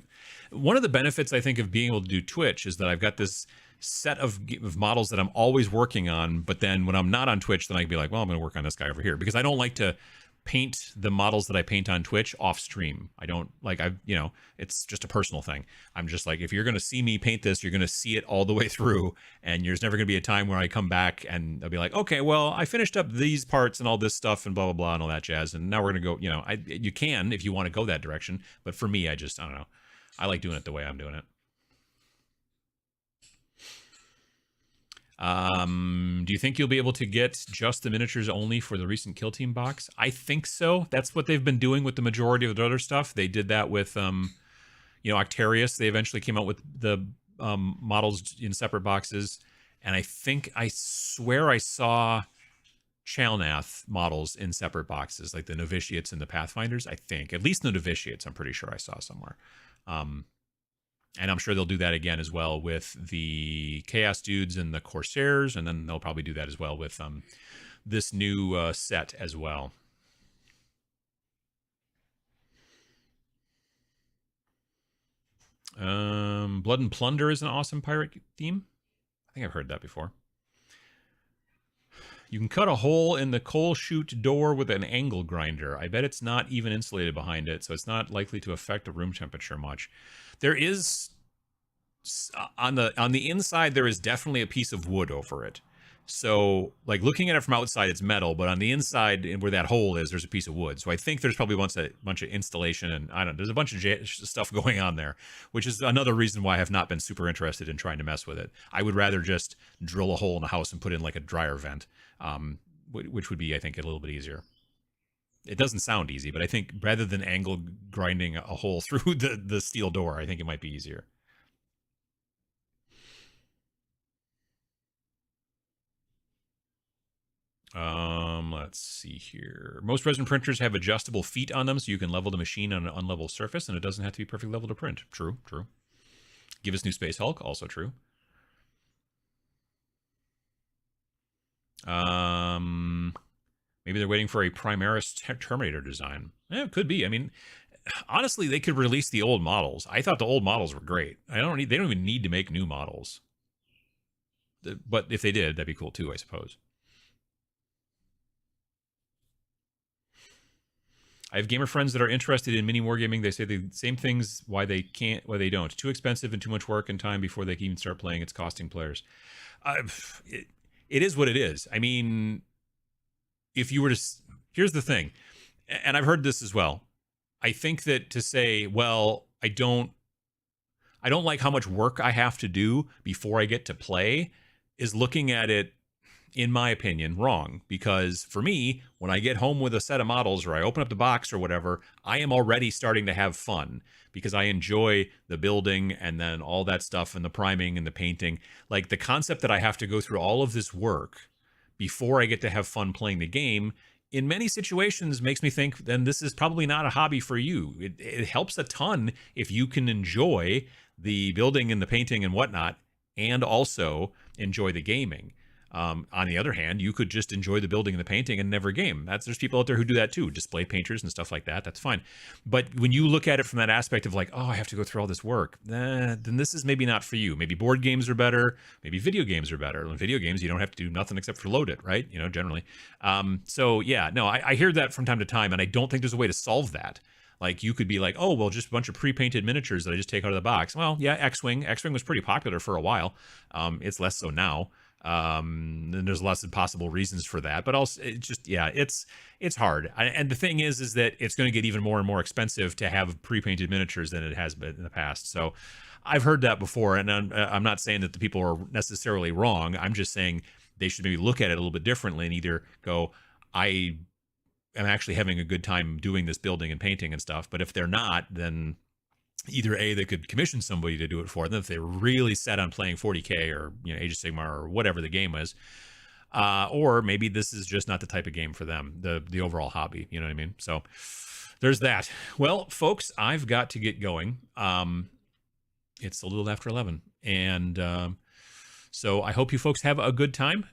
Speaker 1: one of the benefits I think of being able to do Twitch is that I've got this set of models that I'm always working on, but then when I'm not on Twitch, then I can be like, well, I'm going to work on this guy over here, because I don't like to paint the models that I paint on Twitch off stream. I don't like, you know, it's just a personal thing. I'm just like, if you're going to see me paint this, you're going to see it all the way through, and there's never going to be a time where I come back and I'll be like, okay, well, I finished up these parts and all this stuff and blah, blah, blah, and all that jazz. And now we're going to go, you know, you can, if you want to go that direction. But for me, I don't know. I like doing it the way I'm doing it. Do you think you'll be able to get just the miniatures only for the recent Kill Team box? I think so. That's what they've been doing with the majority of the other stuff. They did that with, you know, Octarius. They eventually came out with the models in separate boxes. And I swear I saw Chalnath models in separate boxes, like the Novitiates and the Pathfinders, I think. At least the Novitiates, I'm pretty sure I saw somewhere. And I'm sure they'll do that again as well with the Chaos Dudes and the Corsairs, and then they'll probably do that as well with this new set as well. Blood and Plunder is an awesome pirate theme. I think I've heard that before. You can cut a hole in the coal chute door with an angle grinder. I bet it's not even insulated behind it, so it's not likely to affect the room temperature much. There is, on the inside, there is definitely a piece of wood over it. So, like, looking at it from outside, it's metal, but on the inside, where that hole is, there's a piece of wood. So I think there's probably a bunch of installation, and I don't know, there's a bunch of stuff going on there, which is another reason why I have not been super interested in trying to mess with it. I would rather just drill a hole in the house and put in, like, a dryer vent, which would be, I think, a little bit easier. It doesn't sound easy, but I think rather than angle grinding a hole through the steel door, I think it might be easier. Let's see here. Most resin printers have adjustable feet on them, so you can level the machine on an unlevel surface, and it doesn't have to be perfect level to print. True, true. Give us new Space Hulk, also true. Maybe they're waiting for a Primaris Terminator design. Yeah, it could be. I mean, honestly, they could release the old models. I thought the old models were great. They don't even need to make new models. But if they did, that'd be cool too, I suppose. I have gamer friends that are interested in mini wargaming. They say the same things, why they don't. Too expensive and too much work and time before they can even start playing. It's costing players. It is what it is. I mean, if you were to... Here's the thing. and I've heard this as well. I think that to say, well, I don't like how much work I have to do before I get to play is looking at it, in my opinion, wrong. Because for me, when I get home with a set of models or I open up the box or whatever, I am already starting to have fun because I enjoy the building and then all that stuff and the priming and the painting. Like the concept that I have to go through all of this work before I get to have fun playing the game, in many situations makes me think then this is probably not a hobby for you. It helps a ton if you can enjoy the building and the painting and whatnot and also enjoy the gaming. On the other hand, you could just enjoy the building and the painting and never game. There's people out there who do that too, display painters and stuff like that. That's fine. But when you look at it from that aspect of like, oh, I have to go through all this work, then this is maybe not for you. Maybe board games are better. Maybe video games are better. In video games, you don't have to do nothing except for load it, right? You know, generally. So yeah, no, I hear that from time to time, and I don't think there's a way to solve that. Like you could be like, oh, well, just a bunch of pre-painted miniatures that I just take out of the box. Well, yeah, X-Wing was pretty popular for a while. It's less so now. And there's lots of possible reasons for that, but also it's just, yeah, it's hard. And the thing is that it's going to get even more and more expensive to have pre-painted miniatures than it has been in the past. So I've heard that before, and I'm not saying that the people are necessarily wrong. I'm just saying they should maybe look at it a little bit differently and either go, I'm actually having a good time doing this building and painting and stuff. But if they're not, then either A, they could commission somebody to do it for them if they're really set on playing 40K or, you know, Age of Sigmar or whatever the game is. Or maybe this is just not the type of game for them, the overall hobby, you know what I mean? So there's that. Well, folks, I've got to get going. It's a little after 11. And so I hope you folks have a good time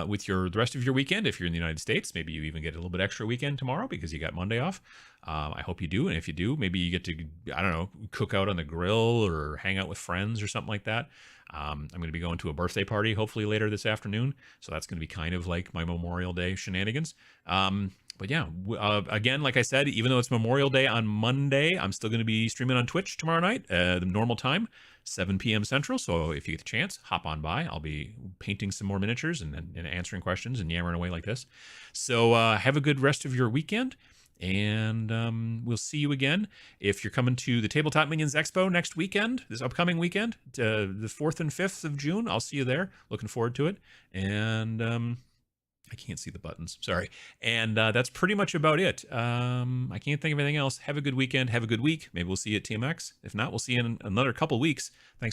Speaker 1: with the rest of your weekend. If you're in the United States, maybe you even get a little bit extra weekend tomorrow because you got Monday off. I hope you do. And if you do, maybe you get to, I don't know, cook out on the grill or hang out with friends or something like that. I'm going to be going to a birthday party hopefully later this afternoon. So that's going to be kind of like my Memorial Day shenanigans. But yeah, again, like I said, even though it's Memorial Day on Monday, I'm still going to be streaming on Twitch tomorrow night, the normal time, 7 p.m. Central. So if you get the chance, hop on by. I'll be painting some more miniatures and answering questions and yammering away like this. So have a good rest of your weekend. And we'll see you again. If you're coming to the Tabletop Minions Expo next weekend, this upcoming weekend, the 4th and 5th of June, I'll see you there. Looking forward to it. And I can't see the buttons. Sorry. And that's pretty much about it. I can't think of anything else. Have a good weekend. Have a good week. Maybe we'll see you at TMX. If not, we'll see you in another couple weeks. Thanks for